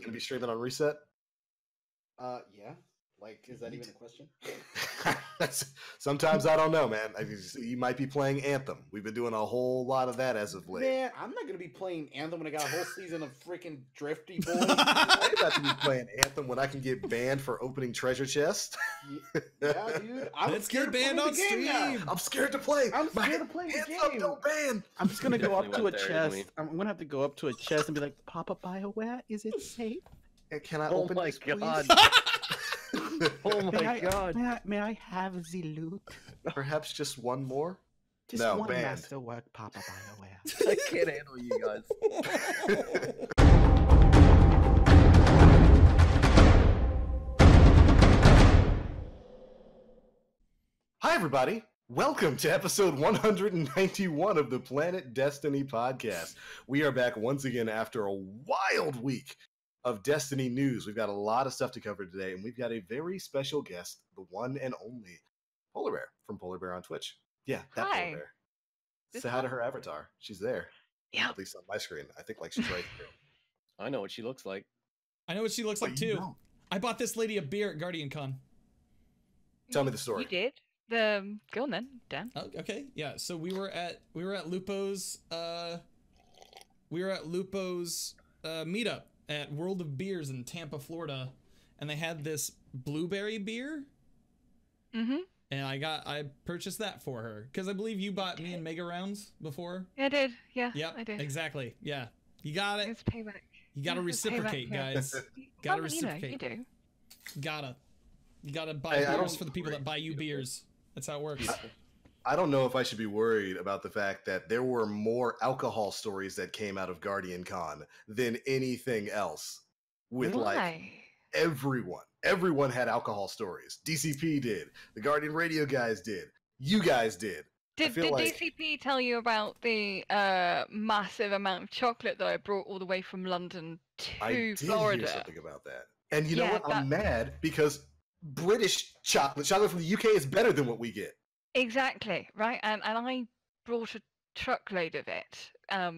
gonna be streaming on Reset? Yeah. Like, is that even a question? Sometimes I don't know, man. You might be playing Anthem. We've been doing a whole lot of that as of late. Man, I'm not gonna be playing Anthem when I got a whole season of freaking Drifty Boy. I'm about to be playing Anthem when I can get banned for opening treasure chest. Yeah, dude. Let's get banned on stream. I'm scared to play. I'm scared to play the game. Don't ban. I'm just gonna go up to a chest. I'm gonna have to go up to a chest and be like, Papa BioWare, is it safe? Can I open this, God. Oh my god. May I have the loot? Perhaps just one more? Just no, one banned. masterwork, Papa BioWare. I can't handle you guys. Hi, everybody. Welcome to episode 191 of the Planet Destiny podcast. We are back once again after a wild week of Destiny news. We've got a lot of stuff to cover today, and we've got a very special guest, the one and only PolarBear from PolarBear on Twitch. Yeah, that Hi. PolarBear. Say hi to her avatar. She's there. Yeah. At least on my screen. I think like she's right here. I know what she looks like. I know what she looks like you too. know. I bought this lady a beer at Guardian Con. Tell me the story. You did? Go on then, Dan. Oh, okay, yeah. So we were at Lupo's meetup at World of Beers in Tampa, Florida, and they had this blueberry beer. Mm-hmm. And I purchased that for her because I believe you bought me and Mega Rounds before. Yeah, I did. Yeah, Yep, I did. Exactly. Yeah, you got it. It's payback. You gotta Yeah, it's reciprocate, payback, yeah. guys. Gotta Oh, reciprocate. You do. You gotta buy Hey, I beers don't- for the people that buy you beers. That's how it works. I don't know if I should be worried about the fact that there were more alcohol stories that came out of Guardian Con than anything else. With like Why? everyone. Everyone had alcohol stories. DCP did. The Guardian Radio guys did. You guys did. Did feel like- DCP tell you about the massive amount of chocolate that I brought all the way from London I to did Florida? hear something about that. And you know Yeah, what? I'm mad because British chocolate from the UK is better than what we get. Exactly, right? And I brought a truckload of it. I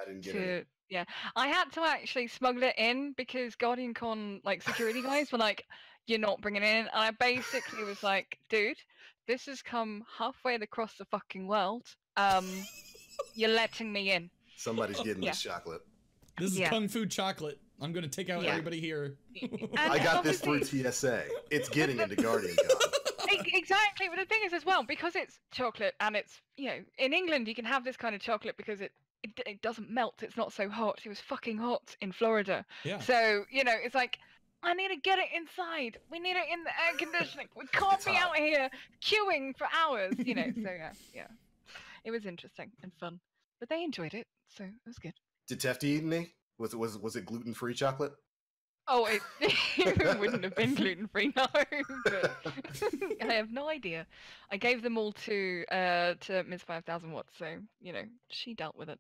didn't get it. Yeah, I had to actually smuggle it in because Guardian Con security guys were like, "You're not bringing it in." And I basically was like, "Dude, this has come halfway across the fucking world. You're letting me in." Somebody's getting Yeah. this chocolate. This is Yeah. Kung Fu chocolate. I'm gonna take out Yeah. everybody here. And I got this through obviously- TSA. It's getting into Guardian Con. Exactly, but the thing is as well, because it's chocolate and it's, in England you can have this kind of chocolate because it doesn't melt, it's not so hot. It was fucking hot in Florida. Yeah. So, it's like, I need to get it inside. We need it in the air conditioning. We can't It's be hot. out here queuing for hours, so yeah. It was interesting and fun. But they enjoyed it, so it was good. Did Tefty eat any? Was it gluten-free chocolate? Oh, it wouldn't have been gluten-free, no. But I have no idea. I gave them all to Ms. 5000 Watts, so, she dealt with it.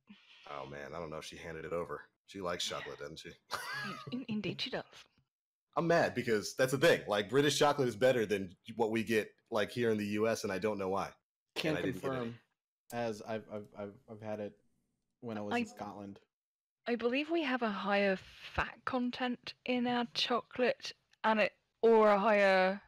Oh man, I don't know if she handed it over. She likes chocolate, doesn't she? Indeed she does. I'm mad because that's the thing. Like British chocolate is better than what we get like here in the US, and I don't know why. Can't I didn't get confirm, as I've had it when I was in Scotland. I believe we have a higher fat content in our chocolate, or a higher.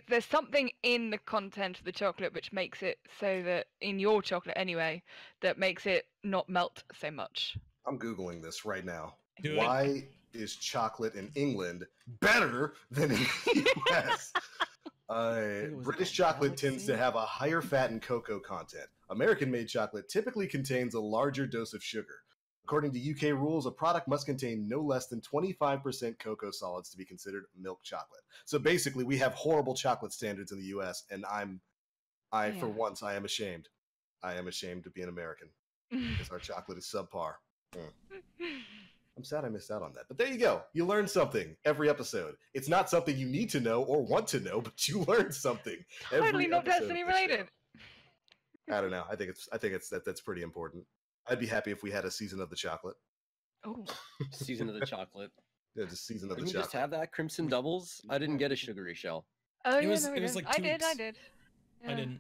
There's something in the content of the chocolate which makes it so that in your chocolate anyway, that makes it not melt so much. I'm Googling this right now. Do it. Why is chocolate in England better than in the US? it was British called chocolate tends to Galaxy. have a higher fat and cocoa content. American-made chocolate typically contains a larger dose of sugar. According to UK rules, a product must contain no less than 25% cocoa solids to be considered milk chocolate. So basically, we have horrible chocolate standards in the US, and for once, I am ashamed. I am ashamed to be an American because our chocolate is subpar. I'm sad I missed out on that. But there you go. You learn something every episode. It's not something you need to know or want to know, but you learn something. Totally every not episode of Destiny this show. related. I don't know. I think that's pretty important. I'd be happy if we had a season of the chocolate. Oh, Season of the chocolate. Yeah, just season of the Didn't we chocolate. just have that Crimson Doubles? I didn't get a sugary shell. oh It yeah, was- no, we it was didn't. like 2 I weeks. did. I Yeah. didn't.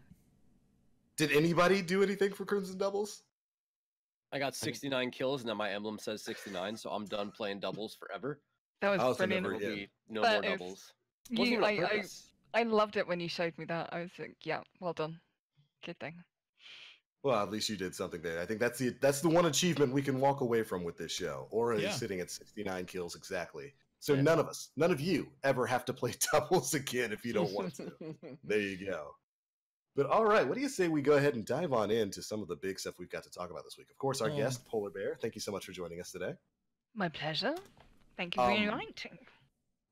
Did anybody do anything for Crimson Doubles? I got 69 kills, and then my emblem says 69, so I'm done playing doubles forever. That was Also brilliant. never- There will be no That more is- doubles. Wasn't You, even on purpose. I loved it when you showed me that. I was like, yeah, well done. Good thing. Well, at least you did something there. I think that's the one achievement we can walk away from with this show. Aura Yeah. is sitting at 69 kills exactly. So Yeah. none of you ever have to play doubles again if you don't want to. There you go. But all right, what do you say we go ahead and dive on into some of the big stuff we've got to talk about this week? Of course, our guest, PolarBear, thank you so much for joining us today. My pleasure. Thank you for inviting.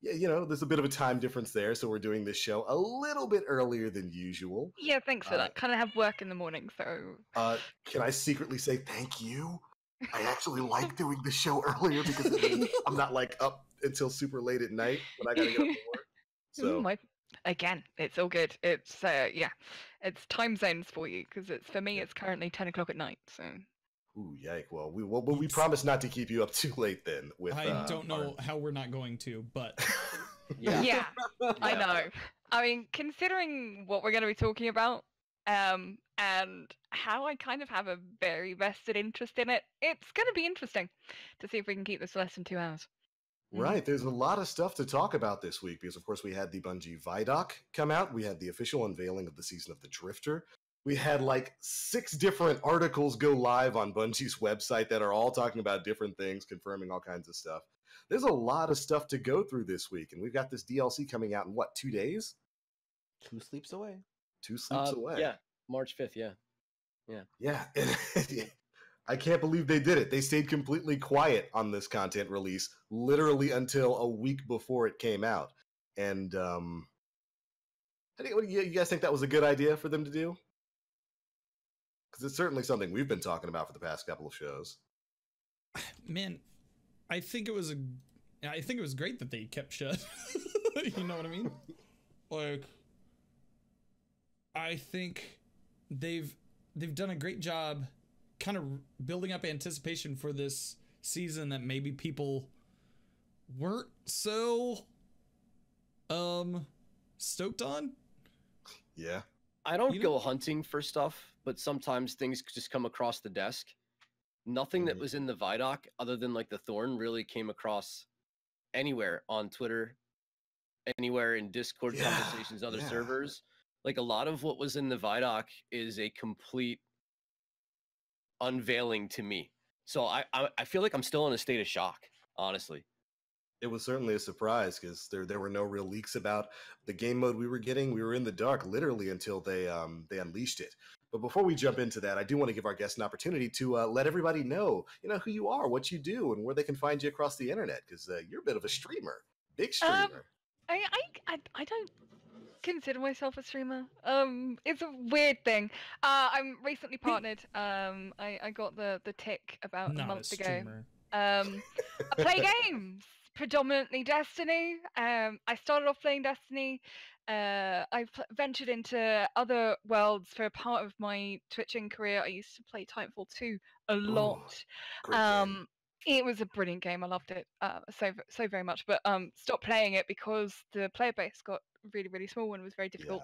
Yeah, you know, there's a bit of a time difference there, so we're doing this show a little bit earlier than usual. Yeah, thanks for that. Kind of have work in the morning, so. Can I secretly say thank you? I actually like doing the show earlier because it means I'm not like up until super late at night when I gotta get up for work. So Again, it's all good. It's yeah, it's time zones for you because it's for me. It's currently 10 o'clock at night. So. Ooh, yike! Well, we promise not to keep you up too late then. With I don't know how we're not going to, but yeah, I know. I mean, considering what we're going to be talking about, and how I kind of have a very vested interest in it, it's going to be interesting to see if we can keep this less than 2 hours. Right, there's a lot of stuff to talk about this week because, of course, we had the Bungie Vidoc come out. We had the official unveiling of the season of the Drifter. We had like 6 different articles go live on Bungie's website that are all talking about different things, confirming all kinds of stuff. There's a lot of stuff to go through this week, and we've got this DLC coming out in what, 2 days? 2 sleeps away. 2 sleeps away. Yeah, March 5th, yeah. Yeah. I can't believe they did it. They stayed completely quiet on this content release, literally until a week before it came out. And you guys think that was a good idea for them to do? Because it's certainly something we've been talking about for the past couple of shows. man, I think it was great that they kept shut. You know what I mean? Like, I think they've done a great job kind of building up anticipation for this season that maybe people weren't so stoked on. Yeah. I don't go hunting for stuff, but sometimes things just come across the desk. Nothing that was in the Vidoc, other than like the Thorn, really came across anywhere on Twitter, anywhere in Discord conversations, other servers. Like a lot of what was in the Vidoc is a complete unveiling to me. So I feel like I'm still in a state of shock, honestly. It was certainly a surprise because there were no real leaks about the game mode we were getting. We were in the dark literally until they unleashed it. But before we jump into that, I do want to give our guests an opportunity to let everybody know, who you are, what you do, and where they can find you across the internet because you're a bit of a streamer, big streamer. I don't consider myself a streamer. It's a weird thing. I'm recently partnered. I got the tick about a month ago. I play games, predominantly Destiny. I started off playing Destiny. I've ventured into other worlds for a part of my Twitching career. I used to play Titanfall 2 a lot. It was a brilliant game. I loved it so very much. But stopped playing it because the player base got really, really small and it was very difficult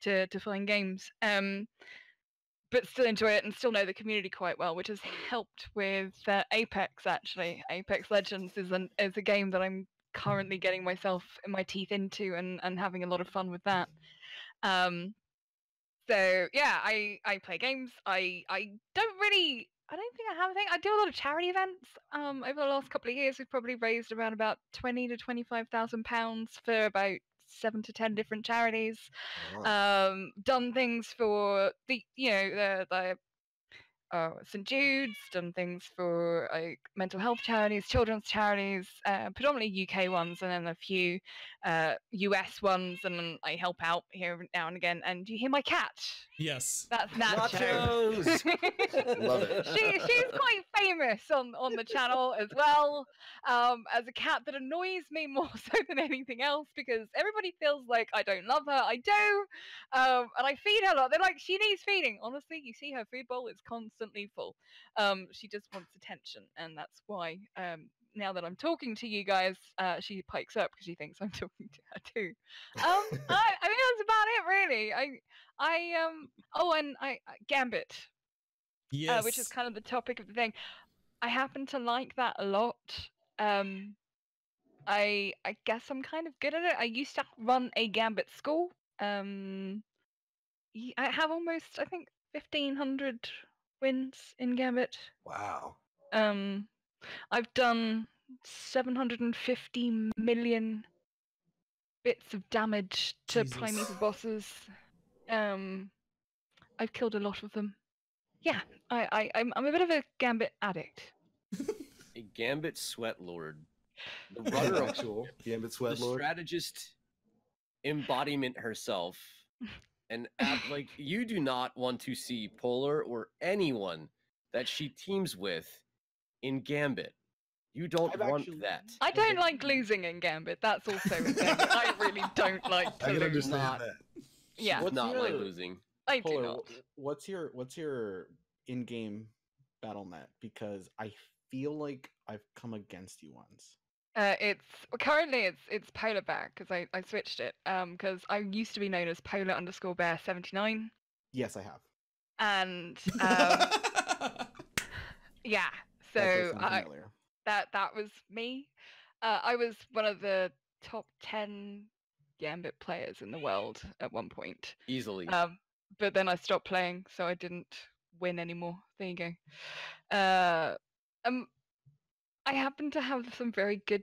to find games. But still enjoy it and still know the community quite well, which has helped with Apex, actually. Apex Legends is a game that I'm currently getting my teeth into and having a lot of fun with that. So, yeah, I play games. I don't think I have a thing. I do a lot of charity events. Over the last couple of years, we've probably raised around about £20,000 to £25,000 for about 7 to 10 different charities. Done things for the St. Jude's, done things for mental health charities, children's charities, predominantly UK ones, and then a few US ones, and then I help out here now and again. And do you hear my cat? Yes. That's Nacho. Love it. She's quite famous on the channel as well, as a cat that annoys me more so than anything else because everybody feels like I don't love her. I do, and I feed her a lot. They're like, she needs feeding. Honestly, you see her food bowl is constantly full. She just wants attention, and that's why now that I'm talking to you guys, she pikes up because she thinks I'm talking to her too. I think that's about it, really. Gambit. Yes. which is kind of the topic of the thing. I happen to like that a lot. I guess I'm kind of good at it. I used to run a Gambit school. I have almost, I think, 1,500 wins in Gambit. Wow. I've done 750 million bits of damage to Jesus. primeval bosses. I've killed a lot of them. Yeah, I'm a bit of a Gambit addict. A Gambit sweat lord. The runner of Actual Gambit the Sweat Lord. strategist embodiment herself. And like, you do not want to see Polar or anyone that she teams with in Gambit. You don't want that. I don't like losing in Gambit. That's also a thing. I really don't like to I can lose. understand Not- that. Yeah, Does What's not like your- losing. I do Polar, not. what's your in-game battle.net? Because I feel like I've come against you once. It's currently it's PolarBear because I switched it because I used to be known as Polar_Bear79 Yes, I have. and yeah, That does so sound familiar. that was me. I was one of the top 10 Gambit players in the world at one point. Easily. But then I stopped playing, so I didn't win anymore. There you go. I happen to have some very good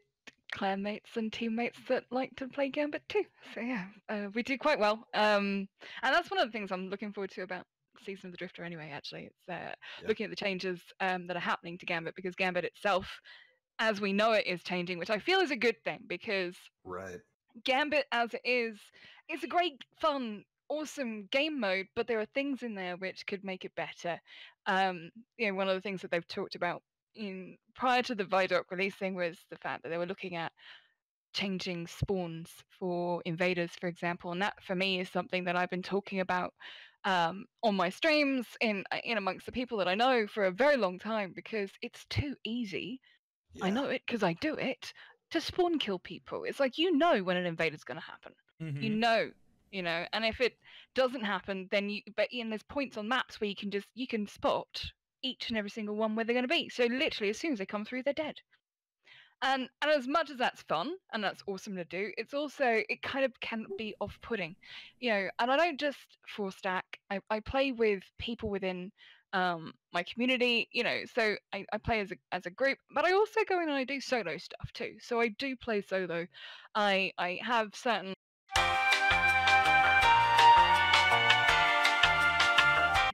clanmates and teammates that like to play Gambit too. So yeah, we do quite well. And that's one of the things I'm looking forward to about Season of the Drifter anyway, actually. It's looking at the changes that are happening to Gambit, because Gambit itself, as we know it, is changing, which I feel is a good thing, because Right. Gambit as it is, it's a great, fun, awesome game mode, but there are things in there which could make it better. One of the things that they've talked about prior to the Vidoc releasing was the fact that they were looking at changing spawns for invaders, for example, and that for me is something that I've been talking about on my streams in amongst the people that I know for a very long time, because it's too easy. Yeah. I know it because I do it, to spawn kill people. It's like, when an invader's going to happen. Mhm. You know, and if it doesn't happen, then there's points on maps where you can spot each and every single one where they're going to be. So literally, as soon as they come through, they're dead. And as much as that's fun and that's awesome to do, it kind of can be off-putting, and I don't just four stack. I play with people within my community, so I play as a group, but I also go in and I do solo stuff too. So I do play solo. I have certain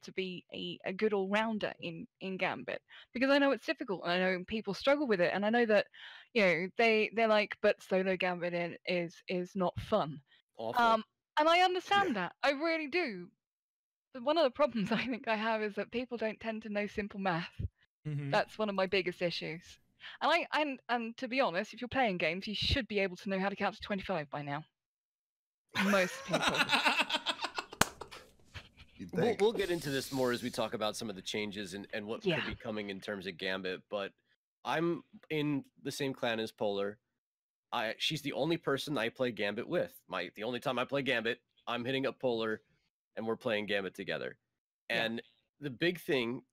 to be a good all-rounder in Gambit, because I know it's difficult and I know people struggle with it, and I know that they're like, but solo Gambit is not fun. Awful. And I understand that, I really do. But one of the problems I think I have is that people don't tend to know simple math. Mhm. That's one of my biggest issues. And to be honest, if you're playing games, you should be able to know how to count to 25 by now. Most people. You'd think. We'll get into this more as we talk about some of the changes and what Yeah. could be coming in terms of Gambit, but I'm in the same clan as Polar. She's the only person I play Gambit with. The only time I play Gambit, I'm hitting up Polar and we're playing Gambit together. And the big thing,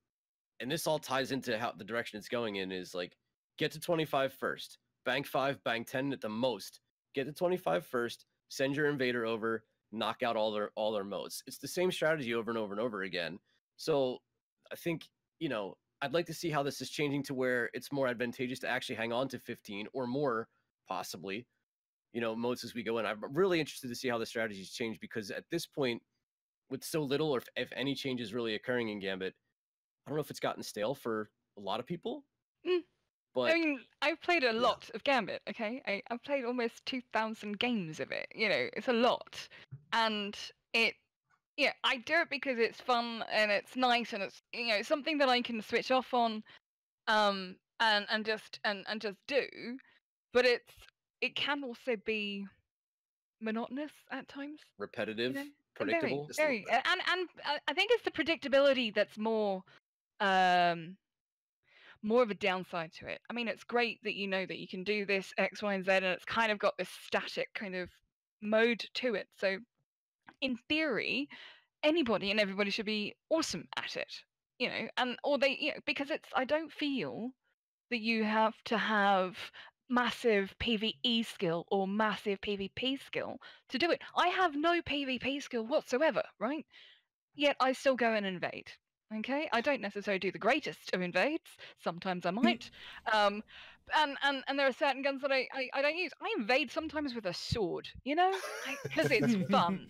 and this all ties into how the direction it's going in, is like, get to 25 first. Bank 5, bank 10 at the most. Get to 25 first, send your invader over, knock out all their modes. It's the same strategy over and over and over again. So I think, I'd like to see how this is changing to where it's more advantageous to actually hang on to 15 or more, possibly, modes as we go in. I'm really interested to see how the strategies change, because at this point, with so little or if any changes really occurring in Gambit, I don't know if it's gotten stale for a lot of people. But I mean, I've played a lot of Gambit, okay? I've played almost 2,000 games of it. It's a lot. And I do it because it's fun and it's nice and it's, it's something that I can switch off on and just do. But it can also be monotonous at times. repetitive, Very, predictable. very. And I think it's the predictability that's more of a downside to it. I mean, it's great that you know that you can do this X, Y, and Z, and it's kind of got this static kind of mode to it. So, in theory, anybody and everybody should be awesome at it. and or they, because I don't feel that you have to have massive PvE skill or massive PvP skill to do it. I have no PvP skill whatsoever, right? Yet I still go and invade. Okay, I don't necessarily do the greatest of invades. Sometimes I might, and there are certain guns that I don't use. I invade sometimes with a sword, because it's fun.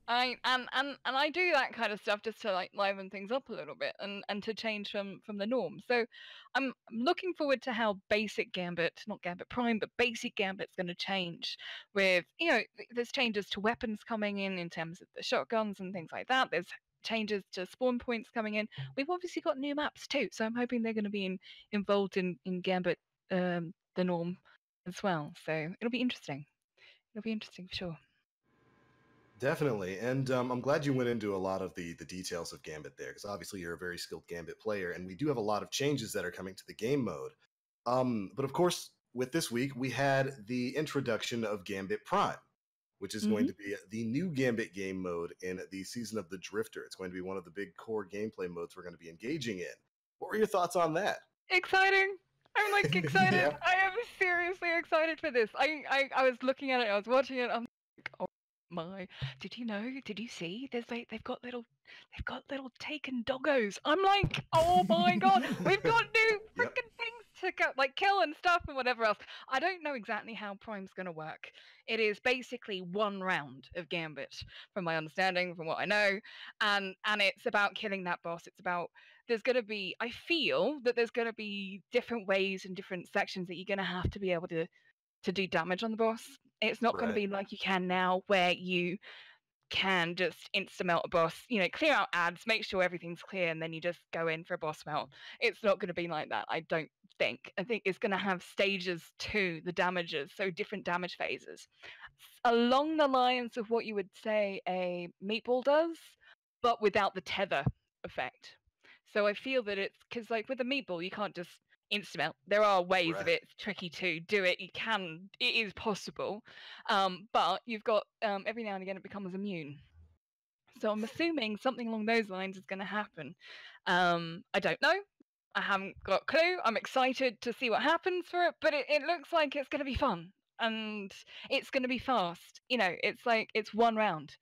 And I do that kind of stuff just to like liven things up a little bit and to change from the norm. So I'm looking forward to how basic Gambit, not Gambit Prime, but basic Gambit's going to change with, there's changes to weapons coming in terms of the shotguns and things like that. There's changes to spawn points coming in. We've obviously got new maps too, so I'm hoping they're going to be involved in Gambit, the norm as well. So it'll be interesting. It'll be interesting for sure. Definitely, and I'm glad you went into a lot of the details of Gambit there, because obviously you're a very skilled Gambit player, and we do have a lot of changes that are coming to the game mode. But of course, with this week, we had the introduction of Gambit Prime, which is going to be the new Gambit game mode in the Season of the Drifter. It's going to be one of the big core gameplay modes we're going to be engaging in. What were your thoughts on that? Exciting! I'm like excited. Yeah. I am seriously excited for this. I was looking at it. I was watching it. I'm like, oh my! Did you see? They've got little taken doggos. I'm like, oh my god! We've got new freaking things to go, like kill and stuff and whatever else. I don't know exactly how Prime's gonna work. It is basically one round of Gambit, from my understanding, from what I know, and it's about killing that boss. It's about I feel that there's gonna be different ways and different sections that you're gonna have to be able to do damage on the boss. It's not going to be like you can now, where you can just insta-melt a boss, clear out ads, make sure everything's clear, and then you just go in for a boss melt. It's not going to be like that, I don't think. I think it's going to have stages to the damages, so different damage phases. Along the lines of what you would say a meatball does, but without the tether effect. So I feel that it's, because like with a meatball, you can't just insta-melt. There are ways of it. It's tricky to do it. It is possible. But you've got, every now and again it becomes immune. So I'm assuming something along those lines is going to happen. I don't know. I haven't got a clue. I'm excited to see what happens for it, but it looks like it's going to be fun. And it's going to be fast. It's like, it's one round.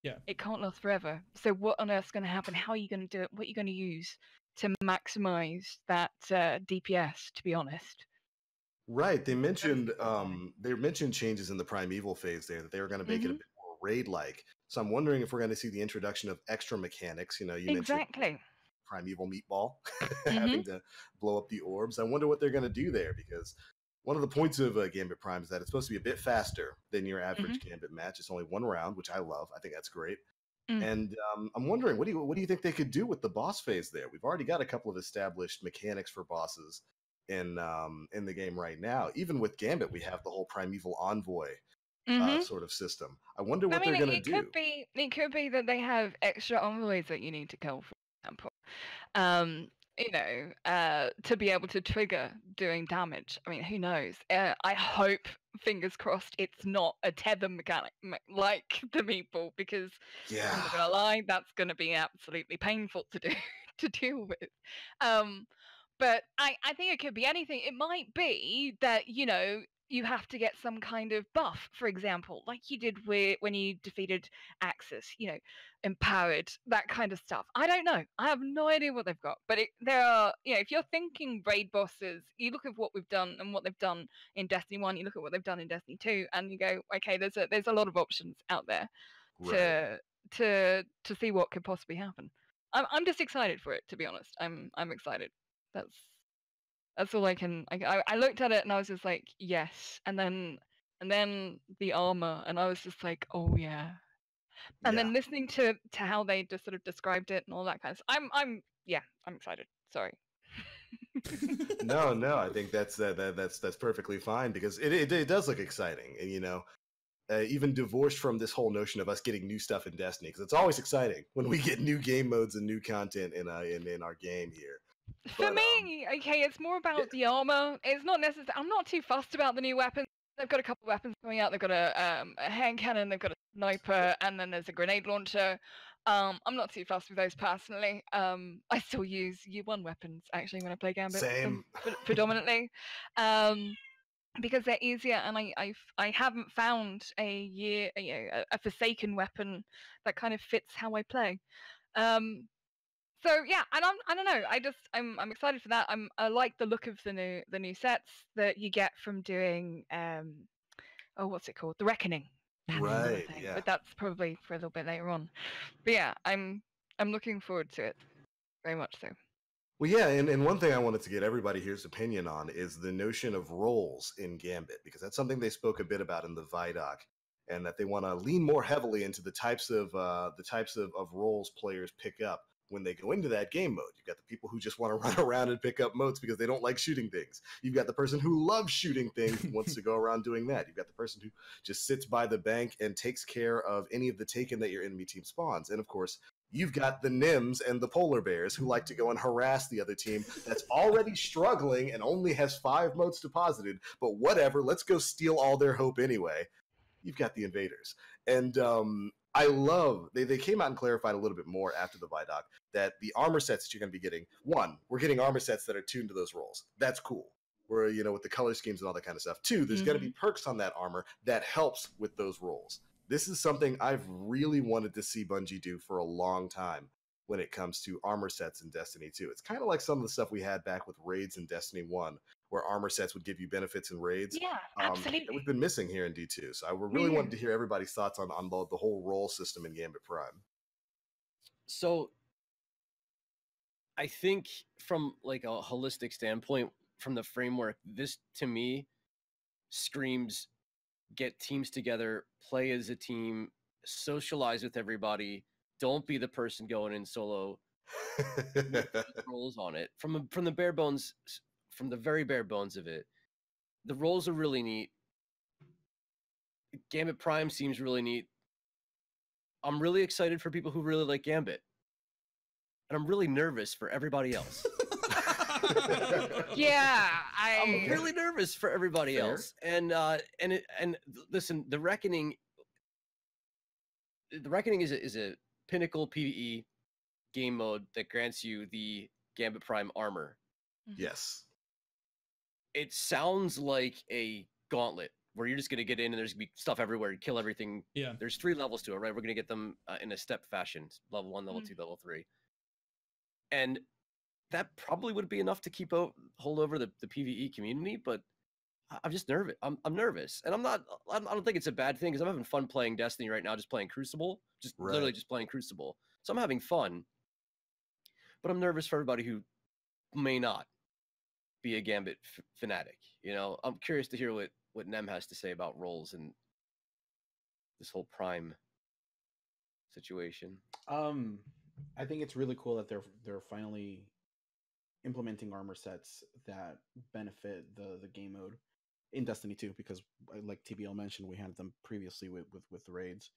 Yeah. It can't last forever. So what on earth's going to happen? How are you going to do it? What are you going to use to maximize that DPS, to be honest? Right. They mentioned changes in the primeval phase there, that they were going to make it a bit more raid-like. So I'm wondering if we're going to see the introduction of extra mechanics. You mentioned primeval meatball, having to blow up the orbs. I wonder what they're going to do there, because one of the points of Gambit Prime is that it's supposed to be a bit faster than your average Gambit match. It's only one round, which I love. I think that's great. And I'm wondering, what do you think they could do with the boss phase there? We've already got a couple of established mechanics for bosses in the game right now. Even with Gambit, we have the whole Primeval Envoy sort of system. I wonder what they're going to do. It could be that they have extra envoys that you need to kill, for example. To be able to trigger doing damage. I mean, who knows? I hope, fingers crossed, it's not a tether mechanic like the meatball, because I'm not gonna lie, that's gonna be absolutely painful to deal with. But I think it could be anything. It might be that you have to get some kind of buff, for example, like you did when you defeated Axis, empowered, that kind of stuff. I don't know. I have no idea what they've got. But there are, if you're thinking raid bosses, you look at what we've done and what they've done in Destiny 1, you look at what they've done in Destiny 2, and you go, okay, there's a lot of options out there to see what could possibly happen. I'm just excited for it, to be honest. I'm excited. That's all I can. I looked at it and I was just like, yes. And then the armor, and I was just like, oh yeah. And then listening to how they just sort of described it and all that kind of stuff, I'm excited. Sorry. No, I think that's perfectly fine, because it does look exciting, and even divorced from this whole notion of us getting new stuff in Destiny, because it's always exciting when we get new game modes and new content in our game here. For me, okay, it's more about the armor. It's not necessary. I'm not too fussed about the new weapons. They've got a couple of weapons coming out. They've got a hand cannon, they've got a sniper, and then there's a grenade launcher. I'm not too fussed with those personally. I still use U1 weapons actually when I play Gambit. Same. Predominantly. Because they're easier, and I haven't found a Forsaken weapon that kind of fits how I play. So yeah, and I don't know. I'm excited for that. I like the look of the new sets that you get from doing oh, what's it called? The Reckoning. That's another Right, thing, yeah. but that's probably for a little bit later on. But yeah, I'm looking forward to it very much so. Well, yeah, and one thing I wanted to get everybody here's opinion on is the notion of roles in Gambit, because that's something they spoke a bit about in the Vidoc, and that they want to lean more heavily into the types of roles players pick up when they go into that game mode. You've got the people who just want to run around and pick up motes because they don't like shooting things. You've got the person who loves shooting things and wants to go around doing that. You've got the person who just sits by the bank and takes care of any of the taken that your enemy team spawns. And of course, you've got the Nims and the PolarBears who like to go and harass the other team that's already struggling and only has 5 motes deposited, but whatever, let's go steal all their hope anyway. You've got the invaders. And I love, they came out and clarified a little bit more after the Vidoc that the armor sets that you're going to be getting, one, we're getting armor sets that are tuned to those roles. That's cool. We're, with the color schemes and all that kind of stuff. 2, there's going to be perks on that armor that helps with those roles. This is something I've really wanted to see Bungie do for a long time when it comes to armor sets in Destiny 2. It's kind of like some of the stuff we had back with raids in Destiny 1, where armor sets would give you benefits in raids. Yeah, absolutely. That we've been missing here in D2. So we're really wanting to hear everybody's thoughts on the whole role system in Gambit Prime. So I think from like a holistic standpoint, from the framework, this to me screams get teams together, play as a team, socialize with everybody. Don't be the person going in solo. Roles on it from the bare bones, from the very bare bones of it. The roles are really neat. Gambit Prime seems really neat. I'm really excited for people who really like Gambit, and I'm really nervous for everybody else. Yeah, I'm really nervous for everybody else. And listen, the Reckoning is a Pinnacle PvE game mode that grants you the Gambit Prime armor. Yes. It sounds like a gauntlet where you're just going to get in and there's going to be stuff everywhere and kill everything. Yeah. There's 3 levels to it, right? We're going to get them in a step fashion. Level 1, level 2, level 3. And that probably would be enough to hold over the PvE community, but I'm just nervous. I'm nervous. And I don't think it's a bad thing because I'm having fun playing Destiny right now, just playing Crucible, literally just playing Crucible. So I'm having fun, but I'm nervous for everybody who may not be a Gambit fanatic. I'm curious to hear what Nem has to say about roles and this whole Prime situation. I think it's really cool that they're finally implementing armor sets that benefit the game mode in Destiny 2, because like TBL mentioned, we had them previously with the raids.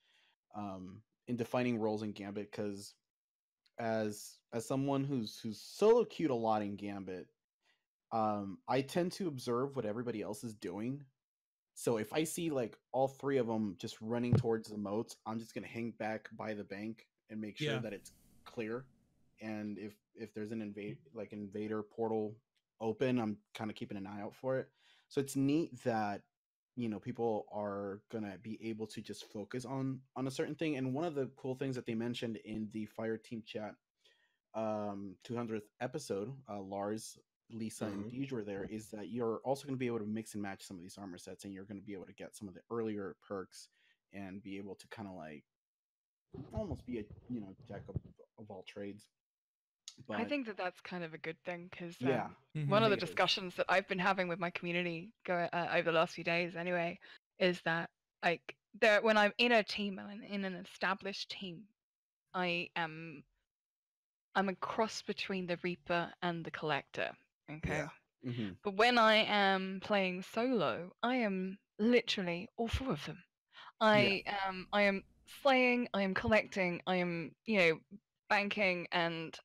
In defining roles in Gambit, because as someone who's solo queued a lot in Gambit, I tend to observe what everybody else is doing. So if I see like all 3 of them just running towards the moats, I'm just gonna hang back by the bank and make sure that it's clear. And if there's an invader portal open, I'm kind of keeping an eye out for it. So it's neat that people are gonna be able to just focus on a certain thing. And one of the cool things that they mentioned in the Fire Team chat 200th episode, Lars, Lisa, and Deej were there, is that you're also going to be able to mix and match some of these armor sets, and you're going to be able to get some of the earlier perks and be able to kind of like almost be a jack of all trades. But I think that's kind of a good thing, because I one of the think it is. discussions that I've been having with my community over the last few days anyway is that like when I'm in a team and in an established team, I'm a cross between the Reaper and the Collector. Okay. Yeah. But when I am playing solo, I am literally all 4 of them. I am slaying, I am collecting, I am banking and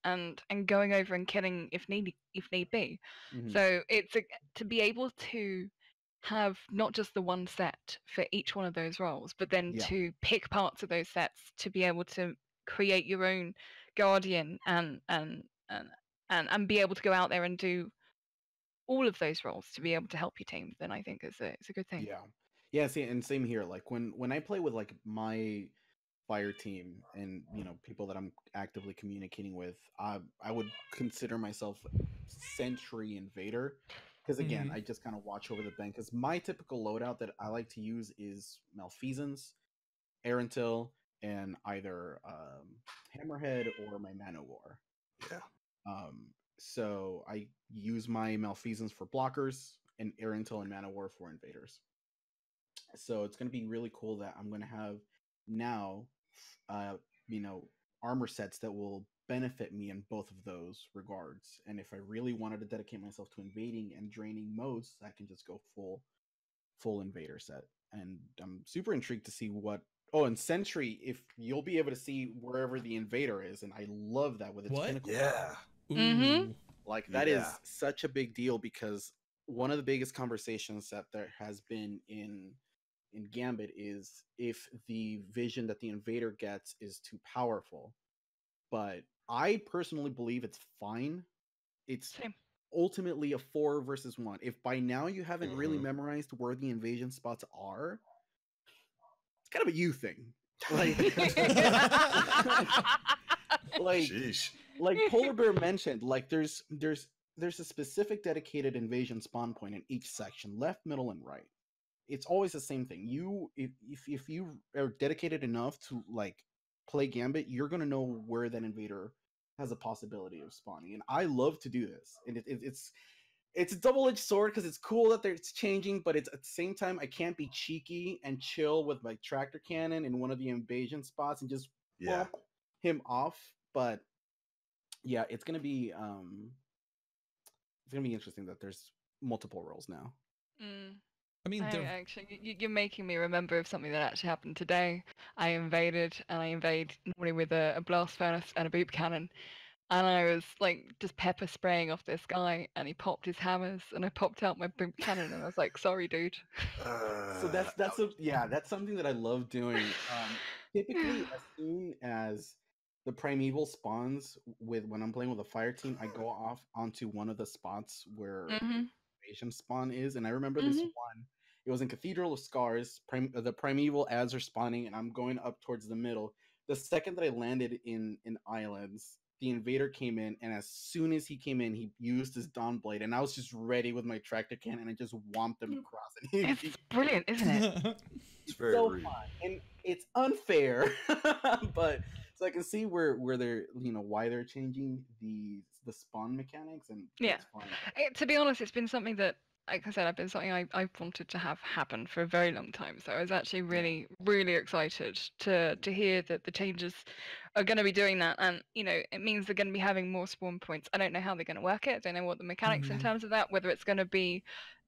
going over and killing if need be. So it's to be able to have not just the one set for each one of those roles, but then to pick parts of those sets to be able to create your own guardian and be able to go out there and do all of those roles to be able to help your team, then I think it's a good thing. Yeah. See, and same here. Like when I play with like my fire team and people that I'm actively communicating with, I would consider myself sentry invader, because again, I just kind of watch over the bank. Because my typical loadout that I like to use is malfeasance, Erentil, and either Hammerhead or my Manowar. Yeah. So I use my malfeasance for blockers and Erentil and Manowar for invaders. So it's going to be really cool that I'm going to have now armor sets that will benefit me in both of those regards. And if I really wanted to dedicate myself to invading and draining modes, I can just go full invader set. And I'm super intrigued to see what. Oh, and Sentry, if you'll be able to see wherever the invader is, and I love that with its Pinnacle. Yeah. Mm-hmm. Like that is such a big deal, because one of the biggest conversations that there has been in Gambit is if the vision that the invader gets is too powerful. But I personally believe it's fine. It's ultimately a 4 versus 1. If by now you haven't really memorized where the invasion spots are, it's kind of a you thing. Like, like PolarBear mentioned, like there's a specific dedicated invasion spawn point in each section, left, middle, and right. It's always the same thing. If you are dedicated enough to like play Gambit, you're gonna know where that invader has a possibility of spawning. And I love to do this. And it's a double-edged sword, because it's cool that it's changing, but it's at the same time I can't be cheeky and chill with my tractor cannon in one of the invasion spots and just bump him off. But yeah, it's gonna be interesting that there's multiple roles now. I mean, actually, you're making me remember of something that actually happened today. I invaded normally with a blast furnace and a boot cannon, and I was like just pepper spraying off this guy, and he popped his hammers, and I popped out my boot cannon, and I was like, "Sorry, dude." So that's something that I love doing. Typically, as soon as the primeval spawns when I'm playing with a fire team, I go off onto one of the spots where invasion spawn is, and I remember this one. It was in Cathedral of Scars. The primeval ads are spawning, and I'm going up towards the middle. The second that I landed in Islands, the invader came in, and as soon as he came in, he used his Dawn Blade, and I was just ready with my tractor cannon, and I just whomped him across. It's brilliant, isn't it? It's very rude. Fun, and it's unfair, but so I can see where they're why they're changing the spawn mechanics, and it's fun. To be honest, it's been something that, like I said, I've wanted to have happen for a very long time. So I was actually really, really excited to hear that the changes are going to be doing that, and it means they're going to be having more spawn points. I don't know how they're going to work it. I don't know what the mechanics in terms of that. Whether it's going to be,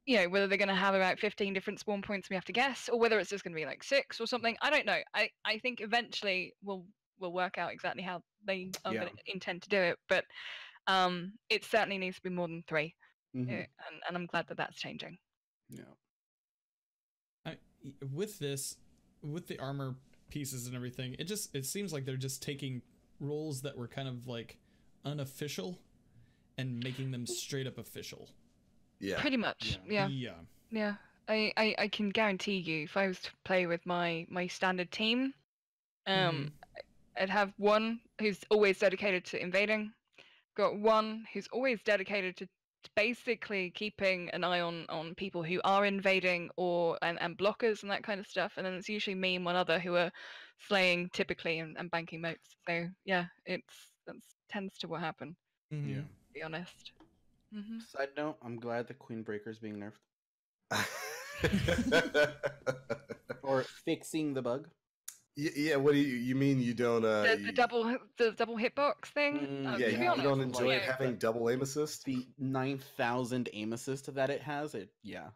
whether they're going to have about 15 different spawn points we have to guess, or whether it's just going to be like 6 or something. I don't know. I think eventually we'll work out exactly how they are going to intend to do it, but it certainly needs to be more than 3. And I'm glad that that's changing. With the armor pieces and everything, it seems like they're just taking roles that were kind of like unofficial and making them straight up official. Yeah, pretty much. Yeah. I can guarantee you, if I was to play with my standard team, I'd have one who's always dedicated to invading, got one who's always dedicated to basically keeping an eye on people who are invading and blockers and that kind of stuff, and then it's usually me and one other who are slaying typically and banking moats. So yeah, that tends to what happen. Yeah, to be honest. Side note, I'm glad the Queen Breaker is being nerfed. Or fixing the bug. Yeah, what do you mean you don't the double hitbox thing? You don't enjoy having double aim assist? The 9,000 aim assist that it has, Yeah,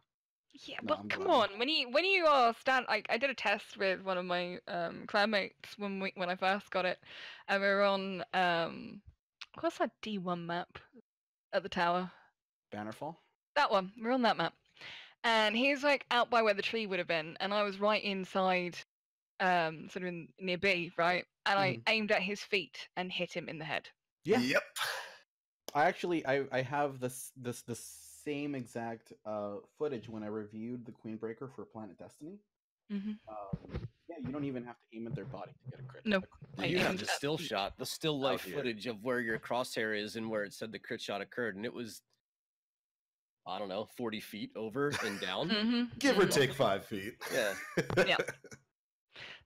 well, come on. When you are I did a test with one of my clanmates when I first got it, and we were on what's that D1 map at the tower? Bannerfall? That one. We're on that map. And he's like out by where the tree would have been, and I was right inside sort of near B, right? And I Mhm. aimed at his feet and hit him in the head. Yeah. Yep. I have the same exact footage when I reviewed the Queen Breaker for Planet Destiny. Mm-hmm. Yeah, you don't even have to aim at their body to get a crit. No. a crit. I You have aimed the at still feet. shot, the still life here. footage of where your crosshair is and where it said the crit shot occurred, and it was, I don't know, 40 feet over and down. Mm-hmm. Give or take 5 feet. Yeah. Yeah.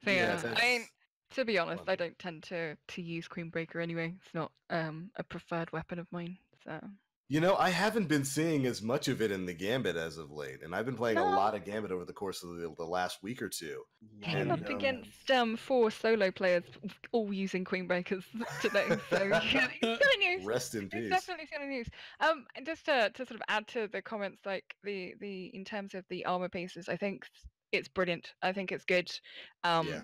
So Yeah, yeah, I mean, that's to be honest, fun. I don't tend to use Queen Breaker anyway. It's not a preferred weapon of mine. So You know, I haven't been seeing as much of it in the Gambit as of late, and I've been playing a No. lot of Gambit over the course of the last week or two. came And, up against 4 solo players all using Queen Breakers today. So yeah, it's good news. Rest in It's peace. definitely good news. And just to sort of add to the comments, like the in terms of the armor pieces, I think it's brilliant. I think it's good. Yeah.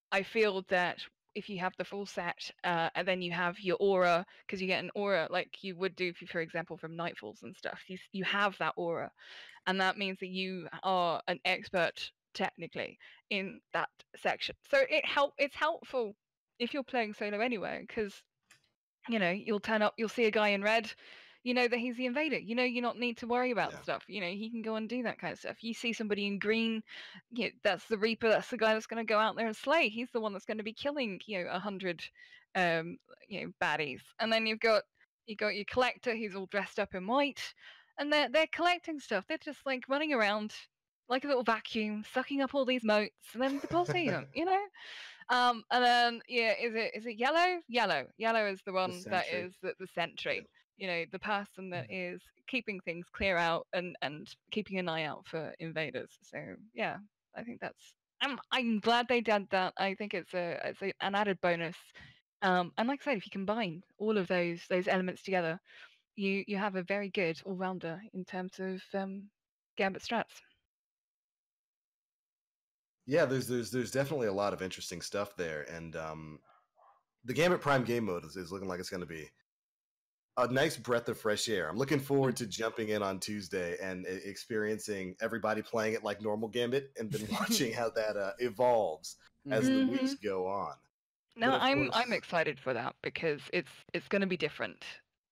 I feel that if you have the full set, and then you have your aura, because you get an aura like you would do, if you, for example, from Nightfalls and stuff. You have that aura, and that means that you are an expert technically in that section. So it's helpful if you're playing solo anyway, because you'll turn up, you'll see a guy in red, you know that he's the invader. You not need to worry about Yeah. stuff. He can go and do that kind of stuff. You see somebody in green, that's the Reaper. That's the guy that's going to go out there and slay. He's the one that's going to be killing 100 baddies. And then you've got your collector. He's all dressed up in white, and they're collecting stuff. They're just like running around like a little vacuum, sucking up all these motes, and then depositing them. And then is it yellow? Yellow is the one that sentry. is the sentry. The person that is keeping things clear out and keeping an eye out for invaders. So yeah, I think that's. I'm glad they did that. I think it's an added bonus. And like I said, if you combine all of those elements together, you have a very good all rounder in terms of Gambit strats. Yeah, there's definitely a lot of interesting stuff there, and the Gambit Prime game mode is looking like it's going to be a nice breath of fresh air. I'm looking forward to jumping in on Tuesday and experiencing everybody playing it like normal Gambit, and then watching how that evolves as the weeks go on. No, But of I'm course- excited for that because it's going to be different.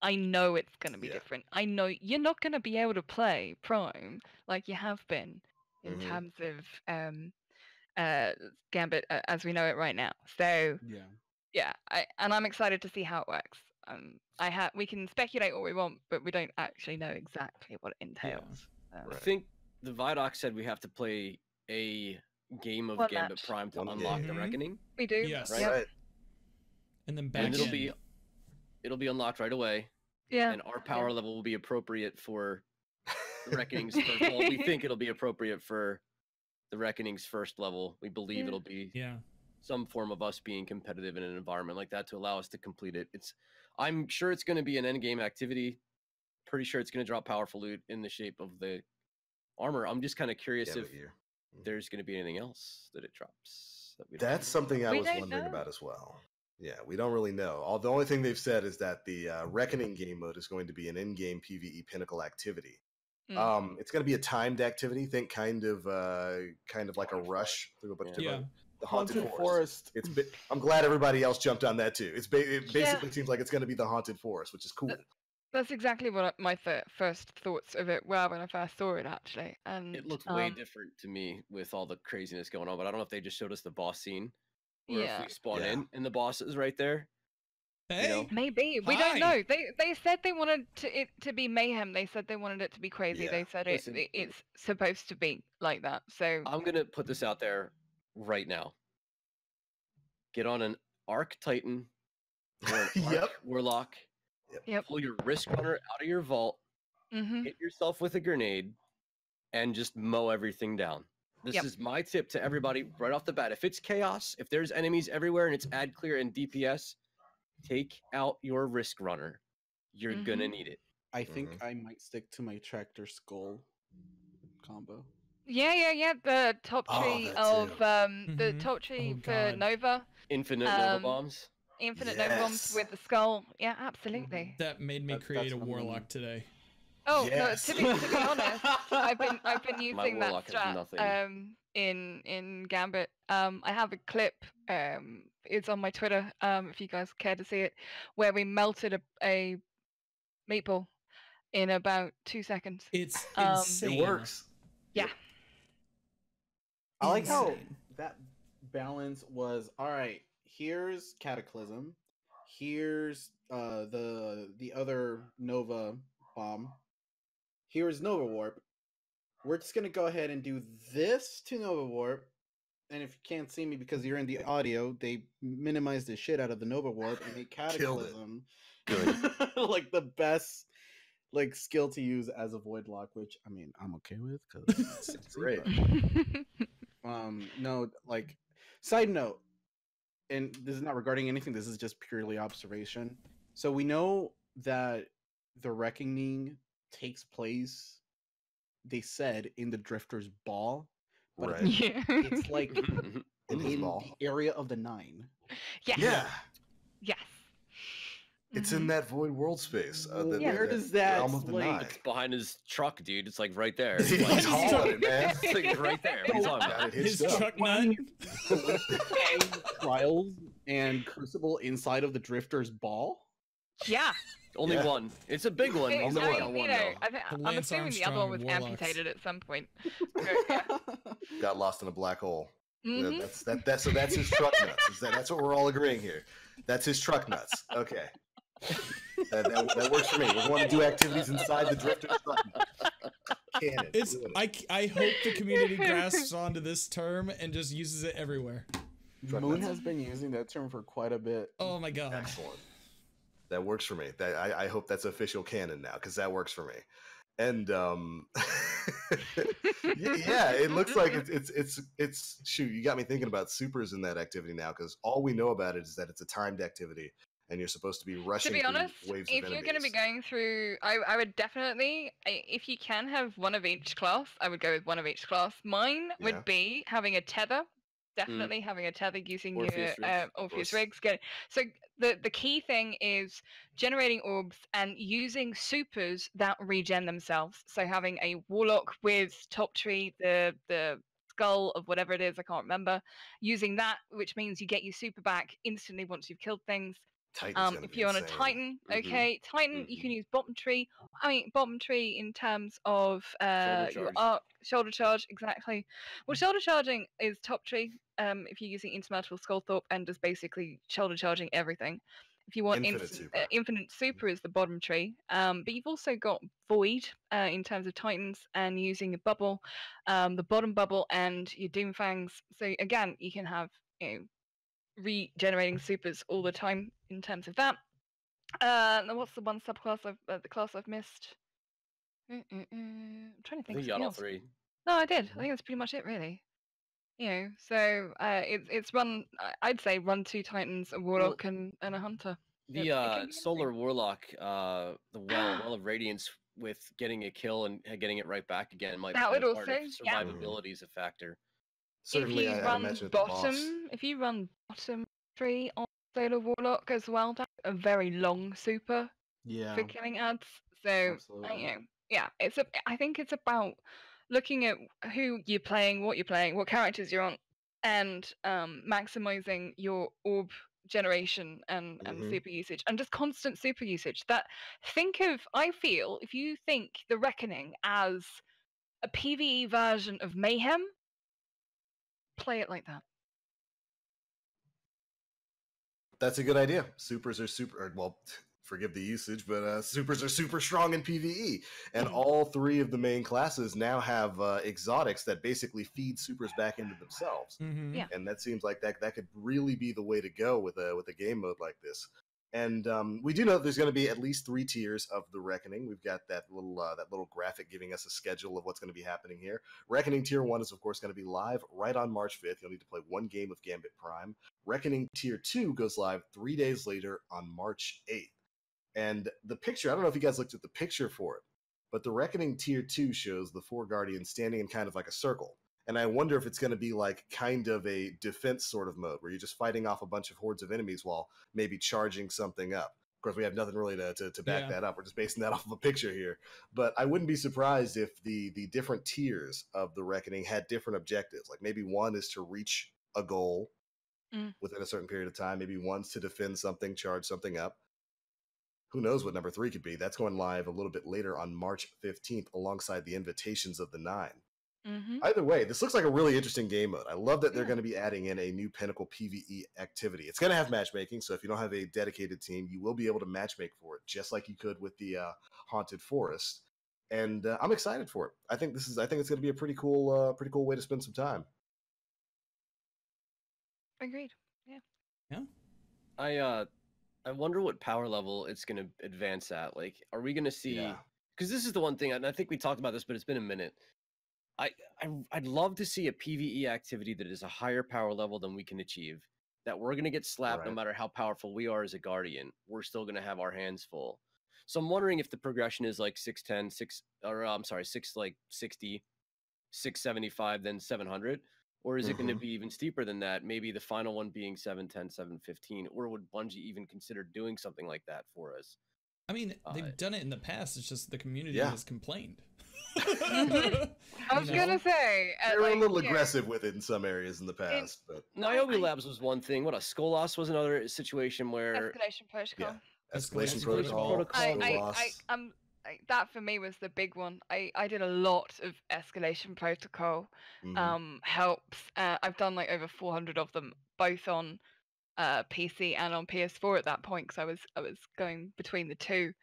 I know it's going to be Yeah. different. I know you're not going to be able to play Prime like you have been in Mhm. terms of Gambit as we know it right now. So yeah, I'm excited to see how it works. We can speculate what we want, but we don't actually know exactly what it entails. I think the Vidoc said we have to play a game of One Gambit match. Prime to One unlock game. the Mhm. Reckoning. We do. Yes. Right. Yep. Right. And then back And in. it'll be unlocked right away. Yeah. And our power level will be appropriate for the Reckoning's first. Well, we think it'll be appropriate for the Reckoning's first level. We believe Yeah. it'll be Yeah. some form of us being competitive in an environment like that to allow us to complete it. I'm sure it's going to be an end game activity. Pretty sure it's going to drop powerful loot in the shape of the armor. I'm just kind of curious Gambit if gear. there's going to be anything else that it drops. That we don't That's know. something I We was don't wondering know. about as well. Yeah, we don't really know. The only thing they've said is that the Reckoning game mode is going to be an in-game PvE Pinnacle activity. It's going to be a timed activity. Think kind of like a rush through a bunch of Yeah. the Haunted Haunted Forest. Forest. I'm glad everybody else jumped on that too. It basically seems like it's going to be the Haunted Forest, which is cool. That's exactly what my first thoughts of it were when I first saw it, actually. And It looks way different to me with all the craziness going on, but I don't know if they just showed us the boss scene or if we spawn in and the boss is right there. Hey. know? Maybe we Hi. don't know. They said they wanted it to be mayhem. They said they wanted it to be crazy. Yeah. They said Listen. it's supposed to be like that. So I'm going to put this out there right now. Get on an Arc Titan or an Arc Yep. Warlock. Yep. Pull your Risk Runner out of your vault. hmm Hit yourself with a grenade and just mow everything down. This is my tip to everybody right off the bat. If it's chaos, if there's enemies everywhere and it's ad clear and DPS, take out your Risk Runner. You're gonna need it. I think I might stick to my Tractor Skull combo. Yeah. The top Oh, tree that of too. the Mhm. top tree Oh, for God. Nova, Infinite Nova Um, Bombs. Infinite Nova Bombs Yes. with the skull. Yeah, absolutely. That made me That's create a what I'm warlock wondering. today. Oh Yes. no! To be honest, I've been using that Warlock has strat nothing. in Gambit. I have a clip. It's on my Twitter. If you guys care to see it, where we melted a meatball in about 2 seconds. It's Um, insane. It works. Yeah. I like how Insane. that balance was all right. Here's Cataclysm. Here's the other Nova bomb. Here's Nova Warp. We're just gonna go ahead and do this to Nova Warp. And if you can't see me because you're in the audio, they minimized the shit out of the Nova Warp and made Killed it. Cataclysm Good. like the best like skill to use as a Void Lock, which I mean I'm okay with because it's Great. no, like side note, and this is not regarding anything, this is just purely observation. So we know that the reckoning takes place, they said, in the Drifter's Ball, but Right. Yeah. it's like In his in ball. the area of the 9. Yes. Yeah. Yes. It's in Mhm. that void world space. Where does that, realm of the like- nine. It's behind his truck, dude. It's like right there. He's Like, hauling it, man. it's like right there. What are you talking Got about? it His hitched up. truck nut. Trials and Crucible inside of the Drifter's Ball? Yeah. Only Yeah. one. It's a big one. I Only mean, one. you know, I'm Lance assuming the other one was Armstrong Warlocks. amputated at some point. But, yeah. Got lost in a black hole. Mhm. So that's his truck nuts. That's what we're all agreeing here. That's his truck nuts. Okay. That works for me. We're going to do activities inside the Drifter's truck nuts. Cannon. It's Doing it. I hope the community grasps onto this term and just uses it everywhere. Truck Moon nuts. has been using that term for quite a bit. Oh my god. Excellent. That works for me. I hope that's official canon now because that works for me. And yeah, it looks like it's shoot. You got me thinking about supers in that activity now because all we know about it is that it's a timed activity and you're supposed to be rushing To be through honest, waves if of you're going to be enemies. going through, I would definitely, if you can have one of each class, I would go with one of each class. Mine Yeah. would be having a tether. Definitely having a tether using Orpheus your rigs, Orpheus course. rigs. So the key thing is generating orbs and using supers that regen themselves. So having a warlock with top tree, the skull of whatever it is, I can't remember. Using that, which means you get your super back instantly once you've killed things. Titan's gonna If be you're on a insane. Titan, Mhm. okay, Titan, you can use bottom tree. I mean, bottom tree in terms of your charge. arc, shoulder charge, exactly. Well, shoulder charging is top tree. If you're using Intermetal Skullthorpe and just basically shoulder charging everything. If you want Infinite super. infinite super is the bottom tree. But you've also got void in terms of Titans and using a bubble, the bottom bubble and your Doomfangs. So again, you can have regenerating supers all the time in terms of that. Now what's the one subclass the class I've missed? I'm trying to I think. think you Of got all else. three. No, I did. I think that's pretty much it, really. So it's run. I'd say run 2 Titans, a Warlock, and a Hunter. The It can be Solar Warlock, the well of Radiance with getting a kill and getting it right back again might That play would a part if also, yeah. survivability is a factor. Certainly, if you I run imagine at the boss. bottom, if you run bottom 3 on Solar Warlock as well, that's a very long super Yeah. for killing ads. So Absolutely. yeah, I think it's about looking at who you're playing, what characters you're on, and maximizing your orb generation and Mhm. super usage and just constant super usage. I feel if you think the Reckoning as a PvE version of Mayhem, play it like that. That's a good idea. Supers are super. Well, forgive the usage, but supers are super strong in PvE, and all 3 of the main classes now have exotics that basically feed supers back into themselves. Mm-hmm. Yeah. And that seems like that could really be the way to go with a game mode like this. And we do know that there's going to be at least 3 tiers of the Reckoning. We've got that little graphic giving us a schedule of what's going to be happening here. Reckoning Tier 1 is, of course, going to be live right on March 5th. You'll need to play 1 game of Gambit Prime. Reckoning Tier 2 goes live 3 days later on March 8th. And the picture, I don't know if you guys looked at the picture for it, but the Reckoning Tier 2 shows the 4 Guardians standing in kind of like a circle. And I wonder if it's going to be like kind of a defense sort of mode where you're just fighting off a bunch of hordes of enemies while maybe charging something up. Of course, we have nothing really to back Yeah. that up. We're just basing that off of a picture here. But I wouldn't be surprised if the different tiers of the Reckoning had different objectives. Like maybe one is to reach a goal within a certain period of time. Maybe one's to defend something, charge something up. Who knows what number 3 could be? That's going live a little bit later on March 15th alongside the invitations of the 9. Either way, this looks like a really interesting game mode. I love that they're going to be adding in a new Pinnacle PvE activity. It's going to have matchmaking, so if you don't have a dedicated team, you will be able to matchmake for it, just like you could with the Haunted Forest. And I'm excited for it. I think it's going to be a pretty cool way to spend some time. Agreed. Yeah. I wonder what power level it's going to advance at. Like, are we going to see? Yeah. Because this is the one thing, and I think we talked about this, but it's been a minute. I'd love to see a PvE activity that is a higher power level than we can achieve. That we're going to get slapped no Right. matter how powerful we are as a guardian. We're still going to have our hands full. So I'm wondering if the progression is like 610, 660, 675, then 700. Or is it going to be even steeper than that? Maybe the final one being 710, 715. Or would Bungie even consider doing something like that for us? I mean, they've done it in the past. It's just the community Yeah. has complained. I was You gonna know? say They were a little yeah. aggressive with it in some areas in the past, but Niobe Labs was one thing. What a Skolas was another situation where Escalation protocol. yeah, escalation Escalation protocol, protocol. That for me was the big one. I did a lot of escalation protocol helps. I've done like over 400 of them, both on PC and on PS4 at that point, because I was going between the two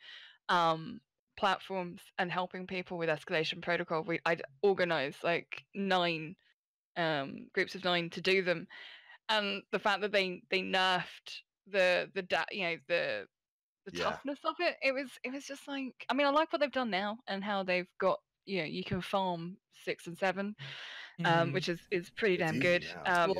platforms and helping people with escalation protocol. I'd organize like 9 groups of 9 to do them, and the fact that they nerfed the Yeah. toughness of it, it was just like, I mean, I like what they've done now and how they've got, you can farm 6 and 7, which is pretty It's damn easy good. now.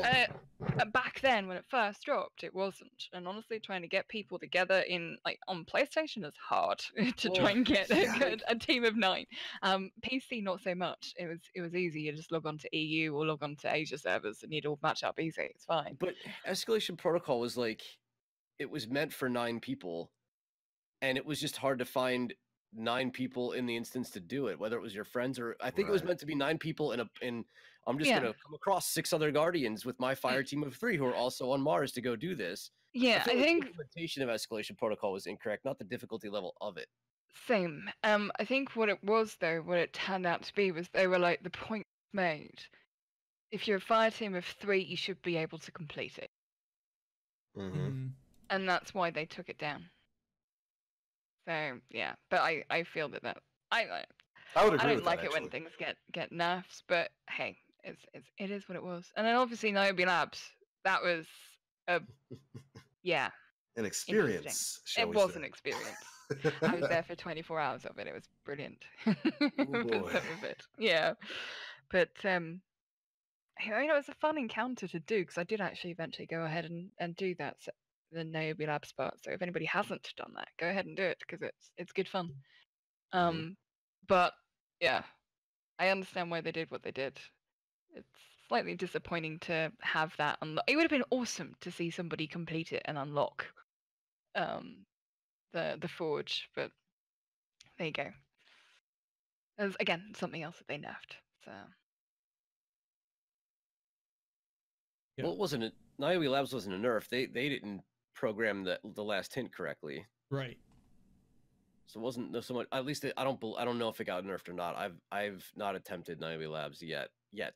Back then when it first dropped, it wasn't, and honestly, trying to get people together in like on PlayStation is hard to try and get a team of 9. PC not so much. It was easy. You just log on to EU or log on to Asia servers and you'd all match up easy. It's fine. But escalation protocol was like, it was meant for 9 people, and it was just hard to find 9 people in the instance to do it, whether it was your friends or I think it was Right. meant to be 9 people in I'm just gonna come across 6 other guardians with my fire team of 3 who are also on Mars to go do this. Yeah, feel I like think the implementation of escalation protocol was incorrect, not the difficulty level of it. same. I think what it was though, what it turned out to be was they were like, the point made, if you're a fire team of 3, you should be able to complete it, and that's why they took it down. So yeah, but I feel that I I would agree don't with like that, it when actually. things get nerfs, but hey, it is what it was. And then obviously Niobe Labs, that was a An experience. interesting. Shall It we was say. an experience. I was there for 24 hours of it. It was brilliant. Oh, For boy. some of it. Yeah. But it was a fun encounter to do, because I did actually eventually go ahead and do that, the Niobe Labs part. So if anybody hasn't done that, go ahead and do it, because it's good fun. But yeah, I understand why they did what they did. It's slightly disappointing to have that it would have been awesome to see somebody complete it and unlock the forge, but there you go. There's again something else that they nerfed. So Yeah. Well, it wasn't a Niobe Labs wasn't a nerf. They didn't program the last hint correctly. Right. So it wasn't so much. At least I don't know if it got nerfed or not. I've not attempted Niobe Labs yet. Yeah.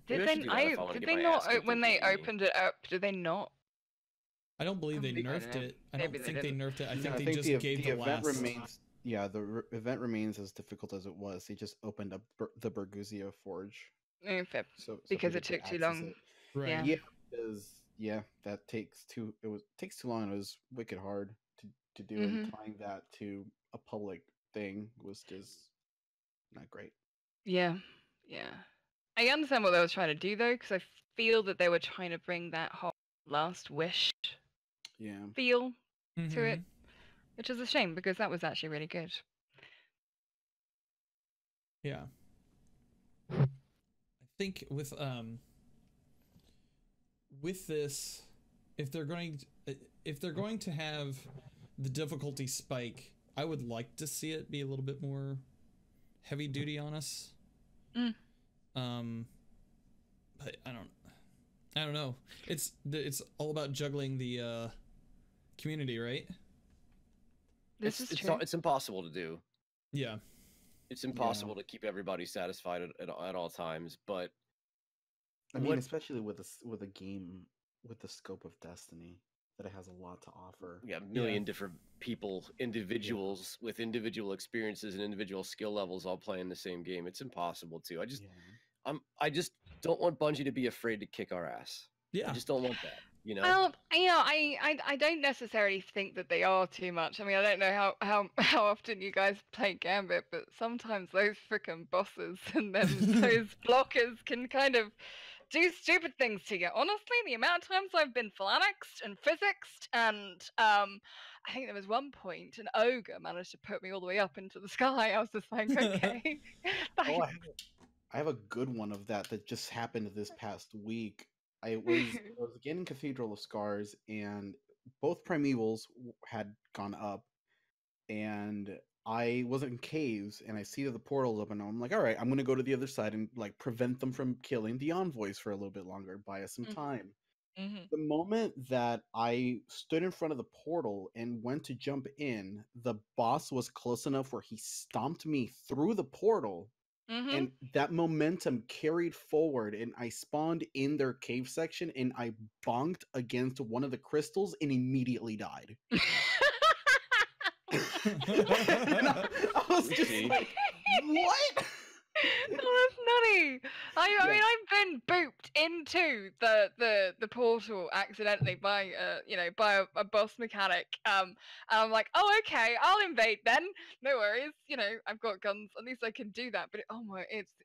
Maybe I should do that if I wanna did get they my ass not, kicked when in they PvE. opened it up, did they not? I don't believe they I don't nerfed know. it. I Maybe don't they think they didn't. nerfed it. I No, think they just gave the event last. remains. Yeah, event remains as difficult as it was. They just opened up the Berguzio Forge, Fair, so because people it took could too access long. it. Right. Yeah. Yeah, because that takes too long. And it was wicked hard to do, and tying that to a public thing was just not great. Yeah. I understand what they were trying to do though, because I feel that they were trying to bring that whole Last Wish Yeah, feel to it, Mhm. which is a shame because that was actually really good. Yeah. I think with this, if they're going to have the difficulty spike, I would like to see it be a little bit more heavy duty on us. Mm. But I don't know. It's all about juggling the community, right? This is true. It's impossible to do. Yeah. It's impossible to keep everybody satisfied at all times. But I mean, especially with a game with the scope of Destiny, that it has a lot to offer. yeah, a million different people, individuals with individual experiences and individual skill levels all playing the same game. It's impossible to. I just don't want Bungie to be afraid to kick our ass. Yeah. I just don't want that. You know. Well, I don't necessarily think that they are too much. I mean, I don't know how often you guys play Gambit, but sometimes those frickin' bosses and then those blockers can kind of do stupid things to you. Honestly, the amount of times I've been phalanxed and physicsed, and I think there was one point an ogre managed to put me all the way up into the sky. I was just like, okay. Oh, I have a good one of that just happened this past week. I was again in Cathedral of Scars, and both Primevals had gone up, and I was in caves, and I see that the portal's open, and I'm like, all right, I'm gonna go to the other side and like prevent them from killing the envoys for a little bit longer, buy us some time. The moment that I stood in front of the portal and went to jump in, the boss was close enough where he stomped me through the portal. And that momentum carried forward, and I spawned in their cave section, and I bonked against one of the crystals and immediately died. And I was just like, what? Oh, that's nutty. I mean, I've been booped into the portal accidentally by a boss mechanic. And I'm like, oh, okay, I'll invade then. No worries. You know, I've got guns. At least I can do that. But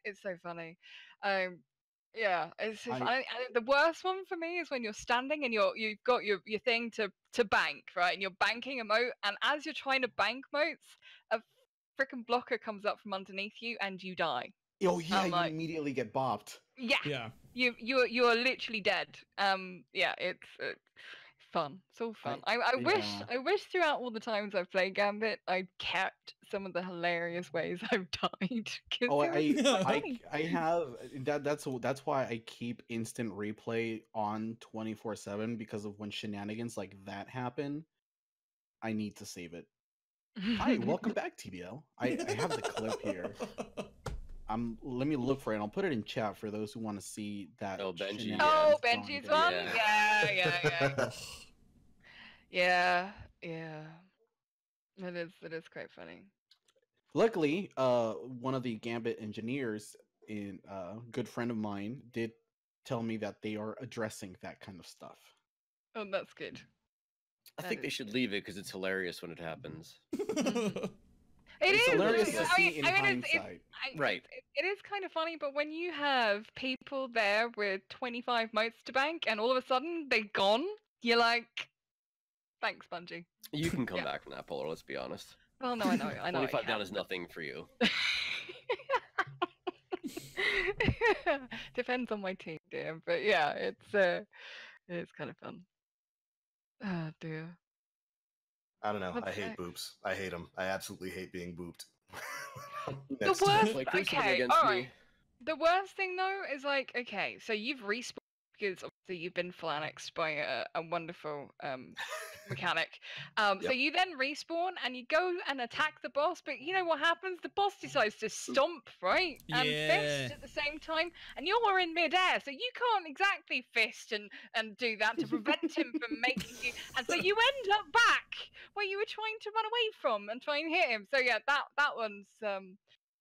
it's so funny. Yeah, it's so funny. The worst one for me is when you're standing and you've got your thing to bank, right? And you're banking a moat, and as you're trying to bank moats, a freaking blocker comes up from underneath you and you die. Oh yeah, you immediately get bopped. Yeah. You are literally dead. Yeah, it's fun. It's all fun. I wish throughout all the times I've played Gambit, I'd kept some of the hilarious ways I've died. Oh, I have that's why I keep instant replay on 24/7, because of when shenanigans like that happen, I need to save it. Hi, welcome back, TBL. I have the clip here. Let me look for it. I'll put it in chat for those who want to see that. Oh, Benji. Oh, Benji's one. Yeah. Yeah. It is quite funny. Luckily, one of the Gambit engineers, a good friend of mine, did tell me that they are addressing that kind of stuff. Oh, that's good. I think they should leave it because it's hilarious when it happens. It's hilarious to see in hindsight. Right. It is kind of funny, but when you have people there with 25 moats to bank and all of a sudden they're gone, you're like, thanks, Bungie. You can come back from that, Polar, let's be honest. Well, no, I know. 25 down is nothing for you. Depends on my team, dear. But yeah, it's kind of fun. Oh, dear. I don't know. What's I hate boops. I hate them. I absolutely hate being booped. The worst. Like, Okay, all right. The worst thing though is like, okay, so you've respawned because obviously you've been phalanxed by a wonderful mechanic. So you then respawn and you go and attack the boss, but you know what happens? The boss decides to stomp, right? And fist at the same time, and you're in midair, so you can't exactly fist and do that to prevent him from making you. And so you end up back where you were trying to run away from and try and hit him. So yeah, that one's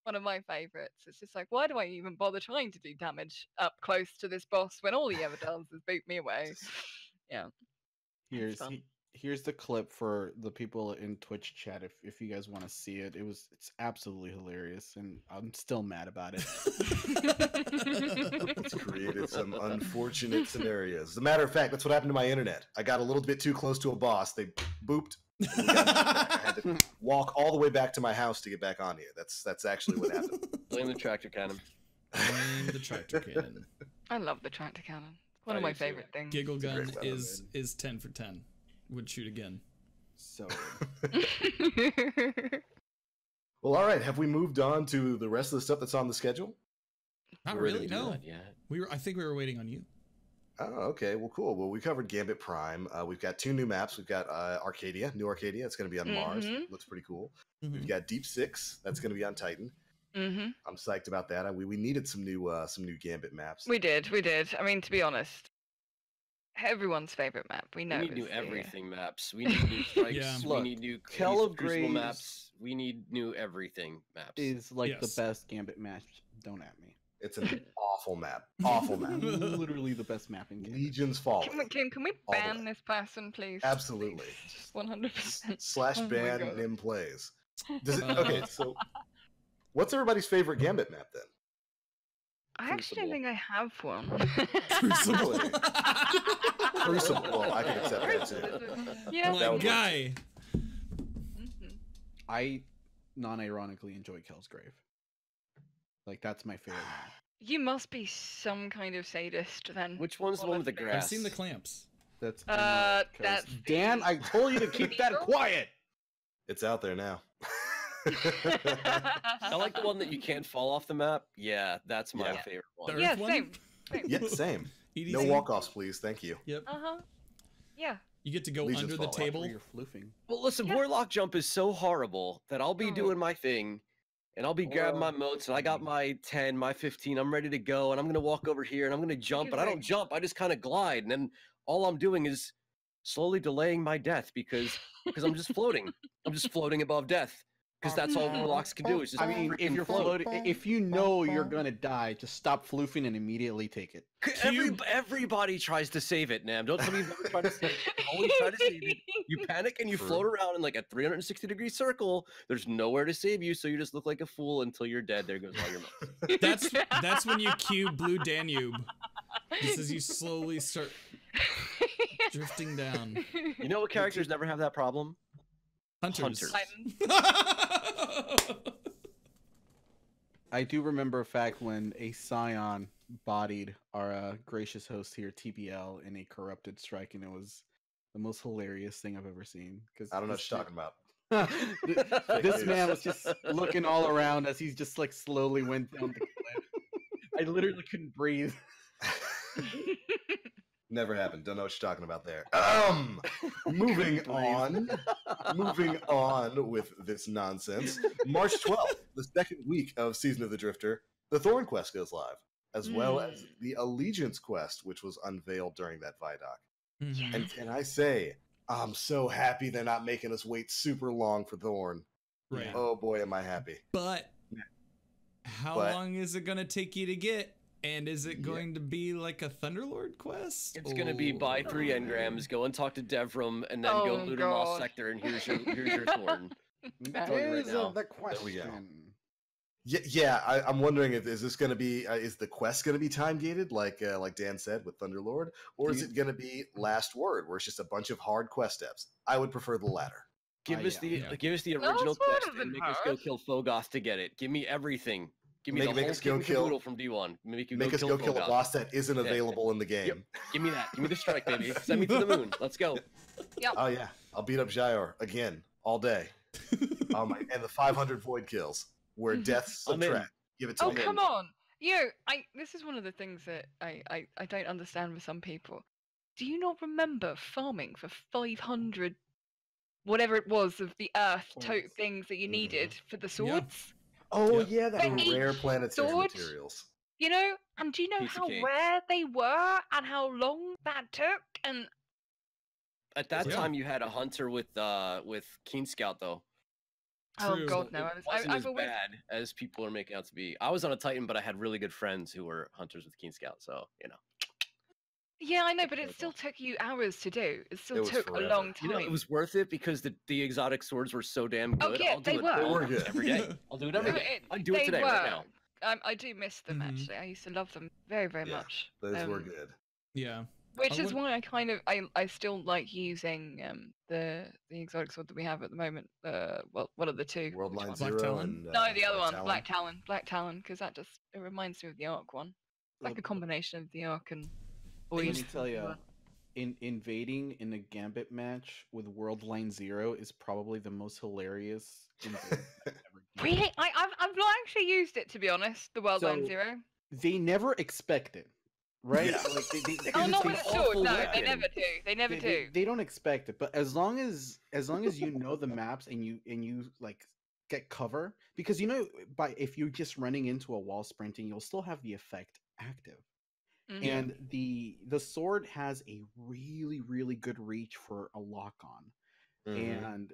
one of my favorites. It's just like, why do I even bother trying to do damage up close to this boss when all he ever does is boot me away? Yeah. Here's the clip for the people in Twitch chat if you guys want to see it. It's absolutely hilarious, and I'm still mad about it. It's created some unfortunate scenarios. As a matter of fact, that's what happened to my internet. I got a little bit too close to a boss. They booped. I had to walk all the way back to my house to get back on here. That's actually what happened. Blame the tractor cannon. Blame the tractor cannon. I love the tractor cannon. One of my favorite things. Giggle gun is 10 for 10. Would shoot again. So Well, all right. Have we moved on to the rest of the stuff that's on the schedule? Not We're ready really. to do No. Not yet. I think we were waiting on you. Oh, okay. Well, cool. Well, we covered Gambit Prime. We've got 2 new maps. We've got Arcadia, New Arcadia. It's going to be on Mars. Looks pretty cool. We've got Deep Six. That's going to be on Titan. I'm psyched about that. We needed some new Gambit maps. We did. I mean, to be honest, everyone's favorite map. We know. We need new is the- everything maps. We need new strikes. Yeah. We Look, need new Kell of Crucible Graves maps. We need new everything maps. is like Yes. the best Gambit match. Don't at me. It's an awful map. Awful map. Literally the best map in Gambit. Legions Fall. Can we All the ban way. this person, please? Absolutely. Just 100%. Slash Oh my ban God. Nim plays. Does it, okay, so what's everybody's favorite Gambit map then? I actually Crucible. think I have one. Crucible. Crucible. Well, I can accept that too. Yeah. That My would work. guy. Mhm. I non-ironically enjoy Kell's Grave. Like that's my favorite map. You must be some kind of sadist then. Which one's the one with the Honestly. grass? I've seen the clamps. That's That's Dan. the- I told you to keep that quiet. It's out there now. I like the one that you can't fall off the map. Yeah, that's my Yeah. favorite one. The Yeah, Earth one? same. Yeah, same. EDC? No walk-offs, please. Thank you. Yep. Yeah. You get to go Legion's under the Fall. table. You're floofing. Well, listen, Yeah. Warlock Jump is so horrible that I'll be Oh. doing my thing, and I'll be grabbing my motes, and I got my 10, my 15, I'm ready to go, and I'm going to walk over here, and I'm going to jump, but I don't jump, I just kind of glide, and then all I'm doing is slowly delaying my death because I'm just floating. I'm just floating above death, because that's all Warlocks can do is just I mean, if freaking you're float. floating, if you know you're gonna die, just stop floofing and immediately take it. Everybody tries to save it, Nam. Don't tell me you never try to save it. Always try to save it. You panic and you True. float around in like a 360-degree circle. There's nowhere to save you, so you just look like a fool until you're dead. There goes all your money. That's when you cue Blue Danube. Just as you slowly start drifting down. You know what characters never have that problem? Hunters. I do remember a fact when a Scion bodied our gracious host here, TBL, in a corrupted strike, and it was the most hilarious thing I've ever seen. Because I don't know what you're talking about. This man was just looking all around as he's just like slowly went down the cliff. I literally couldn't breathe. Never happened. Don't know what you're talking about there. Moving on with this nonsense. March 12th, the second week of Season of the Drifter, the Thorn quest goes live, as well as the Allegiance quest, which was unveiled during that Vidoc. Mhm. And can I say, I'm so happy they're not making us wait super long for Thorn. Right. Oh boy, am I happy. But how But- long is it going to take you to get? And is it going to be like a Thunderlord quest? It's gonna be buy 3 engrams, go and talk to Devram, and then go Oh, loot a lost God. sector, and here's your Thorn. That telling you right is now. the we go. question. Yeah. I'm wondering if is this going to be is the quest going to be time gated like Dan said with Thunderlord, or is it going to be last word where it's just a bunch of hard quest steps? I would prefer the latter. Give us yeah. give us the No, original it's not quest even and make us go hard. kill Fogoth to get it. Give me everything. Give me Make- the make whole us go kit and kill- caboodle from D1. Make us go kill a Fogoth. boss that isn't Yeah. available in the game. Give me that. Give me the strike, baby. Send me to the moon. Let's go. Oh yeah, I'll beat up Jair again all day. And the 500 void kills where deaths I'm in. subtract. Give it to Oh, me. come on. This is one of the things that I don't understand with some people. Do you not remember farming for 500, whatever it was, of the earth tote Swords. things that you needed for the swords? Oh Yep. yeah, that But each rare planetary sword- materials. You know? And do you know Piece of how cake. rare they were and how long that took? And At that Yeah. time, you had a hunter with Keen Scout though. oh True. god, no! It wasn't I've as always bad as people are making out to be. I was on a Titan, but I had really good friends who were hunters with Keen Scout, so you know. yeah, I know, but it Careful. still took you hours to do. It still It was took forever. a long time. You know, it was worth it because the exotic swords were so damn Oh, good. yeah, I'll do they it were. They all- were good. every day. I'll do it every No, day. I'd do it they today, right now. I do miss them Mhm. actually. I used to love them very, very Yeah, much. Those were Um, good. Yeah. Which I is would- why I kind of I still like using the exotic sword that we have at the moment. Well, what are the two? World Which Line one? Black Zero Talon? and No, the other one, Black Talon. Black Talon, because that just it reminds me of the Arc one. Like a combination of the Arc and. Or Let you me just- tell you, invading in a Gambit match with World Line Zero is probably the most hilarious invade I've ever seen. Really? I've not actually used it, to be honest. The World Line So, Zero. They never expect it, right? Yeah. Like Oh, not an with a awful sword. No, they weapon. never do. They never do. they don't expect it, but as long as you know the maps and you like get cover, because if you're just running into a wall sprinting, you'll still have the effect active. Mhm. And the sword has a really, really good reach for a lock on. Mhm. And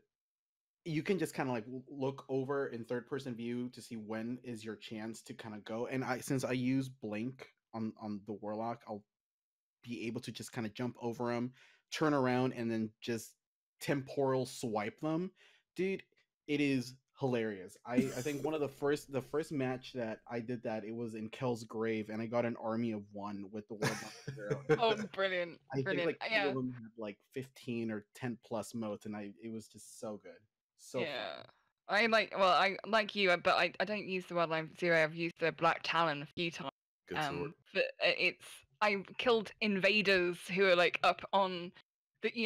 you can just kind of like look over in third person view to see when is your chance to kind of go. And since I use blink on the warlock, I'll be able to just kind of jump over them, turn around, and then just temporal swipe them. Dude, it is hilarious. I think one of the first match that I did that, it was in Kel's Grave, and I got an army of 1 with the World Line Zero. Oh, brilliant! I think Brilliant. like 2 of them had like 15 or 10 plus motes, and it was just so good. So Yeah. fun. I like you, but I don't use the World Line Zero. I've used the Black Talon a few times. Good sword. But I killed invaders who are like up on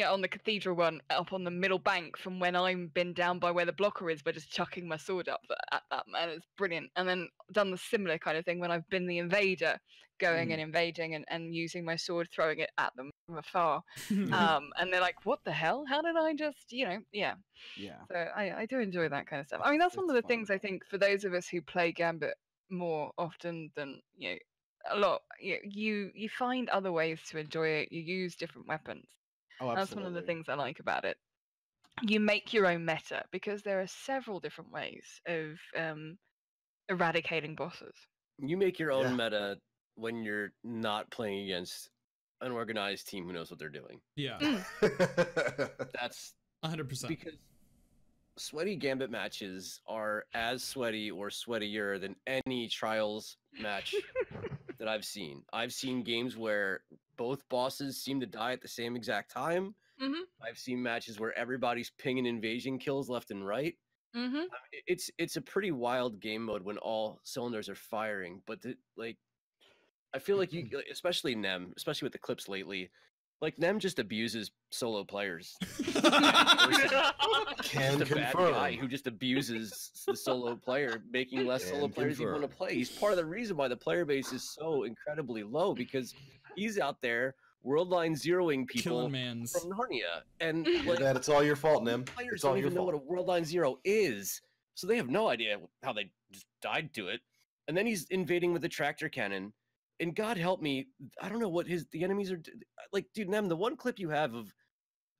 on the cathedral one, up on the middle bank from when I'm been down by where the blocker is by just chucking my sword up at that man. It's brilliant. And then done the similar kind of thing when I've been the invader, going and invading and using my sword, throwing it at them from afar. And they're like, what the hell? How did I just, yeah. Yeah. So I do enjoy that kind of stuff. I mean, that's one of the things I think for those of us who play Gambit more often than a lot. You find other ways to enjoy it. You use different weapons. Oh, absolutely. That's one of the things I like about it. You make your own meta because there are several different ways of eradicating bosses. You make your own meta when you're not playing against an organized team who knows what they're doing. Yeah. That's 100%. because sweaty Gambit matches are as sweaty or sweatier than any Trials match that I've seen. I've seen games where both bosses seem to die at the same exact time. Mm-hmm. I've seen matches where everybody's pinging invasion kills left and right. Mm-hmm. It's a pretty wild game mode when all cylinders are firing. But I feel like you, especially Nem, especially with the clips lately, like Nem just abuses solo players. Can Just a bad confirm. guy who just abuses the solo player, making less solo players even want to play. He's part of the reason why the player base is so incredibly low, because he's out there world line zeroing people Killing mans. from Narnia, and Like that, it's all your fault, Nim. players It's all don't your even know fault. what a world line zero is, so they have no idea how they just died to it. And then he's invading with the tractor cannon, and God help me, I don't know what the enemies are like. Dude, Nem, the one clip you have of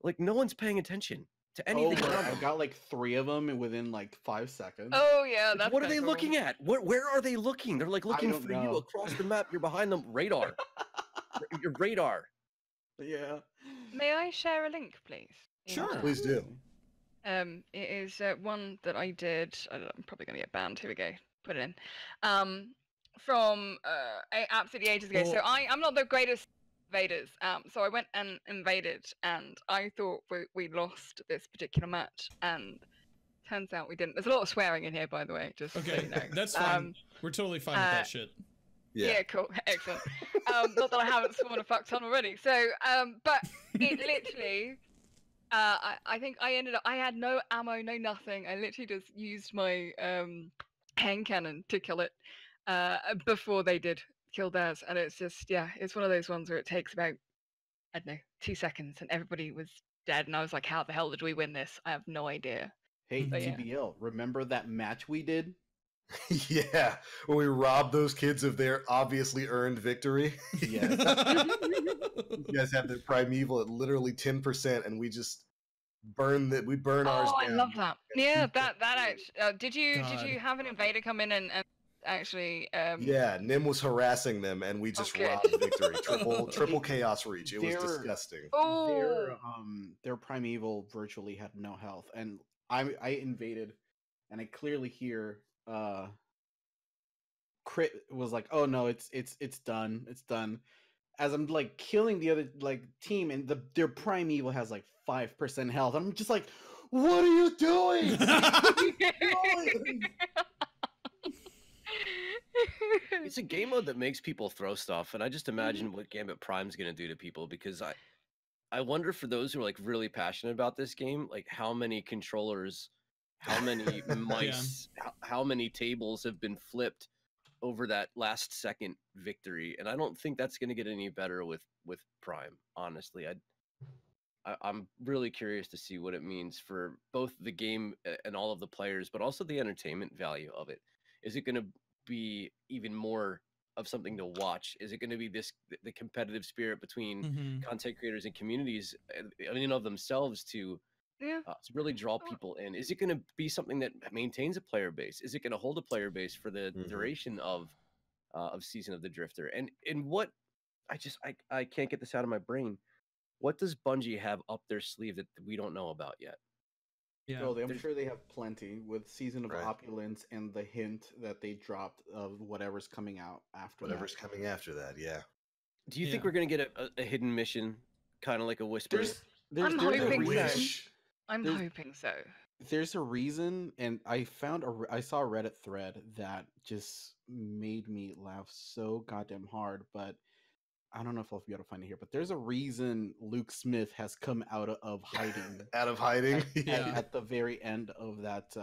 like no one's paying attention to anything. I got like 3 of them within like 5 seconds. Oh yeah, that's What are they cool. looking at? Where are they looking? They're like looking don't for you know. across the map. You're behind them. Radar. Your radar. Yeah. May I share a link, please? Sure. Please do. It is one that I did. I'm probably going to get banned. Here we go. Put it in. From absolutely ages ago. So I'm not the greatest invaders. So I went and invaded, and I thought we lost this particular match, and turns out we didn't. There's a lot of swearing in here, by the way. Just so Okay, you know. that's fine. We're totally fine with that shit. Yeah, cool, excellent. Not that I haven't sworn a fuck ton already. So, but it literally, I think I ended up. I had no ammo, no nothing. I literally just used my hand cannon to kill it before they did kill theirs, and it's just it's one of those ones where it takes about I don't know 2 seconds, and everybody was dead, and I was like, how the hell did we win this? I have no idea. Hey, But yeah. TBL, remember that match we did? Yeah, when we robbed those kids of their obviously earned victory. Yes. You guys have their primeval at literally 10%, and we just burn that. We burn ours Oh, I down. love that. Yeah, that actually. Did you God. have an invader come in and actually? Yeah, Nim was harassing them, and we just Okay. robbed victory. Triple chaos reach. It was They're- disgusting. Oh, Their primeval virtually had no health, and I invaded, and I clearly hear Crit was like, "Oh no, it's done, it's done." As I'm like killing the other like team, and their primeval has like 5% health. I'm just like, "What are you doing?" It's a game mode that makes people throw stuff, and I just imagine what Gambit Prime's gonna do to people, because I wonder for those who are like really passionate about this game, like how many controllers, how many mice, how many tables have been flipped over that last second victory, and I don't think that's going to get any better with Prime. Honestly, I'm really curious to see what it means for both the game and all of the players, but also the entertainment value of it. Is it going to be even more of something to watch? Is it going to be the competitive spirit between content creators and communities in and of themselves to really draw people in? Is it going to be something that maintains a player base? Is it going to hold a player base for the duration of Season of the Drifter? And what I can't get this out of my brain. What does Bungie have up their sleeve that we don't know about yet? Yeah, so I'm sure they have plenty with Season of Opulence and the hint that they dropped of whatever's coming out after. Whatever's coming after that, yeah. Do you think we're gonna get a hidden mission, kind of like a whisper? I'm hoping so. I'm hoping so. There's a reason, and I saw a Reddit thread that just made me laugh so goddamn hard, but I don't know if I'll be able to find it here, but there's a reason Luke Smith has come out of hiding. Out of hiding? At the very end of that.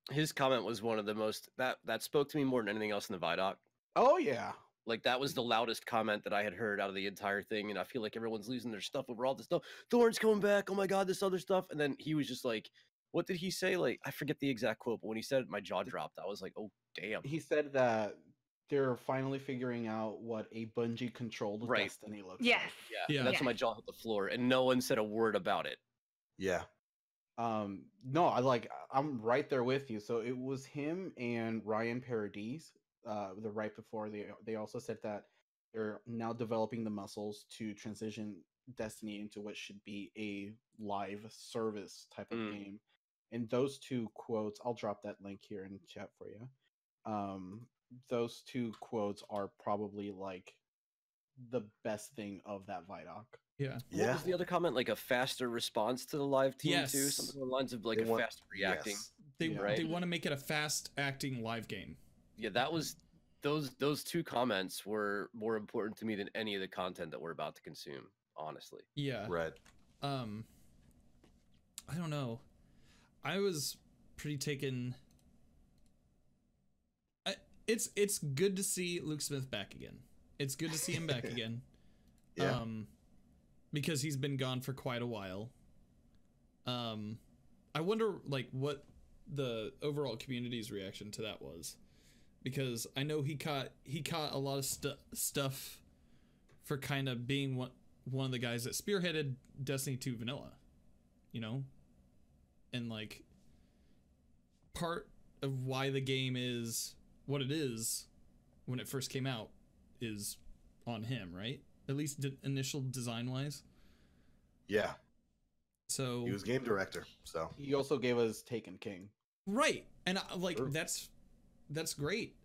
His comment was one of the most, that spoke to me more than anything else in the Vidoc. Oh, yeah. Like, that was the loudest comment that I had heard out of the entire thing, and I feel like everyone's losing their stuff over all this stuff. Thorn's coming back, oh my god, this other stuff. And then he was just like, what did he say? Like, I forget the exact quote, but when he said it, my jaw dropped. I was like, oh, damn. He said that they're finally figuring out what a Bungie controlled Destiny looks like. Yeah. That's when my jaw hit the floor, and no one said a word about it. Yeah. No, I'm right there with you. So it was him and Ryan Paradis, the right before they also said that they're now developing the muscles to transition Destiny into what should be a live service type of game. And those two quotes, I'll drop that link here in chat for you. Those two quotes are probably like the best thing of that Vidoc. Yeah. What was the other comment? Like a faster response to the live team too? Something along the lines of like faster reacting. Yes. They want to make it a fast acting live game. Yeah, that was those two comments were more important to me than any of the content that we're about to consume, honestly. Yeah. Right. I don't know. I was pretty taken. It's good to see Luke Smith back again. It's good to see him back again. Yeah. Because he's been gone for quite a while. I wonder like what the overall community's reaction to that was, because I know he caught a lot of stuff for kind of being one of the guys that spearheaded Destiny 2 vanilla, you know, and like part of why the game is what it is when it first came out is on him, right? At least initial design wise. Yeah. So he was game director. So he also gave us Taken King. Right, and that's great.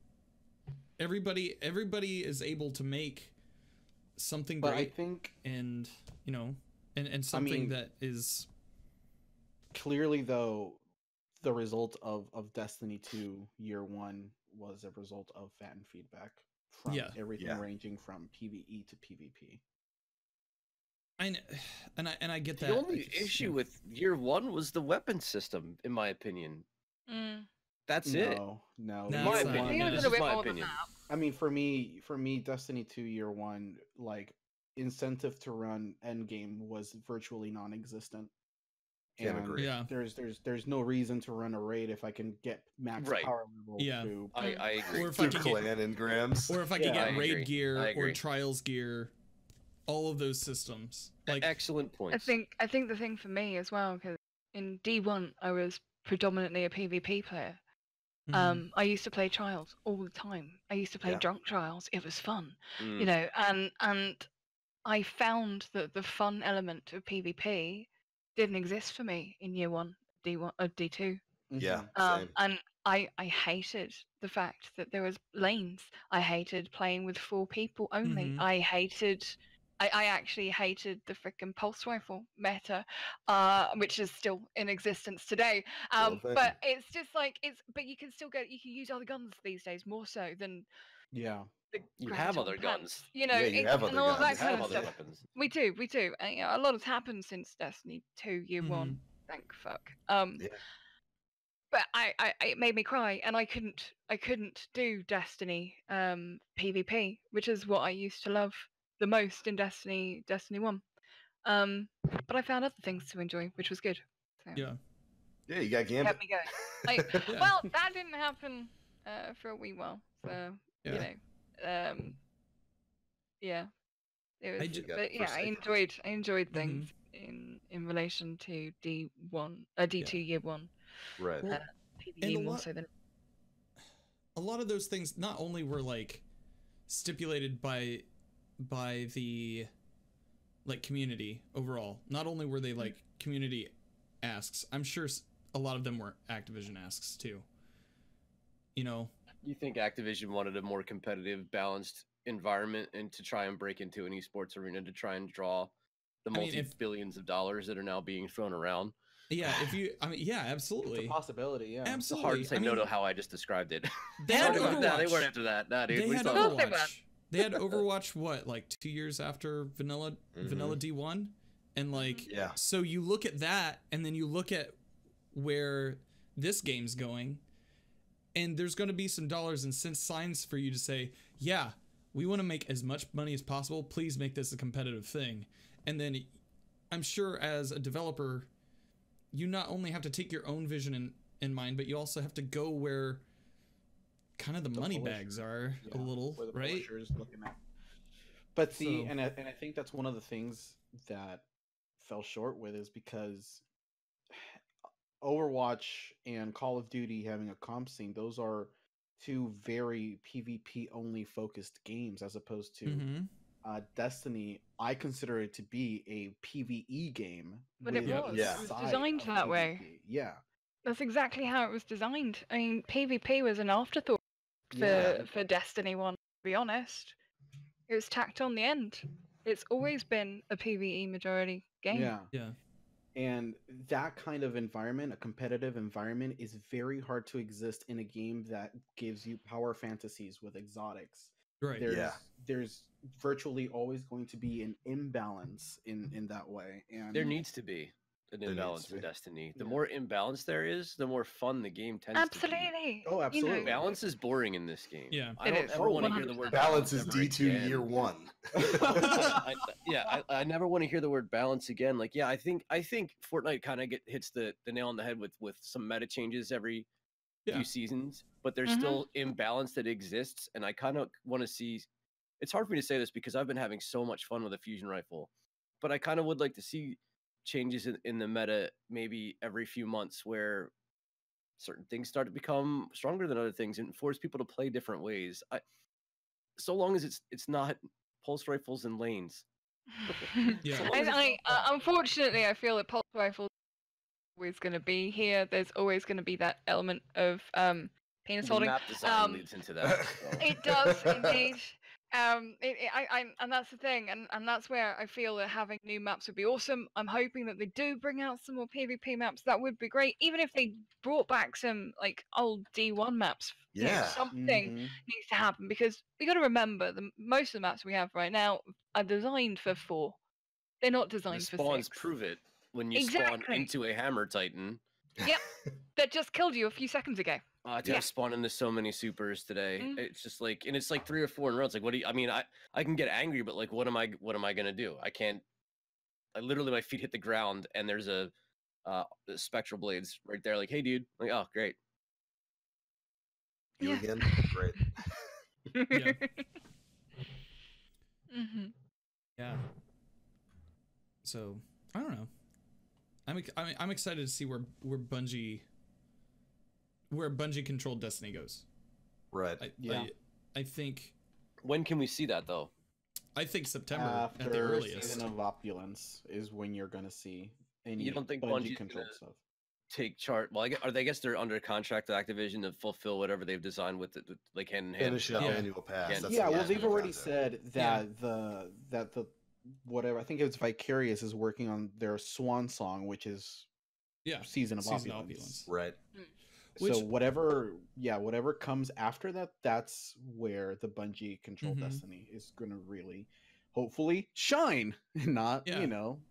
Everybody is able to make something great. But I think, and you know, and something that is clearly though. The result of Destiny 2 year one was a result of fan feedback from everything ranging from PvE to PvP. I get that. The only issue with year one was the weapon system, in my opinion. That's it. No. My opinion. This is my opinion. I mean, for me, Destiny 2 year one, like incentive to run endgame was virtually non-existent. Can't agree. Yeah. There's no reason to run a raid if I can get max power level. Yeah. I agree. Or if through I can clan engrams. Or if I can get raid gear or trials gear, all of those systems. Like excellent points. I think the thing for me as well, because in D1 I was predominantly a PvP player. I used to play trials all the time. I used to play drunk trials. It was fun, you know, and I found that the fun element of PvP didn't exist for me in year one, D1, D2. Yeah. Same. And I hated the fact that there was lanes. I hated playing with 4 people only. I actually hated the freaking pulse rifle meta, which is still in existence today. But it's just like but you can still you can use other guns these days more so than Yeah. the You have graviton other pants, guns. you know, Yeah, you have and other all of that guns. You kind have of other stuff. weapons. We do, and you know, a lot has happened since Destiny 2 Year One. Thank fuck. Yeah. But it made me cry, and I couldn't do Destiny PvP, which is what I used to love the most in Destiny 1. But I found other things to enjoy, which was good. So Yeah. Yeah, you got it Gambit. kept me going. Like, Yeah. well, that didn't happen for a wee while, so you Yeah. know, yeah, it was. ju- But yeah, I enjoyed things in relation to D1, D2 Year One, Right. Well, PvE a more lot- so than. A lot of those things not only were like stipulated by the like community overall, not only were they like community asks, I'm sure a lot of them were Activision asks too. You know, You think Activision wanted a more competitive, balanced environment and to try and break into an esports arena to try and draw the I mean, multi-billions of dollars that are now being thrown around? yeah, yeah, absolutely. It's a possibility, yeah. It's Absolutely. hard to say I no to to how I just described it. They had Sorry about that. They Overwatch. weren't after that. Nah, dude. They what are had you talking about? Overwatch. They had Overwatch what, like 2 years after Vanilla D1, and like Yeah. so you look at that and then you look at where this game's going, and there's going to be some dollars and cents signs for you to say, yeah, we want to make as much money as possible. Please make this a competitive thing. And then I'm sure as a developer, you not only have to take your own vision in mind, but you also have to go where kind of the money publisher. bags are a Yeah, little, where the right? publisher is looking at. But see, So- and I think that's one of the things that fell short with is because Overwatch and Call of Duty having a comp scene, those are two very PvP only focused games as opposed to Mhm. Destiny. I consider it to be a PvE game. But it with was. a Yeah. It was side designed of that way. PvP. Yeah. That's exactly how it was designed. I mean, PvP was an afterthought Yeah. for Destiny 1, to be honest. It was tacked on the end. It's always been a PvE majority game. Yeah. Yeah. And that kind of environment, a competitive environment, is very hard to exist in a game that gives you power fantasies with exotics. Right. There's virtually always going to be an imbalance in that way. And There needs to be an There needs imbalance to in be. Destiny. The Yeah. more imbalance there is, the more fun the game tends to be. Absolutely. Oh, absolutely. Balance is boring in this game. Yeah. I It don't is. ever want to hear the 100%. word Balance is ever D2 again. Year One. I never want to hear the word balance again. Like, yeah, I think Fortnite kind of hits the nail on the head with some meta changes every Yeah. few seasons, but there's Mhm. still imbalance that exists, and I kind of want to see. It's hard for me to say this because I've been having so much fun with a fusion rifle, but I kind of would like to see changes in the meta maybe every few months where certain things start to become stronger than other things and force people to play different ways. So long as it's not pulse rifles and lanes. Yeah. So long as it's I not that. unfortunately, I feel that pulse rifles are always going to be here. There's always going to be that element of penis The holding. map design leads into that. So. It does indeed. And that's the thing, and that's where I feel that having new maps would be awesome. I'm hoping that they do bring out some more PvP maps. That would be great. Even if they brought back some like old D1 maps. You know, Yeah. something Mhm. needs to happen because we got to remember the most of the maps we have right now are designed for 4. They're not The designed for spawns 6. prove it when you spawn Exactly. into a hammer titan. That just killed you a few seconds ago. Dude, I've spawned into so many supers today. Mm. It's just like, and it's like 3 or 4 in a row. It's like, what do you? I mean, I can get angry, but like, what am I gonna do? I can't. I literally, my feet hit the ground, and there's a spectral blades right there. Like, hey, dude. Like, oh, great. You Yeah. again? Great. Yeah. hmm Yeah. So I don't know. I'm excited to see where Bungie controlled Destiny goes. Right. Yeah. I think When can we see that though? September at the After earliest. Season of Opulence is when you're gonna see any You don't think Bungie Bungie's controlled gonna- stuff. Take chart. Well, I guess they're under contract with Activision to fulfill whatever they've designed with it, like hand in hand. Finish up Yeah. annual pass. Yeah. That's Yeah, the well, last they've annual already pass. said that the whatever, I think it's Vicarious is working on their swan song, which is Yeah. Season of Season of Opulence. Right. Which- So whatever comes after that, that's where the Bungie control Mhm. Destiny is going to really, hopefully, shine, and not Yeah. drown.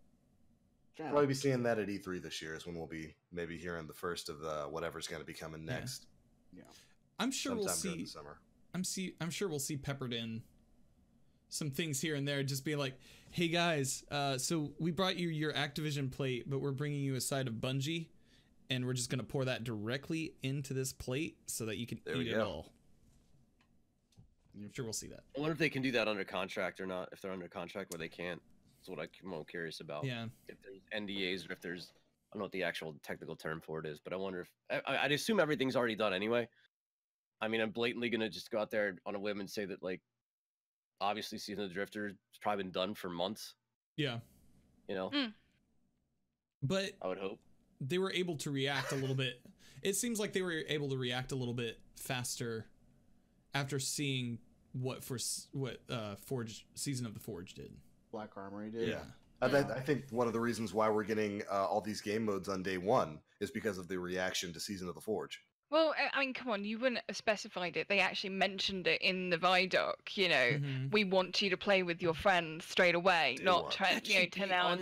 Probably be seeing that at E3 this year is when we'll be maybe hearing the first of whatever's going to be coming Yeah. next. Yeah. I'm sure sometime we'll during see. the summer. I'm sure we'll see peppered in some things here and there, just be like, hey guys, so we brought you your Activision plate, but we're bringing you a side of Bungie, and we're just gonna pour that directly into this plate so that you can There we eat it go. all. I'm sure we'll see that. I wonder if they can do that under contract or not. If they're under contract where they can't. That's what I'm more curious about. Yeah. If there's NDAs or if there's, I don't know what the actual technical term for it is, but I wonder if I'd assume everything's already done anyway. I mean, I'm blatantly gonna just go out there on a whim and say that, like, obviously Season of the Drifter has probably been done for months. Yeah. You know, But I would hope. they were able to react a little bit. It seems like they were able to react a little bit faster after seeing what Forge Season of the Forge did. Black Armory did. Yeah. I think one of the reasons why we're getting all these game modes on day one is because of the reaction to Season of the Forge. Well, I mean, come on, you wouldn't have specified it. They actually mentioned it in the Vidoc. You know, Mhm. we want you to play with your friends straight away, Day not one. try, That you know, should 10 be hours.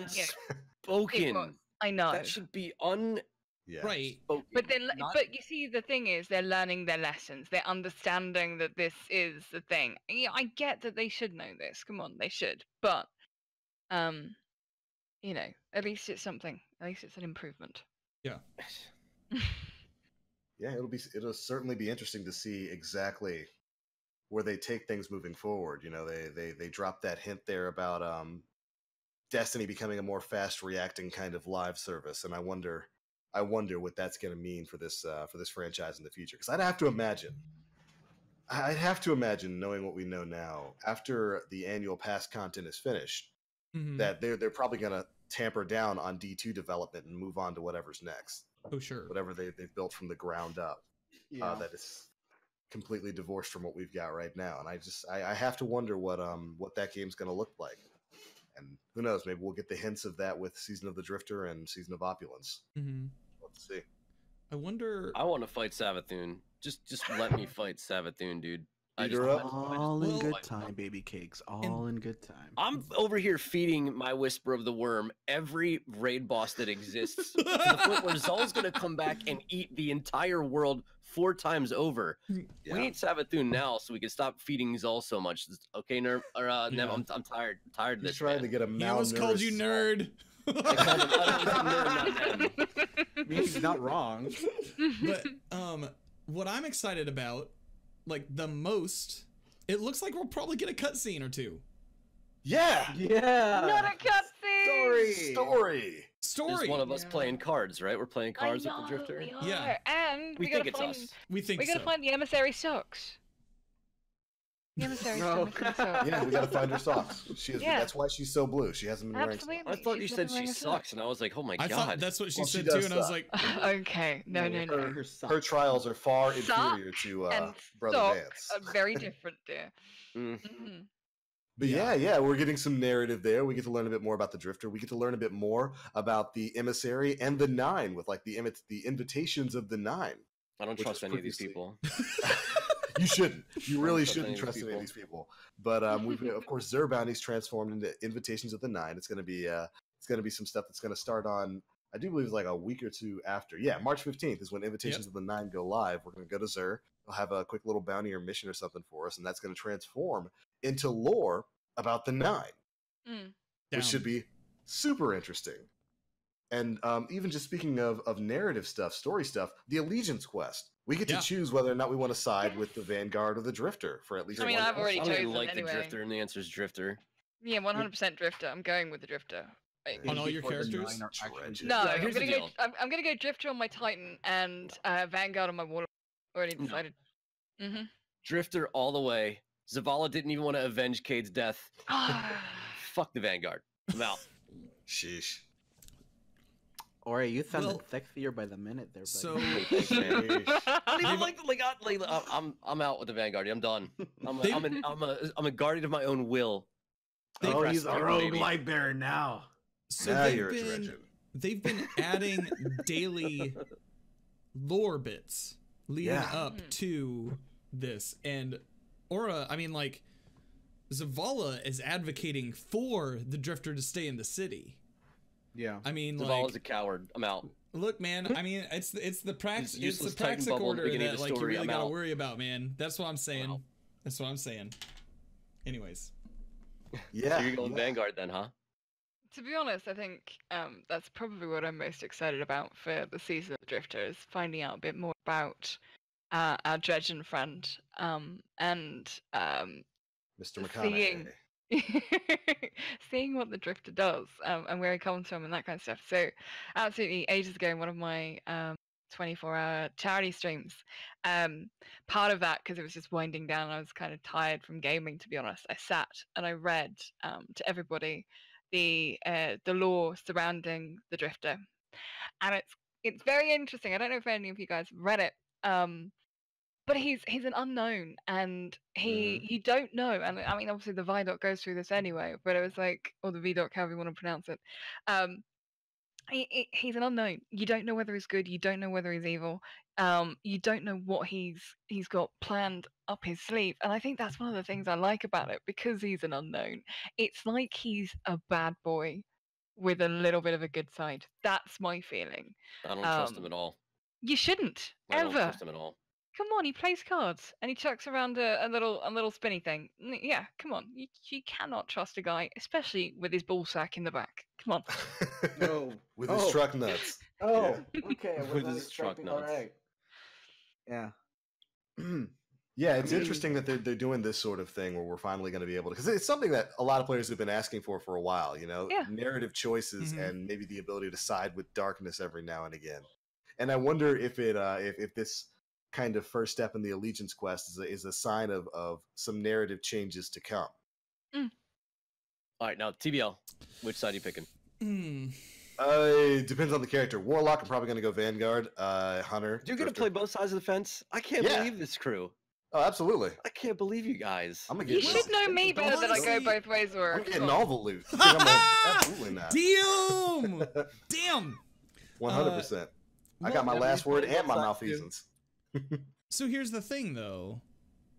unspoken. I know. That should be unspoken. Yeah. Right. But then, Not- but you see, the thing is, they're learning their lessons. They're understanding that this is the thing. Yeah, I get that they should know this. Come on, they should. But, you know, at least it's something. At least it's an improvement. Yeah. Yeah, it'll certainly be interesting to see exactly where they take things moving forward. You know, they dropped that hint there about Destiny becoming a more fast reacting kind of live service, and I wonder what that's going to mean for this franchise in the future. Because I'd have to imagine, knowing what we know now, after the annual pass content is finished, Mhm. that they're probably going to tamper down on D2 development and move on to whatever's next, Oh sure. whatever they've built from the ground up. Yeah. That is completely divorced from what we've got right now, and I have to wonder what that game's going to look like. And who knows? Maybe we'll get the hints of that with Season of the Drifter and Season of Opulence. Mhm. Let's see. I wonder. I want to fight Savathun. Just let me fight Savathun, dude. Beat her up. All in Well, good time, baby cakes. All in good time. I'm over here feeding my Whisper of the Worm every raid boss that exists to the point where Zul's gonna come back and eat the entire world 4 times over. We need Savathun now so we can stop feeding Zul so much. Okay, Nev, Yeah. I'm tired of He's this. trying man. to get a He almost called you malnourished- nerd. I called him nerd, not them. I mean, he's not wrong. But what I'm excited about, like the most, it looks like we'll probably get a cutscene or two. Yeah. Yeah. Not a cutscene. Story. Story. There's one of us Yeah. playing cards, right? We're playing I cards know, with the Drifter. we Yeah. are. And We we gotta think it's find. us. We think We gotta so. find the emissary socks. The emissary No. socks. Yeah, we got to find her socks. Yeah. That's why she's so blue. She hasn't been wearing Absolutely. I thought you she's said never she wearing a sock. sucks, and I was like, oh my I god. thought that's what she Well, she said does too, and I was suck. like, Okay, no. Her trials are far Sock inferior to and Brother Socks Vance. are very different, dear. Mm. Mhm. But yeah, we're getting some narrative there. We get to learn a bit more about the Drifter. We get to learn a bit more about the Emissary and the Nine, with like the invitations of the Nine. I don't Which trust was any of these previously- people. You shouldn't. You really trust shouldn't any of trust these any of people. these people. But we've of course Zer Bounty's transformed into Invitations of the Nine. It's gonna be some stuff that's gonna start on, I do believe it's like a week or two after. Yeah, March 15th is when Invitations of the Nine go live. We're gonna go to Zer. He'll have a quick little bounty or mission or something for us, and that's gonna transform into lore about the Nine, Mm. down. which should be super interesting. And even just speaking of narrative stuff, story stuff, the Allegiance quest. We get Yeah. to choose whether or not we want to side with the Vanguard or the Drifter for at least I mean, one I've quest. already I don't even chosen like anyway. the Drifter, and the answer is Drifter. Yeah, 100% Drifter. I'm going with the Drifter. Wait. On all your characters? Tragic. No, Yeah, I'm here's the gonna go. deal. I'm gonna go Drifter on my Titan and Vanguard on my Warlock. Already No. decided. Mm-hmm. Drifter all the way. Zavala didn't even want to avenge Cade's death. Fuck the Vanguard. I'm out. Sheesh. Or you sounded Well, sexier by the minute there, buddy. So Thanks, man. Sheesh. I don't even I'm out with the Vanguard. I'm done. I'm a guardian of my own will. Oh, Rest he's a there, rogue baby. light bearer now. So Now they've you're a been dredgen. they've been adding daily lore bits leading Yeah. up to this. And Aura, I mean, like, Zavala is advocating for the Drifter to stay in the city. Yeah. I mean, Zavala's like, a coward. I'm out. look, man. I mean, it's the His Praxic useless Titan bubble at the order beginning that of the like you story, really I'm gotta out. worry about, man. That's what I'm saying. Wow. That's what I'm saying. Anyways, Yeah. So you're going yeah. Vanguard then, huh? To be honest, I think that's probably what I'm most excited about for the season of Drifter is finding out a bit more about our Dredgen friend and Mr. seeing McConaughey. seeing what the Drifter does and where he comes from and that kind of stuff. So, absolutely, ages ago, in one of my 24-hour charity streams, part of that, because it was just winding down, I was kind of tired from gaming, to be honest. I sat and I read to everybody the lore surrounding the Drifter, and it's very interesting. I don't know if any of you guys read it. But he's an unknown, and he don't know. And I mean, obviously the Vidoc goes through this anyway. But it was like, or the Vidoc, however you want to pronounce it. He's an unknown. You don't know whether he's good. You don't know whether he's evil. You don't know what he's got planned up his sleeve. And I think that's one of the things I like about it, because he's an unknown. It's like he's a bad boy with a little bit of a good side. That's my feeling. I don't trust him at all. You shouldn't I don't ever. trust him at all. Come on, he plays cards and he chucks around a little spinny thing. Yeah, come on. You cannot trust a guy, especially with his ball sack in the back. Come on. No. With his truck nuts. Oh, okay. I was With not his truck expecting- all nuts. right. Yeah. Yeah, it's interesting that they're doing this sort of thing where we're finally going to be able to, because it's something that a lot of players have been asking for a while, you know, Yeah. narrative choices Mhm. and maybe the ability to side with darkness every now and again. And I wonder if it if this kind of first step in the allegiance quest is a sign of some narrative changes to come. All right, now TBL, which side are you picking? It depends on the character. Warlock, I'm probably going to go Vanguard. Hunter. Do you get to Drifter. play both sides of the fence? I can't Yeah. believe this crew. Oh, absolutely. I can't believe you guys. I'm gonna You get should know me But better that I go honestly, both ways, or I'm getting all the loot. Absolutely not. Damn! Damn! 100%. I got my Well, last word and my Sides, dude. malfeasance. So here's the thing, though.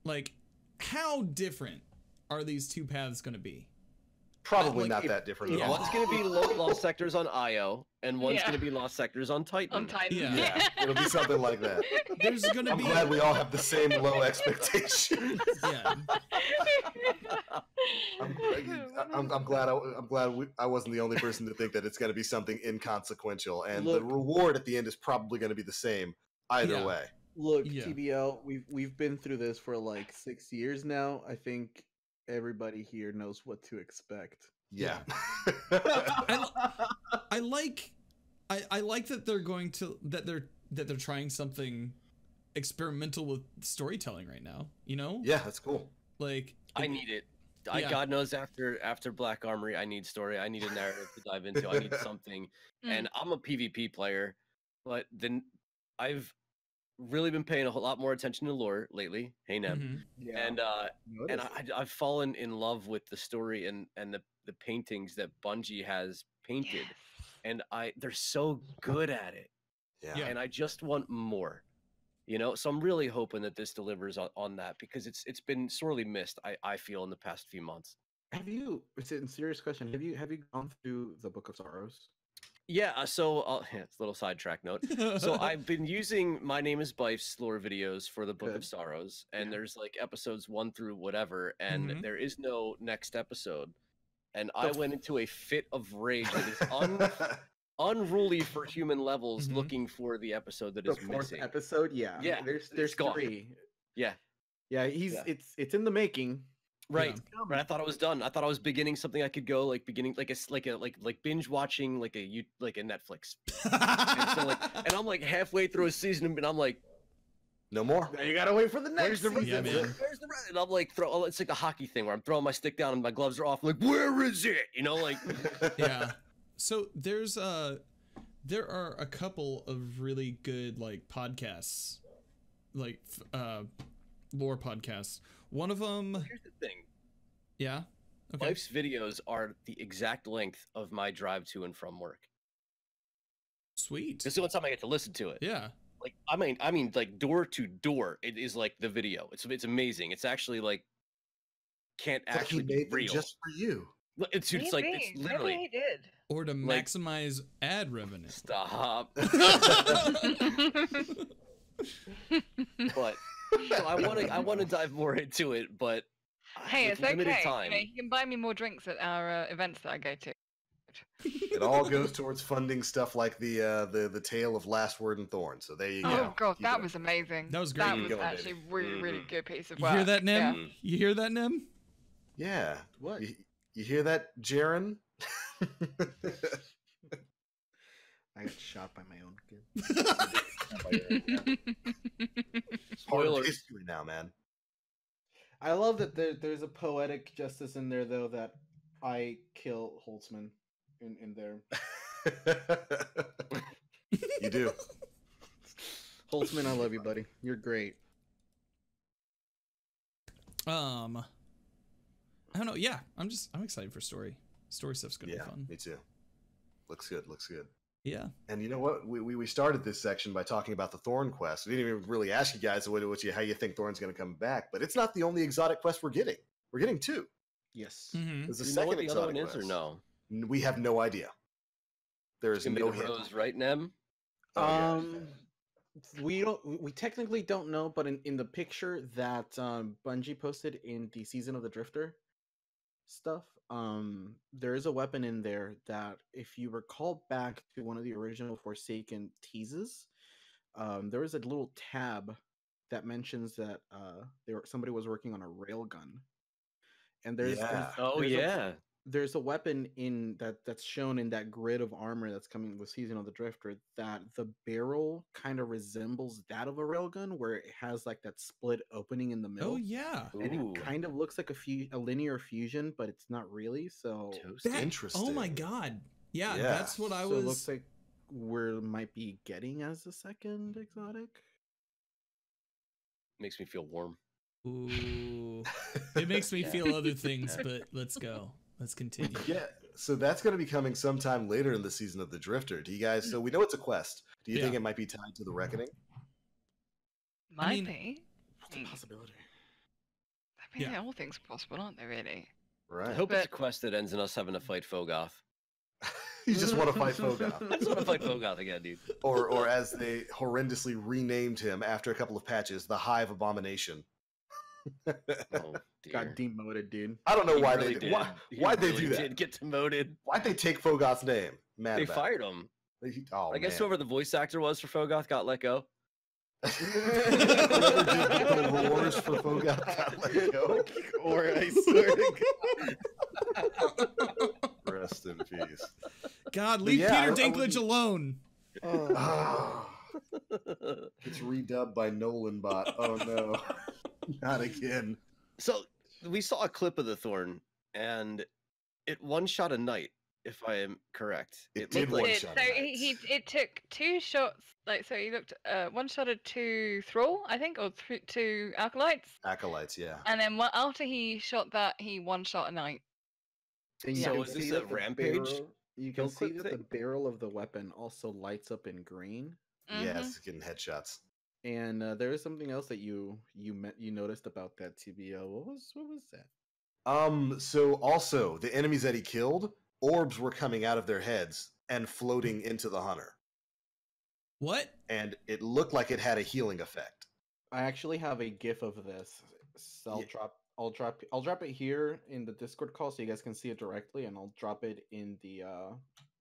Like, how different are these two paths going to be? Probably Like, not if- that different at yeah. all. One's going to be lost sectors on IO, and one's Yeah. going to be lost sectors on Titan. on Titan. Yeah. Yeah, it'll be something like that. There's going to I'm be. glad we all have the same low expectations. Yeah. I'm glad I wasn't the only person to think that it's going to be something inconsequential, and Look. the reward at the end is probably going to be the same either Yeah. way. Look, Yeah. TBL, we've been through this for like 6 years now. I think everybody here knows what to expect. Yeah. I like that they're going to that they're trying something experimental with storytelling right now. You know, Yeah, that's cool. like I need it. Yeah. God knows after Black Armory, I need story. I need a narrative to dive into. I need something. And I'm a PvP player, but then I've really been paying a whole lot more attention to lore lately. Hey, Nem. mhm. Yeah. And I've fallen in love with the story and the paintings that Bungie has painted, and they're so good at it, Yeah. Yeah. and I just want more, you know. So I'm really hoping that this delivers on that, because it's been sorely missed. I feel in the past few months. Have you? It's a serious question. Have you gone through the Book of Sorrows? Yeah. So it's a little sidetrack note. So I've been using My Name is Bife's lore videos for the Book Good. of Sorrows, and Yeah. there's like episodes 1 through whatever, and Mhm. there is no next episode. And I went into a fit of rage that is unruly for human levels, Mhm. looking for the episode that The is fourth missing. episode, yeah. Yeah, There's it's gone. 3. Yeah, Yeah, Yeah. it's in the making. right. But I thought it was done. I thought I was beginning something I could go like binge watching like a Netflix. And so and I'm like halfway through a season, and I'm like, No more. Now you gotta wait for the Where's next the season. Yeah, man. where's the rest? And I'm like, it's like a hockey thing where I'm throwing my stick down and my gloves are off. I'm like, where is it? You know, like, Yeah. So there are a couple of really good like podcasts, like lore podcasts. One of them, here's the thing. yeah. Okay. Life's videos are the exact length of my drive to and from work. Sweet. This is the one time I get to listen to it. Yeah. Like I mean, like door to door, it is like the video. It's amazing. It's actually like can't It's like actually he be made them real. just for you. It's like it's Maybe literally he did. Or to Like- maximize ad revenue. stop. But so I want to dive more into it, but Hey, with it's limited okay. time. You can buy me more drinks at our events that I go to. It all goes towards funding stuff like the tale of Last Word and Thorn. So there you go. Oh god, Keep that it was amazing. That was great. That Keep was going, actually baby. really Mhm. good piece of You work. hear that, Nim? Yeah. You hear that, Nim? Yeah. What? You hear that, Jaren? I got shot by my own kid. It's part of Spoilers. history now, man. I love that there's a poetic justice in there, though, that I kill Holtzman in there. You do. Holtzman, I love you, buddy. You're great. I don't know. Yeah, I'm excited for story. Story stuff's gonna Yeah, be fun. me too. Looks good. Looks good. Yeah. And you know what? We started this section by talking about the Thorn quest. We didn't even really ask you guys how you think Thorn's going to come back. But it's not the only exotic quest we're getting. We're getting two. Yes. Mm-hmm. There's a Do you know second what the other exotic one is quest. or no? We have no idea. There It's is gonna no be the hint. Rose, right, Nem? Oh, We technically don't know, but in the picture that Bungie posted in the Season of the Drifter stuff, there is a weapon in there that, if you recall back to one of the original Forsaken teases, there was a little tab that mentions that somebody was working on a railgun, and Yeah. Oh there's yeah. there's a weapon in that's shown in that grid of armor that's coming with Season of the Drifter, that the barrel kind of resembles that of a railgun, where it has like that split opening in the middle. Oh yeah. And Ooh. it kind of looks like a linear fusion, but it's not really. So, Toasty. That- Interesting. Oh my god. Yeah, Yeah. that's what I so was. it looks like might be getting as a second exotic. Makes me feel warm. Ooh. It makes me Yeah. feel other things, but let's go. Let's continue. Yeah. So that's going to be coming sometime later in the Season of the Drifter. Do you guys? So we know it's a quest. Do you think Yeah. it might be tied to the Reckoning? Might mean- be. It's a possibility. I mean, Yeah. all things are possible, aren't they? Really? I Right. hope it's a But- quest that ends in us having to fight Fogoth. You just want to fight Fogoth. I just want to fight Fogoth again, dude. or as they horrendously renamed him after a couple of patches, the Hive Abomination. Oh dear. Got demoted, dude. I don't know He why really they did. why'd they really do that? Did get demoted. Why'd they take Fogoth's name? Mad They about fired him. it. Oh, I guess man. whoever the voice actor was for Fogoth got let go. Whoever did the roars for Fogoth got let go. Or I swear to Rest in peace. God, leave yeah, Peter I Dinklage wouldn't- alone. God. Ah, it's redubbed by Nolan Bot. Oh no. Not again. So we saw a clip of the Thorn, and it one shot a knight, if I am correct. It looked did like- one It- shot so a it took 2 shots. Like, so he looked one shot at 2 Thrall, I think, or 2 Acolytes, Acolytes, yeah. and then after he shot that, he one shot a knight. And So can is this see a that the rampage barrel- You kill can see clip that the thing? barrel of the weapon also lights up in green. Yeah, Mhm. it's getting headshots. And there is something else that you noticed about that TBO. What was that? So also the enemies that he killed, orbs were coming out of their heads and floating into the hunter. What? And it looked like it had a healing effect. I actually have a GIF of this. So I'll drop it here in the Discord call so you guys can see it directly, and I'll drop it in the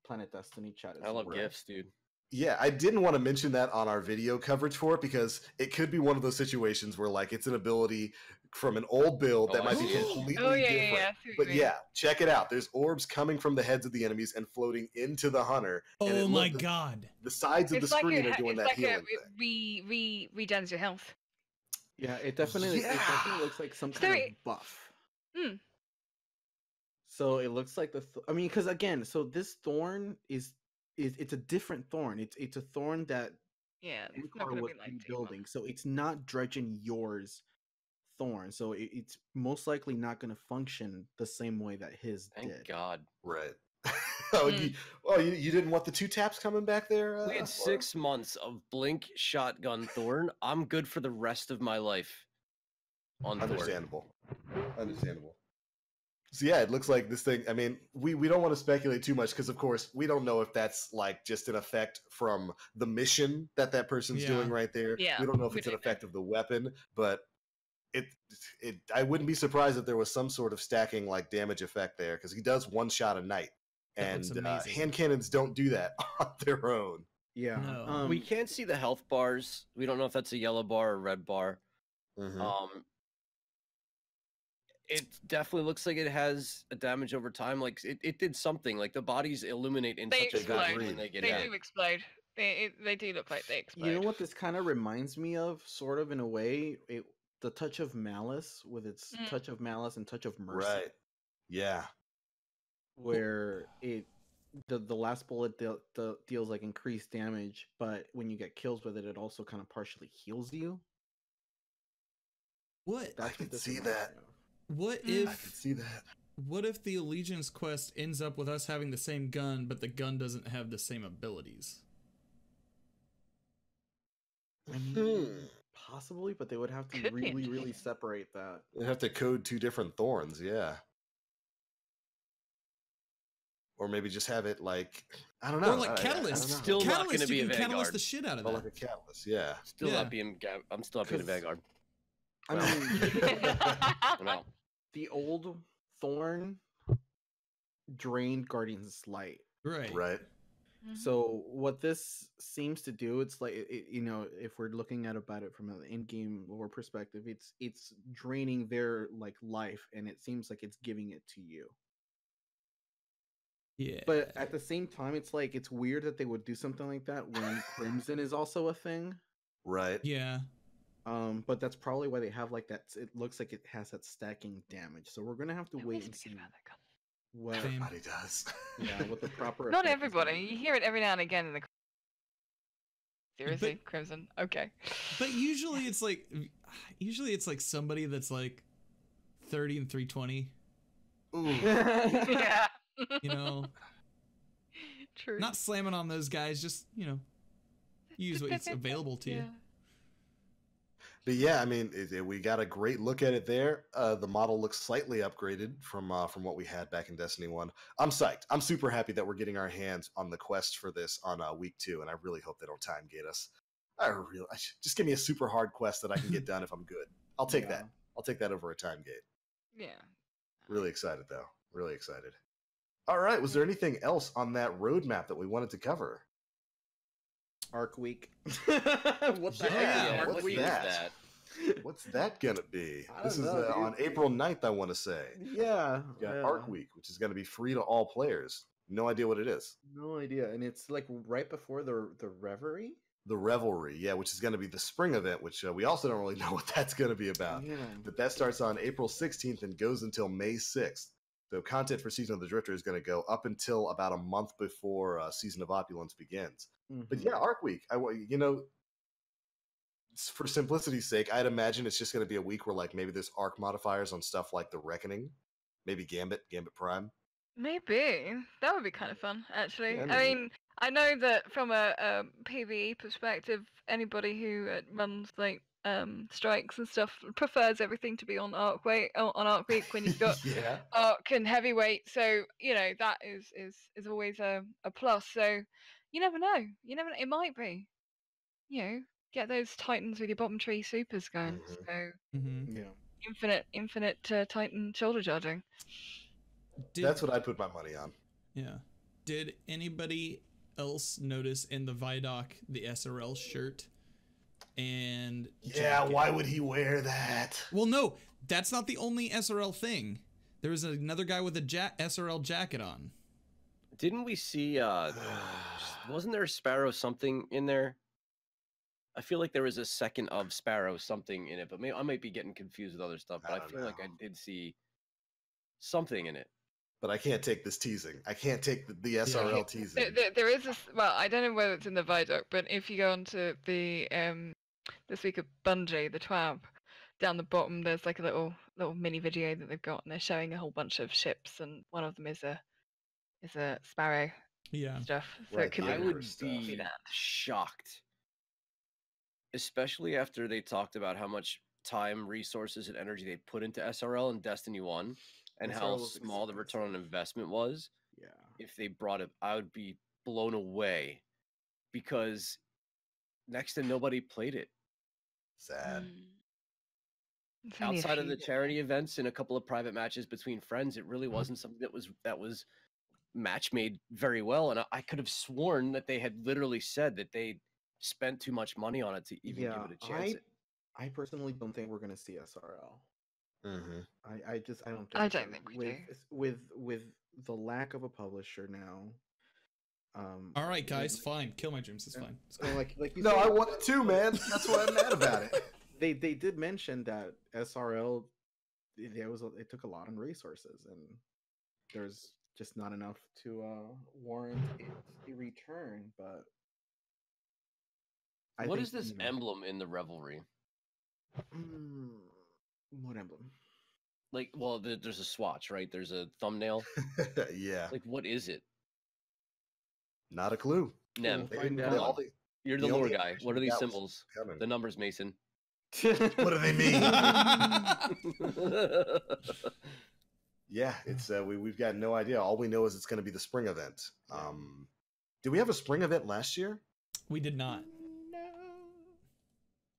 Planet Destiny chat. I love Right. gifs, dude. Yeah, I didn't want to mention that on our video coverage for it because it could be one of those situations where like it's an ability from an old build that Oh, I might be see. completely Oh yeah, different. yeah, yeah. I see what But you mean. yeah, check it out. There's orbs coming from the heads of the enemies and floating into the hunter. and it Oh my looked- god. The sides of It's the like screen it, are doing it's that like healing it thing. regens your health. Yeah, it definitely Yeah. looks like some So kind it- of buff. Hmm. So it looks like I mean, because again, so this Thorn is it's a different Thorn. It's a Thorn that Yeah, it's not Ankar gonna was be like T1. rebuilding, so it's not dredging yours Thorn. So it's most likely not going to function the same way that his Thank did. God. Right. You didn't want the 2 taps coming back there? We had Flora? 6 months of Blink, Shotgun, Thorn. I'm good for the rest of my life on Thorn. Understandable. So yeah, it looks like this thing. I mean, we don't want to speculate too much because, of course, we don't know if that's like just an effect from the mission that person's doing right there. Yeah, We don't know if we it's an don't know. effect of the weapon, but I wouldn't be surprised if there was some sort of stacking like damage effect there because he does 1 shot a night, That looks and amazing. hand cannons don't do that on their own. Yeah. No. We can't see the health bars. We don't know if that's a yellow bar or red bar. Mhm. It definitely looks like it has a damage over time. Like it did something. Like the bodies illuminate in They such a good explode. way when they get They hit. do explode. They do look like they explode. You know what this kind of reminds me of, sort of in a way? The touch of malice, with its touch of malice and touch of mercy. Right. Yeah. Where the last bullet deals like increased damage, but when you get kills with it, it also kind of partially heals you. What? I That's can what this see reminds that. me of. What I if can see that. what if the Allegiance quest ends up with us having the same gun, but the gun doesn't have the same abilities? I mean, possibly, but they would have to Could be really interesting. separate that. They have to code 2 different Thorns, yeah. Or maybe just have it like I don't know. Or like Catalyst. I don't know. Still not Catalyst, gonna be you a can Catalyst Vanguard. the shit out of Oh, that. like a catalyst, yeah. Still Yeah. not being. I'm still not being a 'Cause- Vanguard. I Well. mean, No. the old Thorn drained Guardian's Light. Right. Right. Mhm. So what this seems to do, it's like if we're looking about it from an in-game lore perspective, it's draining their like life, and it seems like it's giving it to you. Yeah. But at the same time, it's like it's weird that they would do something like that when Crimson is also a thing. Right. yeah. But that's probably why they have like that. It looks like it has that stacking damage. So we're gonna have to I wait always and forget see about that gun. what. Same. Everybody does. Yeah, what the proper. Not effect is gonna everybody. be. You hear it every now and again in the. Seriously, Crimson. Okay. But usually it's like somebody that's like 30 and 320, Ooh. Yeah. you know, True. not slamming on those guys, just, you know, use what's available to you. Yeah. But yeah, I mean, we got a great look at it there. The model looks slightly upgraded from what we had back in Destiny 1. I'm psyched. I'm super happy that we're getting our hands on the quest for this on week 2, and I really hope they don't time gate us. Just give me a super hard quest that I can get done if I'm good. I'll take that. I'll take that over a time gate. Yeah. Really excited though. Really excited. All right. Was there anything else on that roadmap that we wanted to cover? Arc Week. What the Yeah, heck? what's Arc Week. that? What's that gonna be? I This don't is know, dude. on April 9th, I want to say. Yeah. We got yeah. Arc Week, which is going to be free to all players. No idea what it is. No idea, and it's like right before the Reverie. The Revelry, yeah, which is going to be the spring event, which we also don't really know what that's going to be about. Yeah. But that starts on April 16th and goes until May 6th. So content for Season of the Drifter is going to go up until about a month before Season of Opulence begins. But yeah, Arc Week, for simplicity's sake, I'd imagine it's just going to be a week where like maybe there's arc modifiers on stuff like the Reckoning, maybe Gambit Prime. Maybe that would be kind of fun, actually. Yeah, I maybe. mean, I know that from a PvE perspective, anybody who runs like strikes and stuff prefers everything to be on Arc Week. On Arc Week when you've got Yeah. Arc and Heavyweight, so you know that is always a plus. So you never know. You never know. It might be. You know, get those Titans with your bottom tree supers going. Mhm. So Mm-hmm. Yeah. infinite Titan shoulder charging. That's what I put my money on. Yeah. Did anybody else notice in the Vidoc the SRL shirt and Yeah, jacket? why would he wear that? Well, no, that's not the only SRL thing. There was another guy with a SRL jacket on. Didn't we see? Wasn't there a Sparrow something in there? I feel like there was a second of Sparrow something in it, but I might be getting confused with other stuff. But I don't feel like I know. did see something in it. But I can't take this teasing. I can't take the SRL teasing. There is this. Well, I don't know whether it's in the Vidoc, but if you go onto the this week of Bungie, the TWAB, down the bottom, there's like a little mini video that they've got, and they're showing a whole bunch of ships, and one of them is a is a Sparrow Yeah. stuff. So Right, it could the I be Emperor would stuff. be that. shocked, especially after they talked about how much time, resources, and energy they put into SRL and Destiny 1 and how SRL was small the return on expensive. investment was. Yeah. If they brought it, I would be blown away because next to nobody played it. Sad. It's only a Outside of few the though. charity events and a couple of private matches between friends, it really wasn't something that was match made very well. And I could have sworn that they had literally said that they spent too much money on it to even give Yeah, it a chance. I personally don't think we're gonna see SRL. Mm-hmm. I don't think I don't so. think we with do. with the lack of a publisher now. All right, guys, with- fine. Kill my dreams. It's fine. It's so fine. like you No, said, I want it too, man. That's why I'm mad about it. they did mention that SRL it took a lot of resources and there's just not enough to warrant a return. But What think, is this you know, emblem in the Revelry? What emblem? Like, well, there's a swatch, right? There's a thumbnail. Yeah, Like, what is it? not a clue. Nem, We'll find They- out. they- all the- you're the the lore only guy. What are information these we got was symbols? coming. The numbers, Mason. What do they mean? Yeah, it's we've got no idea. All we know is it's going to be the spring event. Did we have a spring event last year? We did not.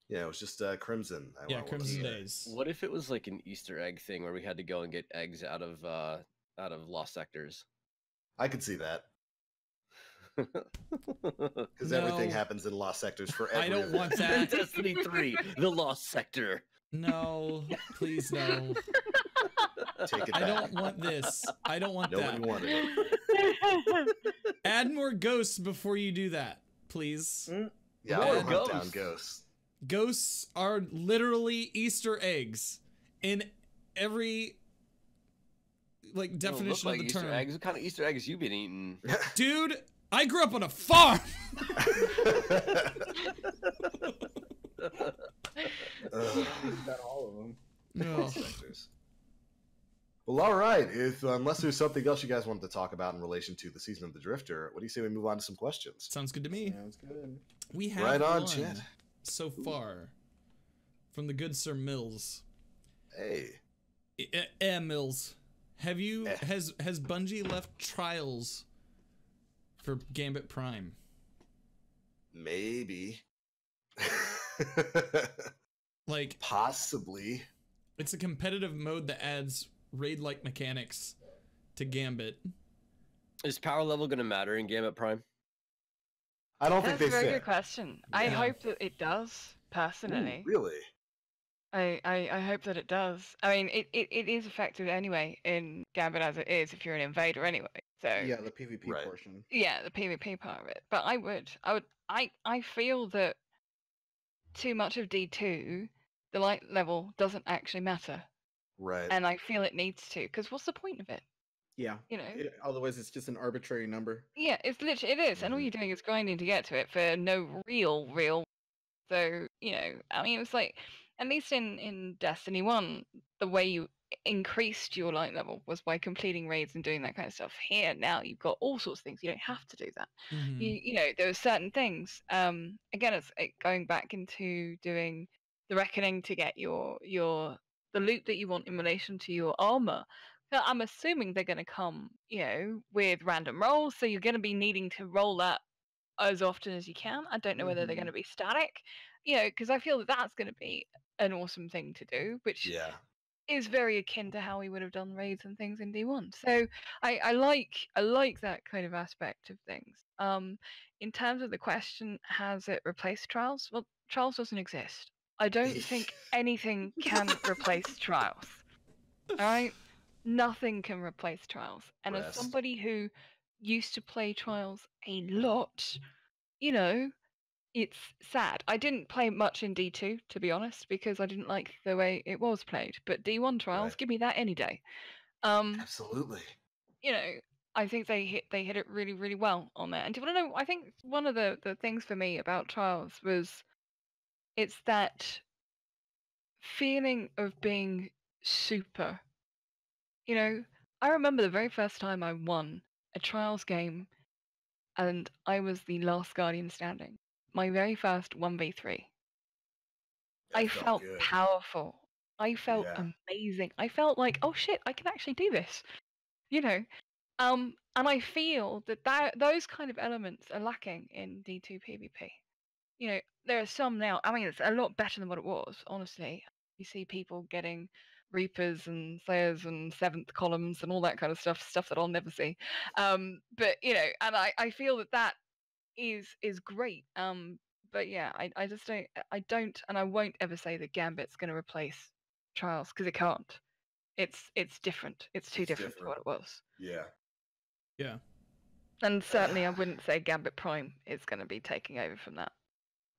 Yeah, it was just Crimson. I Yeah, wanna Crimson say. Days. What if it was like an Easter egg thing where we had to go and get eggs out of lost sectors? I could see that because No. everything happens in lost sectors for every I don't event. want that. Destiny 3, the lost sector. No, please no. Take it I back. don't want this. I don't want Nobody that. wanted it. Add more ghosts before you do that, please. Yeah, More I'll hunt down ghosts. ghosts. Ghosts are literally Easter eggs in every like Don't look definition like of the Easter term. eggs. What kind of Easter eggs you been eating? Dude, I grew up on a farm. Ugh. Got all of them. No. Sectors. Well, all right. If unless there's something else you guys wanted to talk about in relation to the season of the Drifter, what do you say we move on to some questions? Sounds good to me. Sounds good. We have Right on, one Chad. so far from the good Sir Mills. Hey, Mills, have you Eh. has Bungie left trials for Gambit Prime? maybe, Like, possibly. it's a competitive mode that adds raid-like mechanics to Gambit. Is power level going to matter in Gambit Prime? I don't think That's they a very said. good question. I Yeah. hope that it does, personally. Ooh, really? I hope that it does. I mean, it is effective anyway in Gambit as it is if you're an invader anyway. So Yeah, the PvP Right. portion. yeah, the PvP part of it. But I feel that too much of D2, the light level doesn't actually matter, Right. and I feel it needs to. Because what's the point of it? Yeah. You know? Otherwise, it's just an arbitrary number. Yeah, it's literally it is, and all Mhm. you're doing is grinding to get to it for no real. So you know, I mean, it's like at least in Destiny 1, the way you increased your light level was by completing raids and doing that kind of stuff. Here now, you've got all sorts of things. You don't have to do that. Mhm. You know, there are certain things. Again, it's going back into doing the reckoning to get the loot that you want in relation to your armor. Now, I'm assuming they're going to come, you know, with random rolls, so you're going to be needing to roll that as often as you can. I don't know whether they're going to be static, you know, because I feel that that's going to be an awesome thing to do, which Yeah. is very akin to how we would have done raids and things in D1. So I like that kind of aspect of things. In terms of the question, has it replaced trials? Well, trials doesn't exist. I don't think anything can replace trials. All right, nothing can replace trials. And as Rest. somebody who used to play trials a lot, you know, it's sad. I didn't play much in D2, to be honest, because I didn't like the way it was played. But D1 trials, Right. give me that any day. Absolutely. You know, I think they hit it really, really well on there. And do you want to know? I think one of the things for me about trials was it's that feeling of being super. You know, I remember the very first time I won a Trials game, and I was the last Guardian standing. My very first 1v3. That I felt good. powerful. I felt Yeah. amazing. I felt like, oh shit, I can actually do this. You know. And I feel that those kind of elements are lacking in D2 PvP. You know, there are some now. I mean, it's a lot better than what it was, honestly. You see people getting Reapers and Slayers and seventh columns and all that kind of stuff that I'll never see. But you know, and I feel that is great. But yeah, I just don't, and I won't ever say that Gambit's going to replace Trials because it can't. It's different. It's too different to what it was. Yeah. Yeah. And certainly, I wouldn't say Gambit Prime is going to be taking over from that.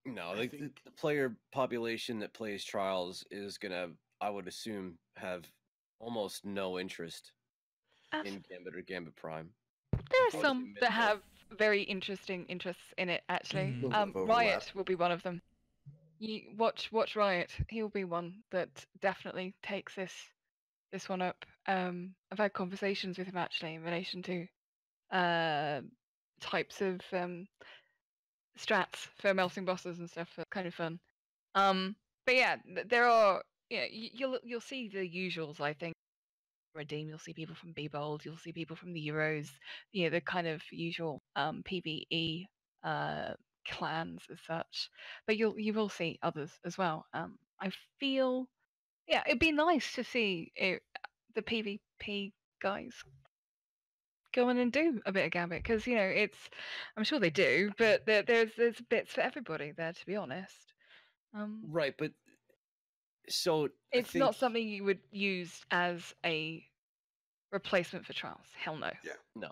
No, I like think- the player population that plays Trials is gonna, I would assume, have almost no interest in Gambit or Gambit Prime. There are Probably some that minimal. have very interesting interests in it. Actually, Mhm. Little bit of overlap. Riot will be one of them. You watch Riot. He'll be one that definitely takes this one up. I've had conversations with him actually in relation to types of strats for melting bosses and stuff. That's kind of fun. But yeah, there are. Yeah, you'll see the usuals. I think Redeem. You'll see people from Be Bold. You'll see people from the Euros. Yeah, the kind of usual PvE clans as such. But you will see others as well. I feel, yeah, it'd be nice to see the PvP guys go in and do a bit of Gambit because I'm sure they do, but there's bits for everybody there, to be honest. Right, but so I It's think not something you would use as a replacement for Trials. Hell no. Yeah. no.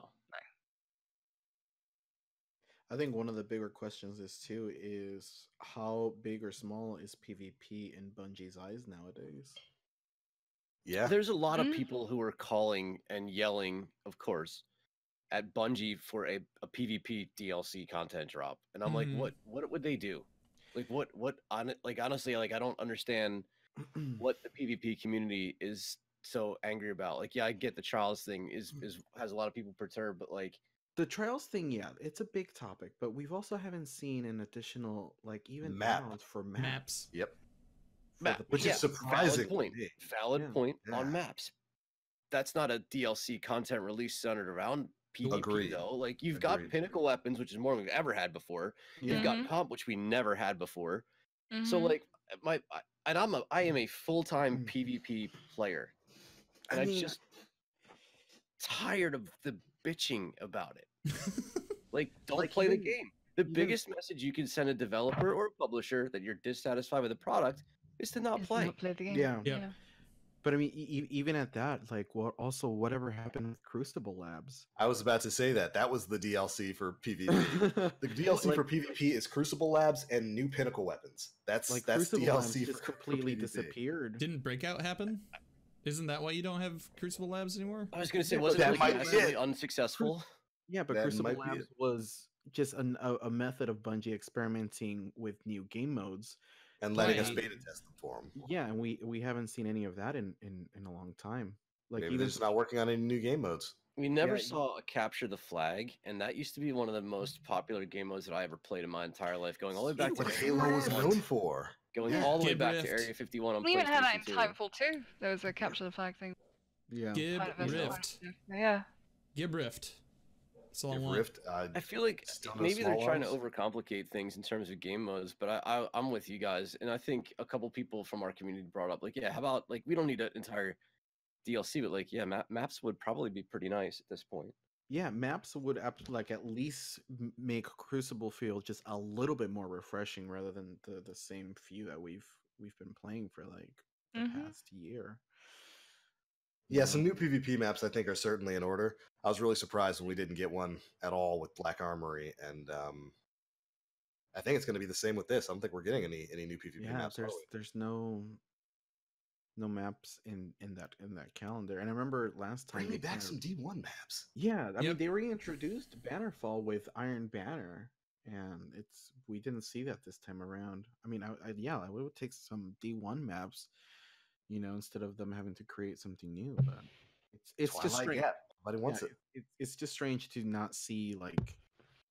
I think one of the bigger questions is how big or small is PvP in Bungie's eyes nowadays? Yeah. There's a lot of Mm. people who are calling and yelling, of course, at Bungie for a PvP DLC content drop, and I'm like, Mhm. what would they do? Like honestly, like I don't understand what the PvP community is so angry about. Like, yeah, I get the Trials thing is has a lot of people perturbed, but like, The Trials thing, yeah, it's a big topic, but we've also haven't seen an additional, like, even Map. add-ons for maps. Maps. Yep. For map, the Which is yeah, surprising. valid Yeah. point Yeah. on maps. That's not a DLC content release centered around PvP Agreed. though. Like, you've got Agreed. Pinnacle weapons, which is more than we've ever had before. You've got Mhm. comp, which we never had before. So Mhm. like I am a full-time PvP player, and I mean, just tired of the bitching about it. Like, don't Like, play the even- game. The even- biggest message you can send a developer or a publisher that you're dissatisfied with the product is to not Is play. not play the game. Yeah. Yep. but I mean, even at that, like, whatever happened with Crucible Labs? I was about to say that was the DLC for PvP. The DLC Like- for PvP is Crucible Labs and new Pinnacle weapons. That's Crucible Labs DLC just for completely PvP. disappeared. Didn't Breakout happen? Isn't that why you don't have Crucible Labs anymore? I was gonna say, Yeah, wasn't that it like might be massively it. unsuccessful? Yeah, but That Crucible might be Labs it. was just a method of Bungie experimenting with new game modes. And letting us Right. beta test them for them. Yeah, and we haven't seen any of that in a long time. Like, Maybe even they're just not working on any new game modes. We never Yeah. saw a capture the flag, and that used to be one of the most popular game modes that I ever played in my entire life, going all the way back to what Area Halo was 51, known for. going Yeah. all the way Gib back to Rift. Area 51 on We even had that in PlayStation 2. Titanfall 2. There was a capture the flag thing. yeah. Gib Kind of a similar Rift. stuff. Yeah. Gib Rift. That's all I If want. Rift, I feel like Still no maybe they're small trying to arms? overcomplicate things in terms of game modes, but I'm with you guys, and I think a couple people from our community brought up, like, yeah, how about, like, we don't need an entire DLC, but like, yeah, maps would probably be pretty nice at this point. Yeah, maps would like at least make Crucible feel just a little bit more refreshing rather than the same few that we've been playing for like the Mhm. past year. yeah, some new PvP maps I think are certainly in order. I was really surprised when we didn't get one at all with Black Armory, and I think it's going to be the same with this. I don't think we're getting any new PvP Yeah, maps. are we? there's no maps in that calendar. And I remember last time Bring me they back kind some of- D1 maps. Yeah, I mean Yep. they reintroduced Bannerfall with Iron Banner, and we didn't see that this time around. I mean, I would take some D1 maps, instead of them having to create something new. But it's just Twilight strange. Gap. Nobody wants it. It's just strange to not see like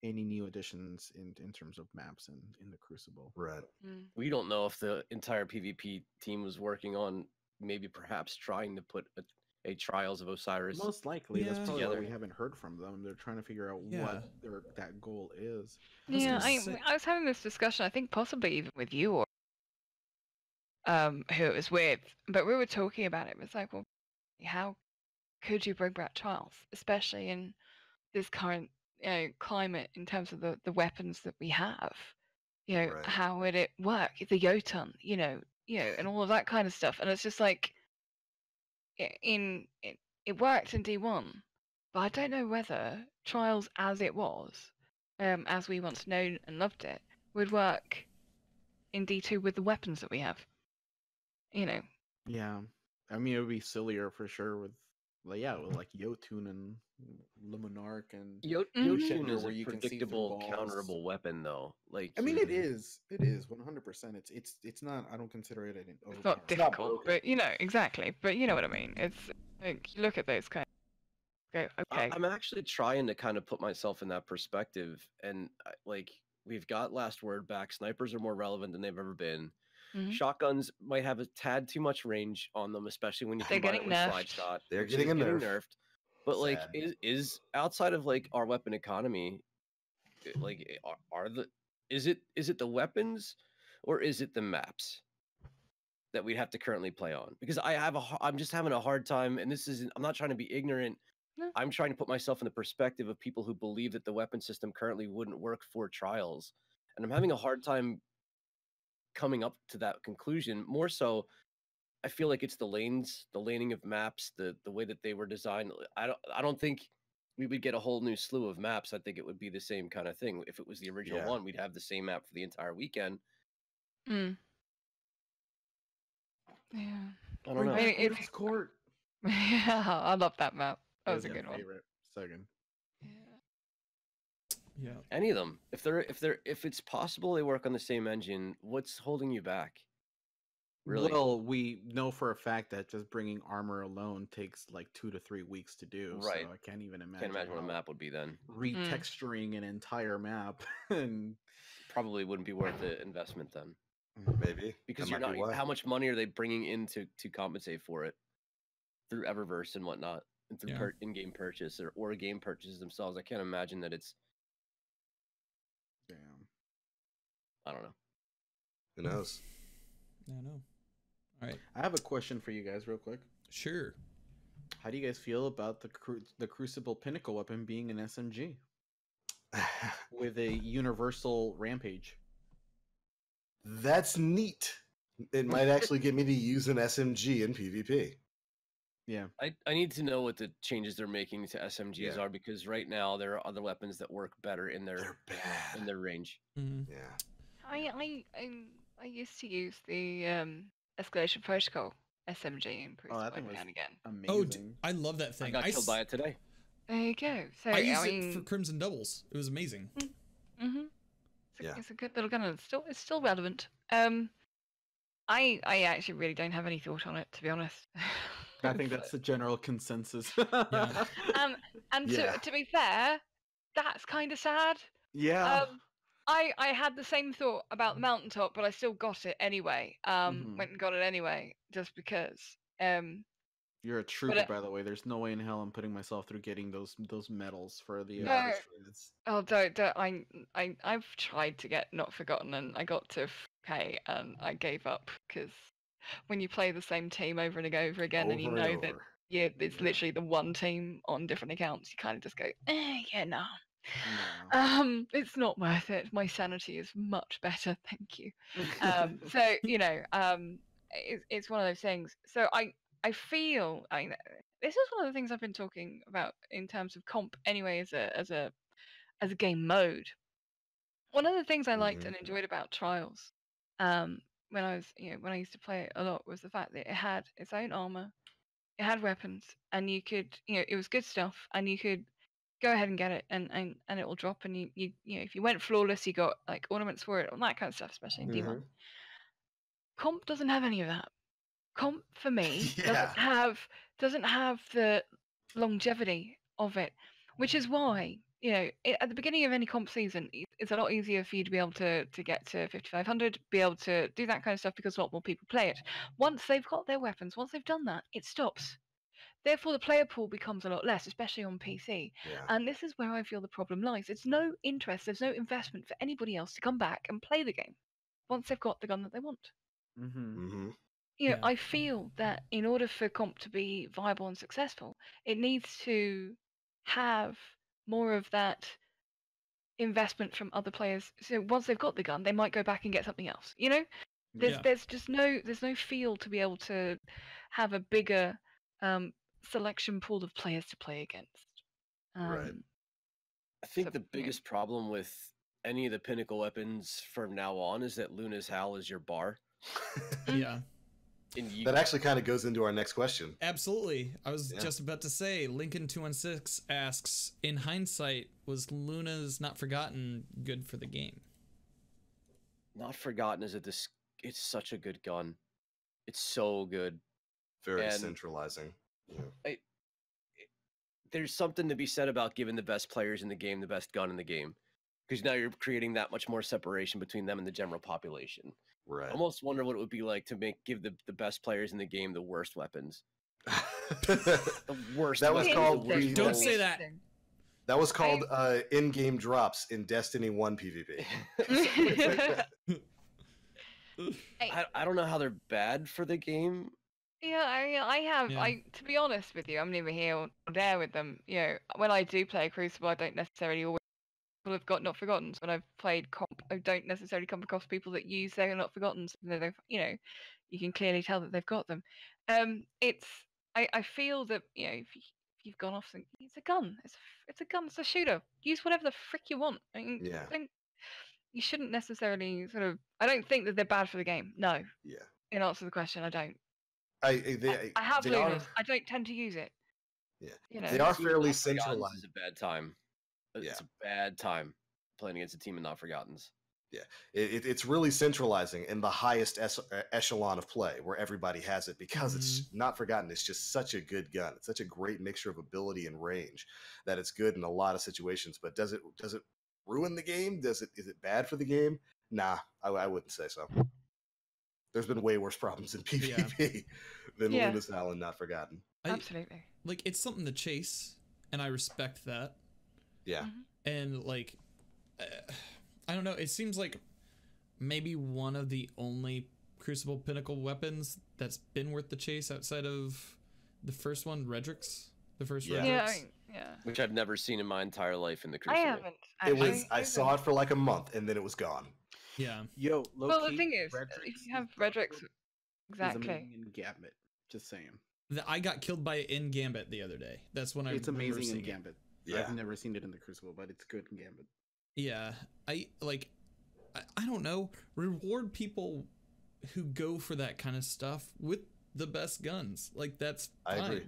any new additions in terms of maps in the Crucible. Right. We don't know if the entire PvP team was working on maybe perhaps trying to put a Trials of Osiris. Most likely, that's Yeah. probably why Together. we haven't heard from them. They're trying to figure out Yeah. what that goal is. Yeah, gonna say- I was having this discussion, I think possibly even with you or who it was with, but we were talking about it. It was like, well, how could you bring back trials, especially in this current climate in terms of the weapons that we have? Right. How would it work? The Jotun, and all of that kind of stuff. And it's just like it worked in D1, but I don't know whether trials as it was, as we once known and loved it, would work in D2 with the weapons that we have. Yeah, I mean it would be sillier for sure with with like Jotun and Luminark and Jotun Shedder is where a you can see through predictable, walls. counterable weapon, though. Like, I mean, it is 100%. It's not. I don't consider it an. It's not difficult, but exactly. But you know what I mean. It's like you look at those kind. Go, okay. I'm actually trying to kind of put myself in that perspective, and like we've got Last Word back. Snipers are more relevant than they've ever been. Mhm. Shotguns might have a tad too much range on them, especially when you They're combine it getting with nerfed. slide shot. They're which getting is a nerf. But like, Sad. is outside of like our weapon economy, like is it the weapons or is it the maps that we'd have to currently play on? Because I'm just having a hard time, and I'm not trying to be ignorant. No. I'm trying to put myself in the perspective of people who believe that the weapon system currently wouldn't work for trials, and I'm having a hard time coming up to that conclusion. More so, I feel like it's the laning of maps, the way that they were designed. I don't think we would get a whole new slew of maps. I think it would be the same kind of thing. If it was the original Yeah. one, we'd have the same map for the entire weekend. Mm. Yeah. I don't know. I mean, it's Court. yeah. I love that map. That was a Is good my one. favorite. Second. Yeah. Any of them. If it's possible they work on the same engine, what's holding you back? Really? Well, we know for a fact that just bringing armor alone takes like 2 to 3 weeks to do. Right. So I can't even imagine. Can't imagine what a how map would be then. retexturing an entire map and Probably wouldn't be worth the investment then, Maybe. because That you're might not. be why. How much money are they bringing in to compensate for it through Eververse and whatnot, and through Yeah. in-game purchase or game purchases themselves? I can't imagine that it's. damn. I don't know. Who knows? I know. All right. I have a question for you guys, real quick. Sure. How do you guys feel about the Crucible Pinnacle weapon being an SMG with a universal rampage? That's neat. It might actually get me to use an SMG in PvP. Yeah. I need to know what the changes they're making to SMGs Yeah. are, because right now there are other weapons that work better in They're their bad. range. Mhm. Yeah. I used to use the escalation protocol SMG in Crucible that every thing was now and again. Amazing. I love that I thing. got killed by it today. There you go. So I used mean, it for Crimson Doubles. It was amazing. mhm. Yeah. It's a good little gun, and it's still relevant. I actually really don't have any thought on it, to be honest. I think that's the general consensus. Yeah. And Yeah. to be fair, that's kind of sad. Yeah. I had the same thought about the mountaintop, but I still got it anyway. Mhm. Went and got it anyway, just because. You're a trooper, it- by the way. There's no way in hell I'm putting myself through getting those medals for the. No. It's- Oh, don't! I've tried to get Not Forgotten, and I got to K, and I gave up because when you play the same team over and over again, and you over know and that over. it's literally the one team on different accounts, you kind of just go, yeah, no. No. It's not worth it. My sanity is much better, thank you. So it's one of those things. So I feel this is one of the things I've been talking about in terms of comp anyway, as a game mode. One of the things I liked and enjoyed about Trials, when I was when I used to play it a lot, was the fact that it had its own armor, it had weapons, and you could it was good stuff, and you could go ahead and get it, and it will drop, and you if you went flawless, you got like ornaments for it, all that kind of stuff, especially in D1. Comp doesn't have any of that. Comp for me Yeah. doesn't have the longevity of it, which is why, at the beginning of any comp season, it's a lot easier for you to be able to get to 5500, be able to do that kind of stuff because a lot more people play it. Once they've got their weapons, once they've done that, it stops. Therefore, the player pool becomes a lot less, especially on PC. Yeah. And this is where I feel the problem lies. There's no interest, there's no investment for anybody else to come back and play the game once they've got the gun that they want. Mm-hmm. Yeah. I feel that in order for comp to be viable and successful, it needs to have more of that investment from other players. So once they've got the gun, they might go back and get something else. There's just no feel to be able to have a bigger selection pool of players to play against. Right. I think the biggest problem with any of the Pinnacle weapons from now on is that Luna's Howl is your bar. Yeah. That actually kind of goes into our next question. Absolutely. I was just about to say, Lincoln216 asks, in hindsight, was Luna's Not Forgotten good for the game? Not Forgotten is it's such a good gun. It's so good. Very centralizing. Yeah. There's something to be said about giving the best players in the game the best gun in the game, because now you're creating that much more separation between them and the general population. Right. I almost wonder what it would be like to give the best players in the game the worst weapons. The worst. That was called. Don't say that. That was called in-game drops in Destiny 1 PvP. I don't know how they're bad for the game. Yeah, I have. Yeah. To be honest with you, I'm neither here or there with them. When I do play Crucible, I don't necessarily always have got Not Forgottens. When I've played comp, I don't necessarily come across people that use their Not Forgottens. You can clearly tell that they've got them. I feel that if you've gone off, it's a gun. It's a gun. It's a shooter. Use whatever the frick you want. You shouldn't necessarily sort of. I don't think that they're bad for the game. No. Yeah. In answer to the question, I don't. I have Lunas. I don't tend to use it. Yeah. They are fairly centralized. It's a bad time. It's a bad time playing against a team of Not Forgottens. Yeah, it's really centralizing in the highest echelon of play where everybody has it because it's Not Forgotten. It's just such a good gun. It's such a great mixture of ability and range that it's good in a lot of situations. But does it ruin the game? Is it bad for the game? Nah, I wouldn't say so. There's been way worse problems in PvP than Luna's Howl and Not Forgotten. Absolutely. It's something to chase, and I respect that. Yeah. And I don't know, it seems like maybe one of the only Crucible Pinnacle weapons that's been worth the chase outside of the first one, Redrix. The first Redrix. Yeah. Which I've never seen in my entire life in the Crucible. I haven't. Actually. I saw it for like a month and then it was gone. Yeah. Yo, well, the thing is, if you have Redrix, exactly. In Gambit, just saying. I got killed by it in Gambit the other day. That's when it's amazing in Gambit. Yeah. I've never seen it in the Crucible, but it's good in Gambit. Yeah, I don't know. Reward people who go for that kind of stuff with the best guns. That's fine. I agree.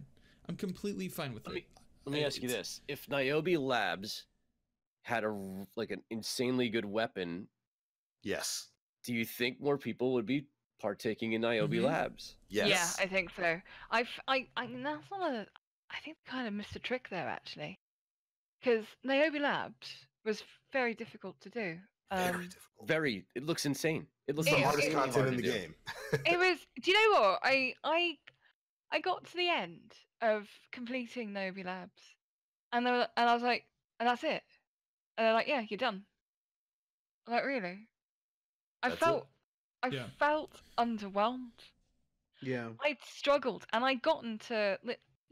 I'm completely fine with it. Let me ask you this: if Niobe Labs had an insanely good weapon, yes, do you think more people would be partaking in Niobe Labs? Yes. Yeah, I think so. That's one of the. I think they kind of missed a trick there actually, because Niobe Labs was very difficult to do. Very difficult. It looks insane. It looks the like hardest content in the game. It was. Do you know what? I got to the end of completing Niobe Labs, and I was like, and that's it. And they're like, yeah, you're done. I'm like, really? I felt underwhelmed. Yeah. I'd struggled, and I'd gotten to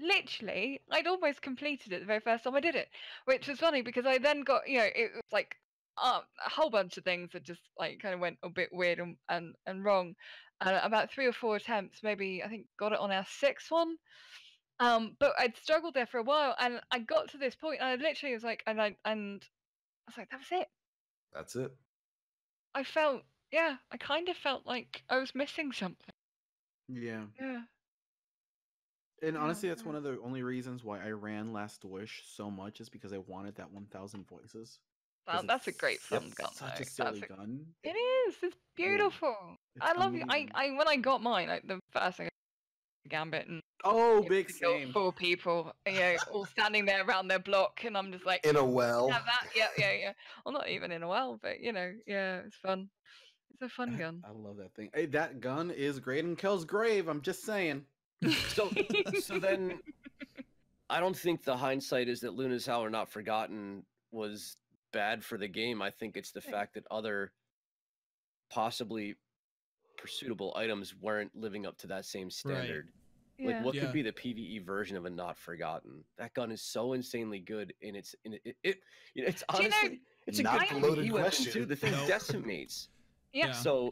literally, I'd almost completed it the very first time I did it, which was funny because I then got, it was like a whole bunch of things that just kind of went a bit weird and wrong. About 3 or 4 attempts, maybe I think got it on our 6th one. But I'd struggled there for a while, and I got to this point, and I literally was like, and I was like, that was it. That's it. I kind of felt like I was missing something. Yeah. Yeah. And honestly, that's one of the only reasons why I ran Last Wish so much is because I wanted that 1,000 voices. Well, that's a great fun gun. Such a silly gun. It is. It's beautiful. It's I love it. amazing. When I got mine, the first thing Gambit and Oh, you big kill same. 4 people, all standing there around their block, and I'm just like, In a well. have that, yeah. Well, not even in a well, but yeah, it's fun. It's a fun gun. I love that thing. Hey, that gun is great in Kell's grave. I'm just saying. So then, I don't think the hindsight is that Luna's Howl or Not Forgotten was bad for the game. I think it's the fact that other possibly pursuitable items weren't living up to that same standard. Like, what could be the PvE version of a Not Forgotten? That gun is so insanely good, and it's honestly it's a good PvE weapon too. The thing decimates. Yeah. So,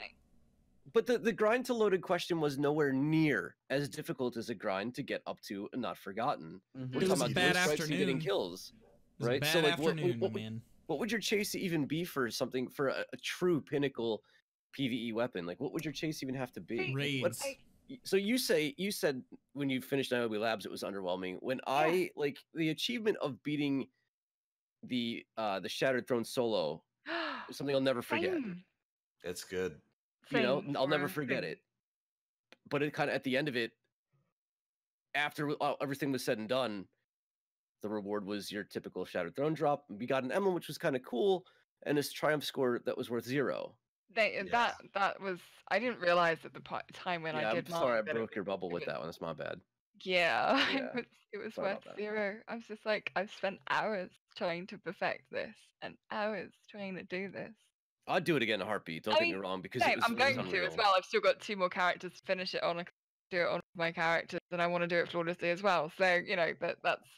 but the grind to loaded question was nowhere near as difficult as a grind to get up to a Not Forgotten. Mm-hmm. We're It was talking a about bad afternoon. Getting kills, right? Bad So like, afternoon, man. What would your chase even be for something for a true pinnacle PvE weapon? Like, what would your chase even have to be? Raids. So you said when you finished Niobe Labs it was underwhelming. When I like the achievement of beating the Shattered Throne solo is something I'll never forget. It's good. I'll never forget it. But it kind of at the end of it, after everything was said and done, the reward was your typical Shattered Throne drop. We got an emblem, which was kind of cool, and this triumph score that was worth 0. That was, I didn't realize at the time when I did. I'm sorry, I broke your bubble with that one. That's my bad. Yeah. It was Sorry worth 0. I was just like, I've spent hours trying to perfect this and hours trying to do this. I'd do it again in a heartbeat. Don't get me wrong, because I'm going to as well. I've still got 2 more characters to finish it on. I can do it on my characters, and I want to do it flawlessly as well. So that's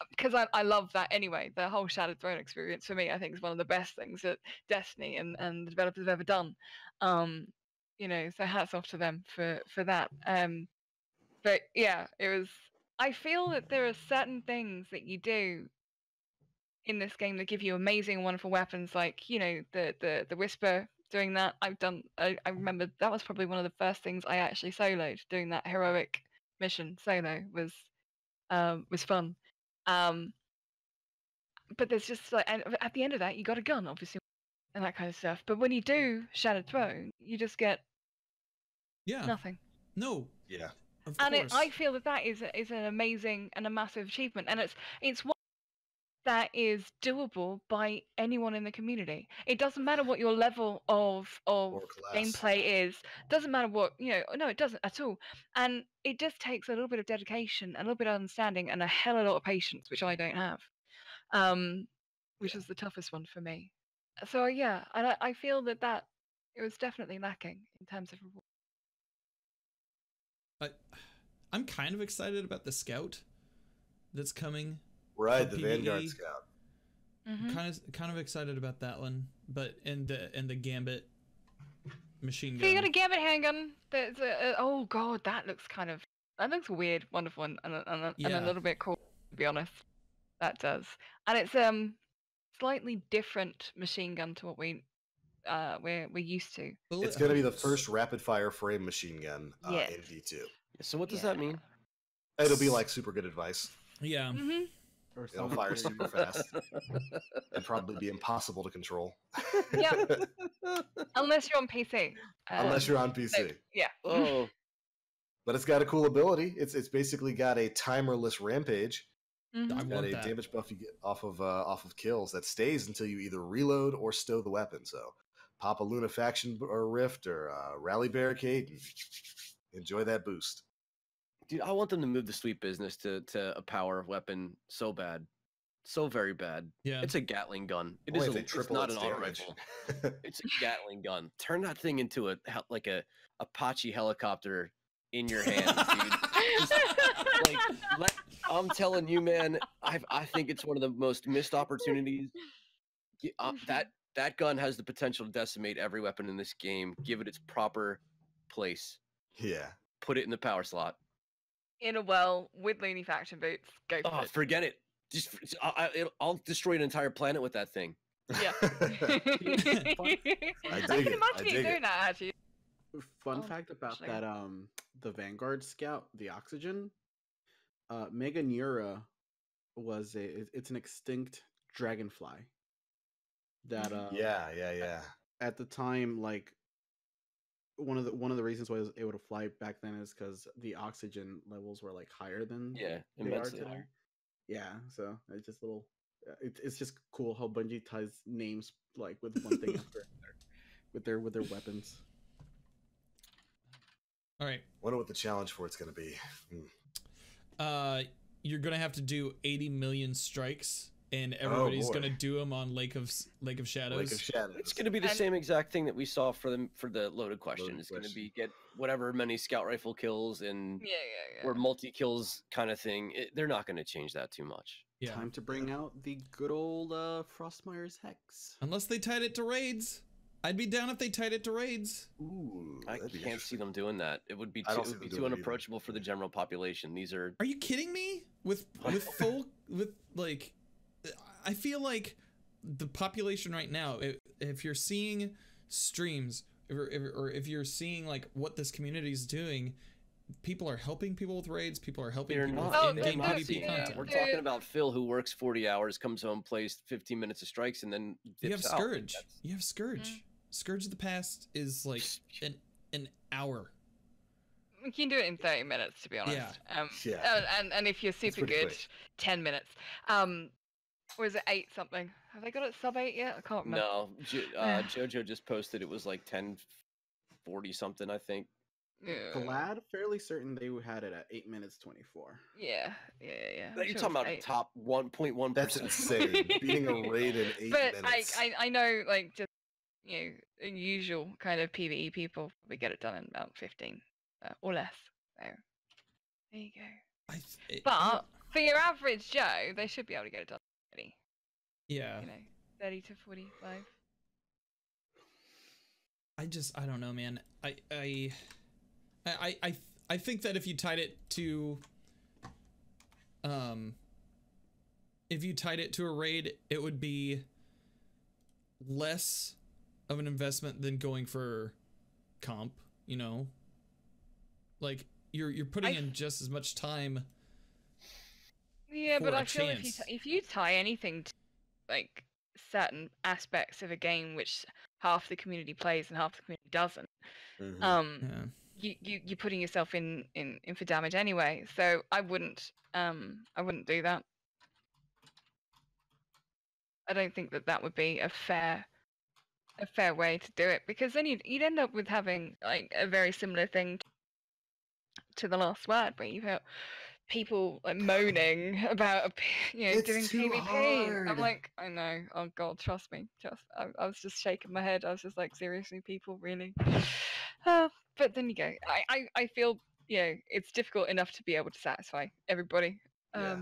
because I love that anyway. The whole Shattered Throne experience for me, I think, is one of the best things that Destiny and the developers have ever done. So hats off to them for that. But yeah, it was. I feel that there are certain things that you do in this game that give you amazing, wonderful weapons, like the Whisper. Doing that, I remember that was probably one of the first things I actually soloed. Doing that heroic mission solo was fun. But there's just like, and at the end of that, you got a gun, obviously, and that kind of stuff. But when you do Shattered Throne, you just get nothing. No. Yeah. And I feel that is an amazing and a massive achievement, and it's one that is doable by anyone in the community. It doesn't matter what your level of gameplay is. Doesn't matter what no, it doesn't at all. And it just takes a little bit of dedication, a little bit of understanding, and a hell of a lot of patience, which I don't have. Which is the toughest one for me. So yeah, and I feel that it was definitely lacking in terms of reward. I'm kind of excited about the Scout that's coming. Right, the Vanguard Scout. Mm-hmm. Kind of excited about that one, but and the Gambit machine gun. So you got a Gambit handgun. That's oh god, that looks weird, wonderful, and a little bit cool, to be honest. That does, and it's slightly different machine gun to what we're used to. It's going to be the first rapid fire frame machine gun in V2. So what does that mean? It'll be like super good advice. Yeah. Mm-hmm. It'll fire super fast and probably be impossible to control. Yeah. Unless you're on PC. Unless you're on PC. So, yeah. Oh. But it's got a cool ability. It's basically got a timerless rampage. Mm-hmm. It's got a damage buff you get off of kills that stays until you either reload or stow the weapon. So pop a Lunafaction or Rift or Rally Barricade and enjoy that boost. Dude, I want them to move the sweet business to a power weapon so bad. So very bad. Yeah. It's a Gatling gun. It's not an auto rifle. It's a Gatling gun. Turn that thing into a Apache helicopter in your hands, dude. I'm telling you, man, I think it's one of the most missed opportunities. That gun has the potential to decimate every weapon in this game. Give it its proper place. Yeah. Put it in the power slot. In a well with Lunafaction boots. Go for it. Forget it. I'll destroy an entire planet with that thing. Yeah. I can imagine you doing that, actually. Fun fact about that, the Vanguard Scout, the Oxygen, Mega Neura it's an extinct dragonfly. That yeah. At the time, like one of the reasons why it was able to fly back then is because the oxygen levels were like higher than Yeah, they are immensely today. higher. Yeah, so it's just little. It's just cool how Bungie ties names like with one thing after another with their weapons. All right. Wonder what the challenge for it's going to be. You're gonna have to do 80 million strikes, and everybody's boy. gonna do them on Lake of Shadows. Lake of Shadows. It's going to be the same exact thing that we saw for the loaded question. Loaded It's going to question. be get whatever many scout rifle kills and Yeah. or multi kills kind of thing. They're not going to change that too much. Yeah. Time to bring out the good old Frostmire's Hex. Unless they tied it to raids. I'd be down if they tied it to raids. Ooh, I that'd be can't see interesting. them doing that. It would be I too, don't it see would be them too doing it either. unapproachable for the general population. These are Are you kidding me? With like, I feel like the population right now, if you're seeing streams or if you're seeing like what this community is doing, people are helping people with raids. People are helping they're people not. with Oh, they're in-game not PvP seeing that. content. We're talking about Phil, who works 40 hours, comes home, plays 15 minutes of strikes, and then You have dips out. Scourge. That's- You have Scourge. Scourge of the Past is like an hour. You can do it in 30 minutes, to be honest. Yeah. And if you're super pretty good, quick. 10 minutes. Or is it 8 something? Have they got it sub 8 yet? I can't remember. No, JoJo just posted it was like 10:40 something, I think. Yeah. Glad, fairly certain they had it at 8 minutes 24. Yeah. I'm You're sure talking it's about 8. top 1.1%. That's insane. Beating a raid in 8 But minutes. I know, like, just, usual kind of PvE people probably get it done in about 15 or less. So, there you go. But for your average Joe, they should be able to get it done already. yeah, 30 to 45. I don't know, man. I think that if you tied it to a raid, it would be less of an investment than going for comp, like you're putting in just as much time. Yeah, but for a I feel chance. if you tie anything to like certain aspects of a game which half the community plays and half the community doesn't, Mhm. Yeah. you're putting yourself in for damage anyway. So I wouldn't do that. I don't think that would be a fair way to do it, because then you'd end up with having like a very similar thing to the last word, where you've got people like moaning about It's doing too PvP. hard. I'm like, I know. Oh God, trust me. I was just shaking my head. I was just like, seriously, people, really? But then you go. I feel it's difficult enough to be able to satisfy everybody, Yeah.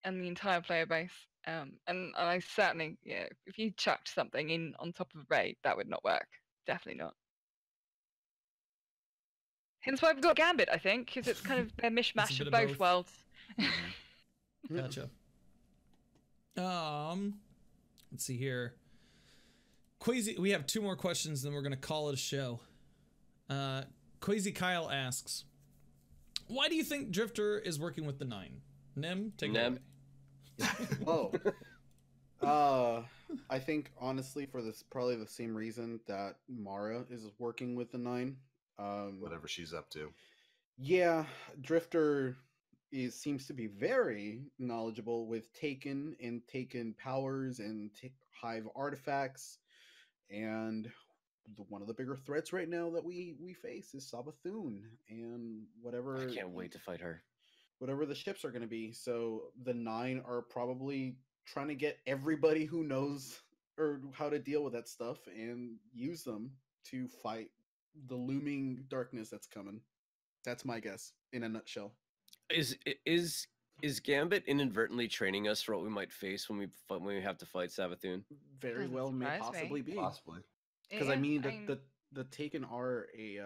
and the entire player base. And I certainly, if you chucked something in on top of a raid, that would not work. Definitely not. Hence why we've got Gambit, I think, because it's kind of a mishmash bit of of both both. worlds. Gotcha. Let's see here. Quasi, we have 2 more questions, then we're gonna call it a show. Quasi Kyle asks, why do you think Drifter is working with the 9? Nem, take it Nem. away. Oh. I think honestly for this probably the same reason that Mara is working with the 9. Whatever she's up to. Yeah, Drifter seems to be very knowledgeable with Taken and Taken powers and Hive artifacts, and one of the bigger threats right now that we face is Sabathun and whatever. I can't wait to fight her. Whatever the ships are going to be. So the 9 are probably trying to get everybody who knows or how to deal with that stuff and use them to fight the looming darkness that's coming. That's my guess in a nutshell. Is Gambit inadvertently training us for what we might face when we have to fight Sabathun? Very Doesn't well may surprise me. possibly be. Possibly. Because I mean the Taken are a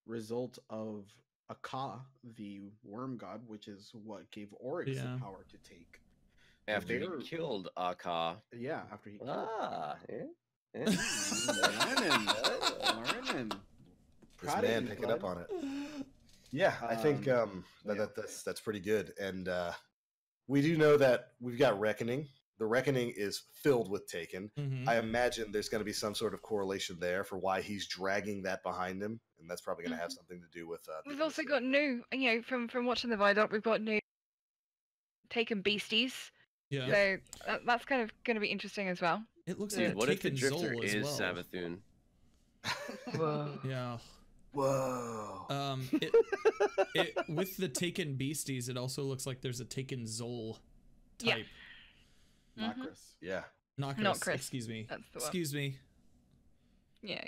result of Aka, the worm god, which is what gave Oryx Yeah. the power to take. After They're- he killed Aka. Yeah, after he killed Ah, yeah. learning. This Proud of man you, picking bud. up on it. Yeah, I think that's pretty good. And we do know that we've got Reckoning. The Reckoning is filled with Taken. Mhm. I imagine there's going to be some sort of correlation there for why he's dragging that behind him and that's probably going to have something to do with. We've also got new, from watching the Vidoc, we've got new Taken Beasties. Yeah. So that's kind of going to be interesting as well. It looks Dude, like what if the Taken Drifter Zol as is well. Savathun? Whoa. Yeah. Whoa. With the Taken Beasties, it also looks like there's a Taken Zol Yeah. type. Not Mhm. Chris. Yeah. Not Chris. Excuse me. That's the one. Excuse me. Yeah.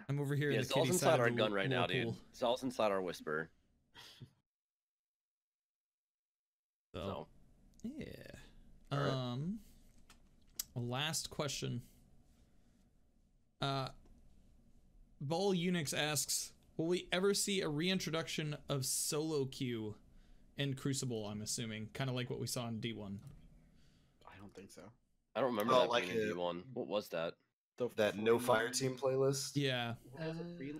I'm over here Yeah, in the kitty Zol's side inside of our the gun right now, dude. whirlpool. Zol's inside our Whisper. So, yeah. All right. Last question. Ball Unix asks, will we ever see a reintroduction of solo queue in Crucible, I'm assuming? Kind of like what we saw in D1. I don't think so. I don't remember Oh, that like being in a- D1. What was that? That no fire team playlist. Yeah. What was it?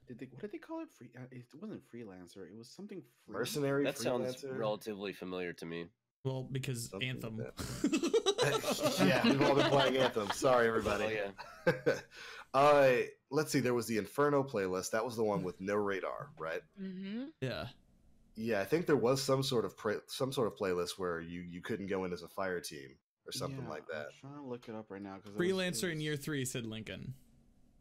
What did they call it? It wasn't freelancer. It was something free. Mercenary That sounds freelancer. relatively familiar to me. Well, because Something Anthem. like Yeah, we've all been playing Anthem. Sorry, everybody. Oh, yeah. Let's see. There was the Inferno playlist. That was the one with no radar, right? Mm-hmm. Yeah. Yeah, I think there was some sort of playlist where you couldn't go in as a fire team or something like that. I'm trying to look it up right now because Freelancer in year 3, said Lincoln.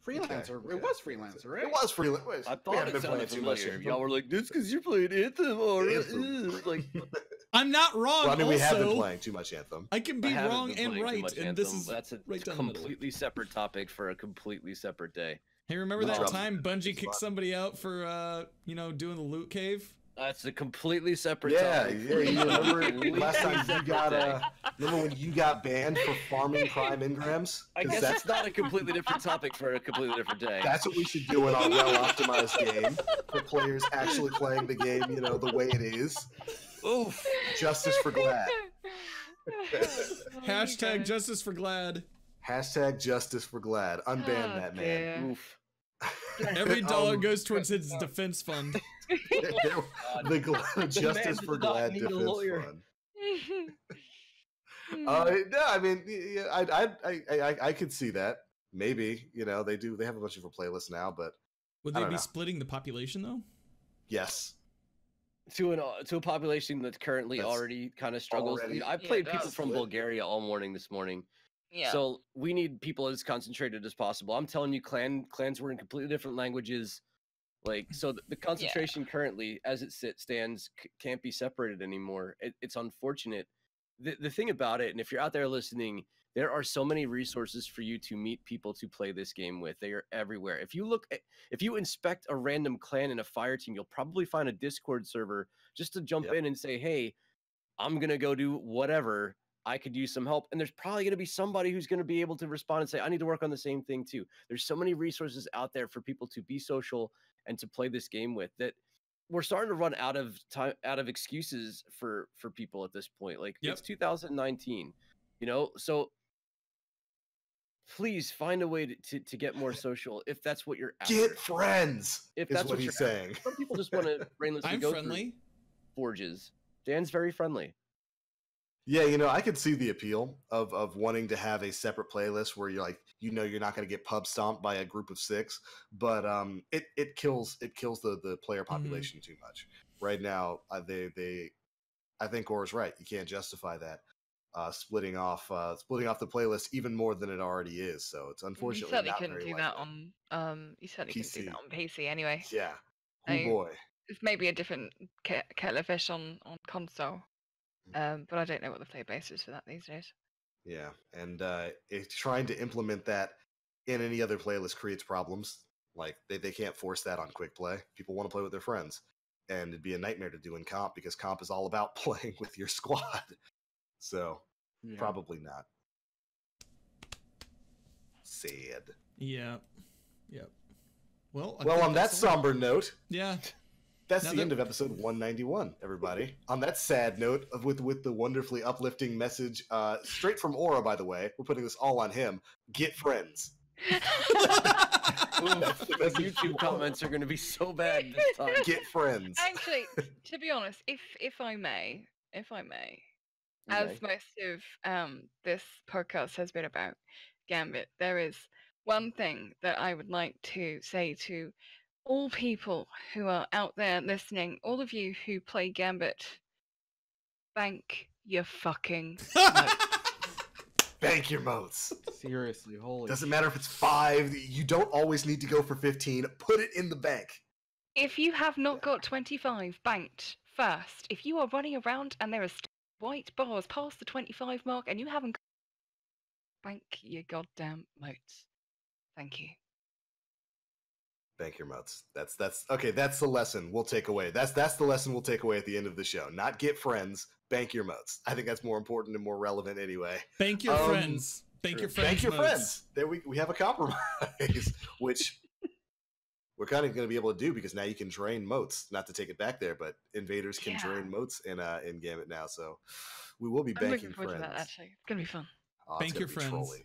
Freelancer. Okay. It was freelancer, right? It was freelancer. I thought it sounded familiar. Y'all were like, "This because you're playing Anthem," or like, I'm not wrong. Well, I mean, we have been also. playing too much Anthem. I can be I haven't wrong been and playing too right, much and this Anthem. is That's a right down the middle. completely separate topic for a completely separate day. Hey, remember No. that time Bungie It's kicked fun. somebody out for doing the loot cave? That's a completely separate Yeah, topic. yeah. You remember Completely last time you separate got day. remember when you got banned for farming prime engrams? I 'Cause guess that's that's not a completely different topic for a completely different day. That's what we should do in our well-optimized game for players actually playing the game, the way it is. Oof. Justice for Glad. Hashtag justice for Glad. Hashtag Justice for Glad. Unban that man. Oof. Every dollar goes towards his defense fund. The Justice man for does not Glad need a defense lawyer. fund. No, I mean, yeah, I could see that. Maybe they have a bunch of a playlist now, but Would I they don't be know. splitting the population though? yes. To a population that currently That's already kind of struggles. already- I Yeah, played it people does. from Bulgaria all morning this morning. Yeah. So we need people as concentrated as possible. I'm telling you, clans were in completely different languages. So the concentration currently, as it stands, can't be separated anymore. It's unfortunate. The thing about it, and if you're out there listening, there are so many resources for you to meet people to play this game with. They are everywhere. If you inspect a random clan in a fire team, you'll probably find a Discord server just to jump Yep. in and say, "Hey, I'm gonna go do whatever. I could use some help." And there's probably going to be somebody who's going to be able to respond and say, "I need to work on the same thing too." There's so many resources out there for people to be social and to play this game with that we're starting to run out of time, out of excuses for people at this point. Like Yep. it's 2019, so please find a way to get more social if that's what you're after. Get friends. If is that's what what he's you're after. saying. Some people just want to brainlessly I'm go friendly. through forges. Dan's very friendly. Yeah, I could see the appeal of wanting to have a separate playlist where you're like, you're not going to get pub stomped by a group of 6, but it kills the player population too much. Right now, I think Ora's right. You can't justify that splitting off the playlist even more than it already is. So it's You unfortunately certainly not couldn't very do that likely. on. You certainly couldn't do PC. that on PC anyway. Yeah. Oh I- boy. It's maybe a different kettle of fish on console. But I don't know what the play base is for that these days. Yeah, and trying to implement that in any other playlist creates problems. Like they can't force that on quick play. People want to play with their friends, and it'd be a nightmare to do in comp because comp is all about playing with your squad. So Yeah. probably not. Sad. Yeah. Yep. Well, I Well, think on that that's all. somber note, Yeah. that's Now the that- end of episode 191, everybody. On that sad note, with the wonderfully uplifting message, straight from Aura, by the way, we're putting this all on him. Get friends. The YouTube comments are going to be so bad this time. Get friends. Actually, to be honest, if I may, as most of this podcast has been about Gambit, there is one thing that I would like to say to all people who are out there listening, all of you who play Gambit, bank your fucking moats. Bank your moats. Seriously, holy. Doesn't matter if it's 5. You don't always need to go for 15. Put it in the bank. If you have not got 25 banked first, if you are running around and there are white bars past the 25 mark and you haven't bank your goddamn moats. Thank you. Bank your moats. That's okay. That's the lesson we'll take away. That's the lesson we'll take away at the end of the show. Not get friends. Bank your moats. I think that's more important and more relevant anyway. Bank your friends. Bank your friends. Bank your moats. friends. There we have a compromise, which we're kind of going to be able to do because now you can drain moats. Not to take it back there, but invaders can drain moats in Gambit now. So we will be banking friends. To that, actually, it's gonna be fun. Oh, bank your friends. Trolly.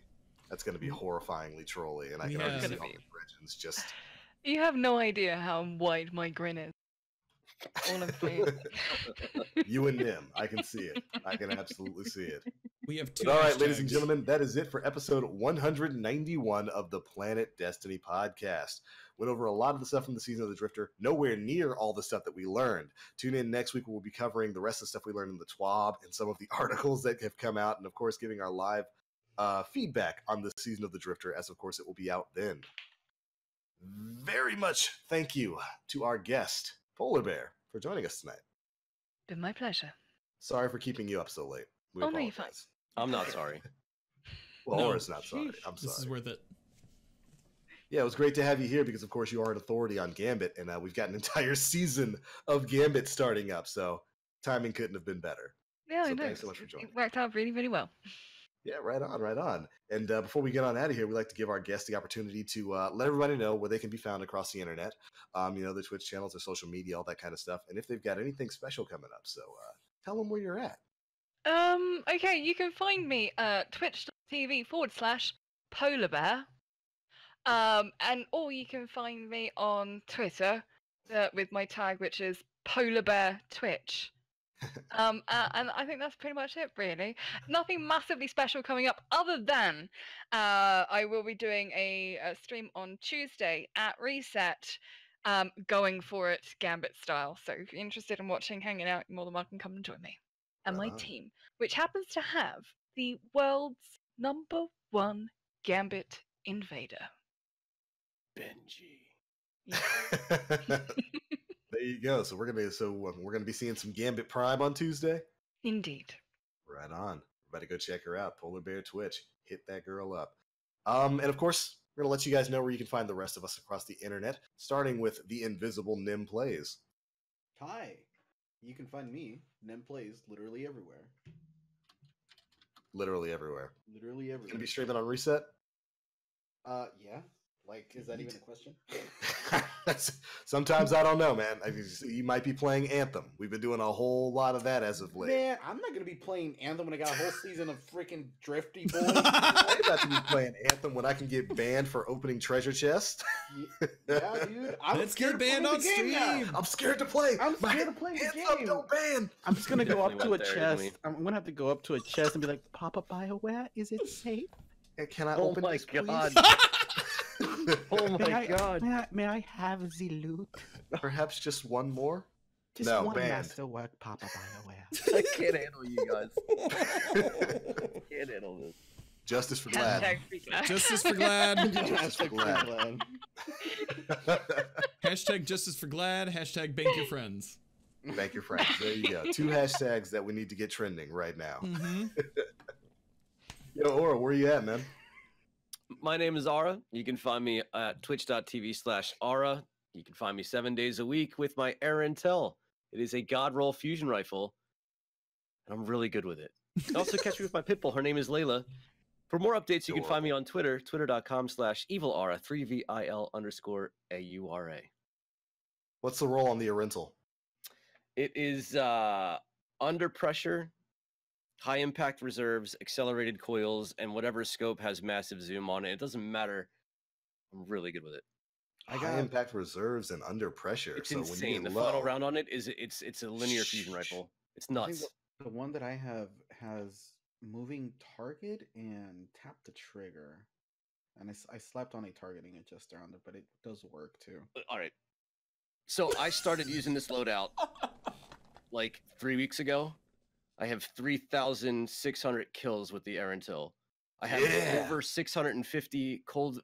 That's going to be horrifyingly trolly, and I can already see all the legends just. You have no idea how wide my grin is. All I'm saying. You and Nim, I can see it. I can absolutely see it. We have 2. All right, ladies and gentlemen, that is it for episode 191 of the Planet Destiny podcast. Went over a lot of the stuff from the season of the Drifter, nowhere near all the stuff that we learned. Tune in next week. We'll be covering the rest of the stuff we learned in the TWAB and some of the articles that have come out, and of course, giving our live feedback on the season of the Drifter, as of course it will be out then. Very much thank you to our guest, PolarBear, for joining us tonight. Been my pleasure. Sorry for keeping you up so late. We apologize. No, you're fine. I'm not sorry. Well, Aura's not sorry. I'm sorry. This is worth it. Yeah, it was great to have you here because, of course, you are an authority on Gambit, and we've got an entire season of Gambit starting up, so timing couldn't have been better. Yeah, so I know. Thanks so much for joining. It worked out really, really well. Yeah, right on, right on. And before we get on out of here, we like to give our guests the opportunity to let everybody know where they can be found across the internet. Their Twitch channels, their social media, all that kind of stuff. And if they've got anything special coming up. So tell them where you're at. Okay, you can find me at twitch.tv/PolarBear. Or you can find me on Twitter with my tag, which is PolarBearTwitch. And I think that's pretty much it, really. Nothing massively special coming up other than I will be doing a stream on Tuesday at Reset, going for it Gambit style. So if you're interested in watching, hanging out, you're more than welcome to come and join me. And my team, which happens to have the world's #1 Gambit invader. Benji. Yeah. There you go. So we're gonna be seeing some Gambit Prime on Tuesday. Indeed. Right on. Everybody go check her out. PolarBear Twitch. Hit that girl up. And of course, we're gonna let you guys know where you can find the rest of us across the internet, starting with the invisible Nim Plays. Hi. You can find me, Nim Plays, literally everywhere. Literally everywhere. Literally everywhere. Gonna be streaming on Reset? Yeah. Like, is that even a question? Sometimes I don't know, man. You might be playing Anthem. We've been doing a whole lot of that as of late. Man, I'm not gonna be playing Anthem when I got a whole season of freaking Drifty Boy. I'm about to be playing Anthem when I can get banned for opening treasure chest. Yeah, dude. Let's get banned on stream. I'm scared to play. I'm scared to play the game. Don't ban. I'm just gonna go up to a there, chest. I'm gonna have to go up to a chest and be like, Papa BioWare, is it safe? Can I Oh open my this, god. please? Oh my god. May I have the loot? Perhaps just one more? Just No, one banned. masterwork, Papa BioWare. I can't handle you guys. Can't handle this. Justice for Glad. Hashtag free class. Justice for Glad. Justice for Glad. Hashtag Justice for Glad. Hashtag bank your friends. Thank your friends. There you go. 2 hashtags that we need to get trending right now. Mm-hmm. Yo, Aura, where you at, man? My name is Aura. You can find me at twitch.tv/Aura. You can find me 7 days a week with my Air Intel. It is a God roll fusion rifle, and I'm really good with it. You can also catch me with my pitbull. Her name is Layla. For more updates, you can find me on Twitter, twitter.com/evilaura, 3VIL_AURA. What's the roll on the Arental? It is under pressure, high impact reserves, accelerated coils, and whatever scope has massive zoom on it. It doesn't matter. I'm really good with it. High impact reserves and under pressure. It's so insane. When you The get low, final round on it is it's a linear fusion rifle. It's I think nuts. the one that I have has moving target and tap the trigger. And I slapped on a targeting adjuster on it, but it does work too. All right. So I started using this loadout like 3 weeks ago. I have 3,600 kills with the Erentil. I have over 650 cold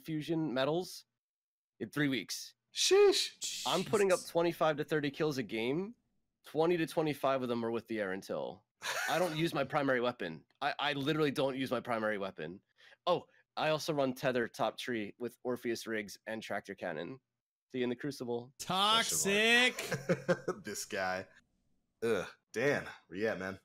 fusion medals in 3 weeks. Sheesh. I'm putting up 25 to 30 kills a game. 20 to 25 of them are with the Erentil. I don't use my primary weapon. I literally don't use my primary weapon. Oh, I also run Tether top tree with Orpheus rigs and tractor cannon. See you in the Crucible. Toxic. This guy. Ugh. Dan, where you at, man?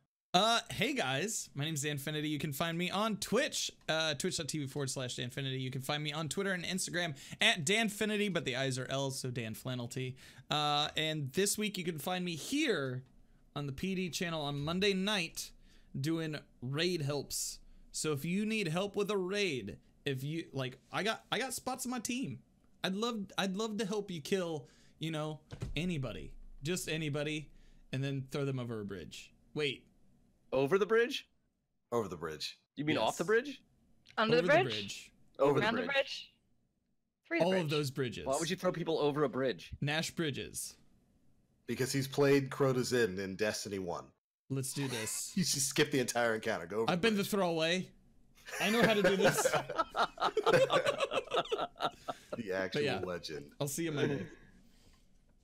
Hey guys, my name's Danfinity. You can find me on Twitch, twitch.tv/Danfinity. You can find me on Twitter and Instagram at Danfinity, but the I's are L's, so Dan Flannelty. And this week you can find me here on the PD channel on Monday night doing raid helps. So if you need help with a raid, if you like, I got spots on my team. I'd love to help you kill, you know, anybody, just anybody, and then throw them over a bridge. Wait. Over the bridge? Over the bridge. You mean off the bridge? Under the bridge? Over Around the the bridge. bridge? Through the All bridge. of those bridges. Why would you throw people over a bridge? Nash Bridges. Because he's played Crota's in Destiny 1. Let's do this. You just skip the entire encounter. Go over I've the been the bridge. throwaway. I know how to do this. The actual yeah. legend. I'll see you Monday.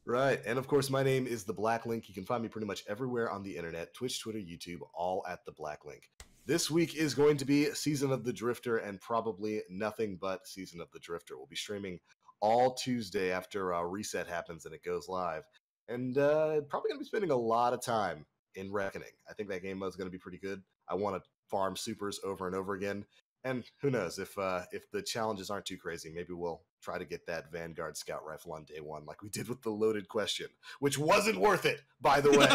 Right. And of course, my name is The Black Link. You can find me pretty much everywhere on the internet, Twitch, Twitter, YouTube, all at The Black Link. This week is going to be Season of the Drifter and probably nothing but Season of the Drifter. We'll be streaming all Tuesday after Reset happens and it goes live. And probably going to be spending a lot of time in Reckoning. I think that game mode is going to be pretty good. I want to farm supers over and over again. And who knows, if the challenges aren't too crazy, maybe we'll try to get that Vanguard Scout Rifle on day one, like we did with the Loaded Question, which wasn't worth it, by the way.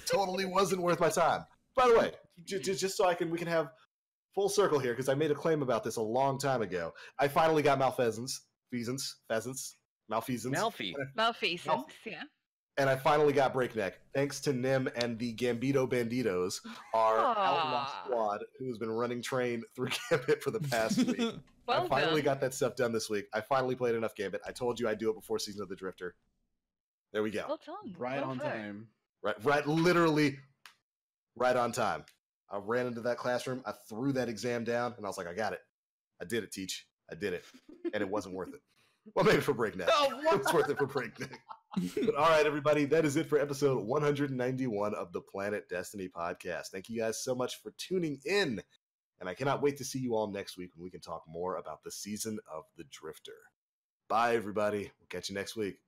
Totally wasn't worth my time. By the way, just so we can have full circle here, because I made a claim about this a long time ago. I finally got Malfeasance. Malfi. Malfeasance, yeah. And I finally got Breakneck, thanks to Nim and the Gambito Banditos, our outlaw squad who has been running train through Gambit for the past week. Well I finally done. got that stuff done this week. I finally played enough Gambit. I told you I'd do it before Season of the Drifter. There we go. Well done. Right Well on done. time. Right, literally right on time. I ran into that classroom, I threw that exam down, and I was like, I got it. I did it, Teach. I did it. And it wasn't worth it. Well, maybe for Breakneck. It was worth it for Breakneck. But all right, everybody, that is it for episode 191 of the Planet Destiny podcast. Thank you guys so much for tuning in. And I cannot wait to see you all next week when we can talk more about the Season of the Drifter. Bye, everybody. We'll catch you next week.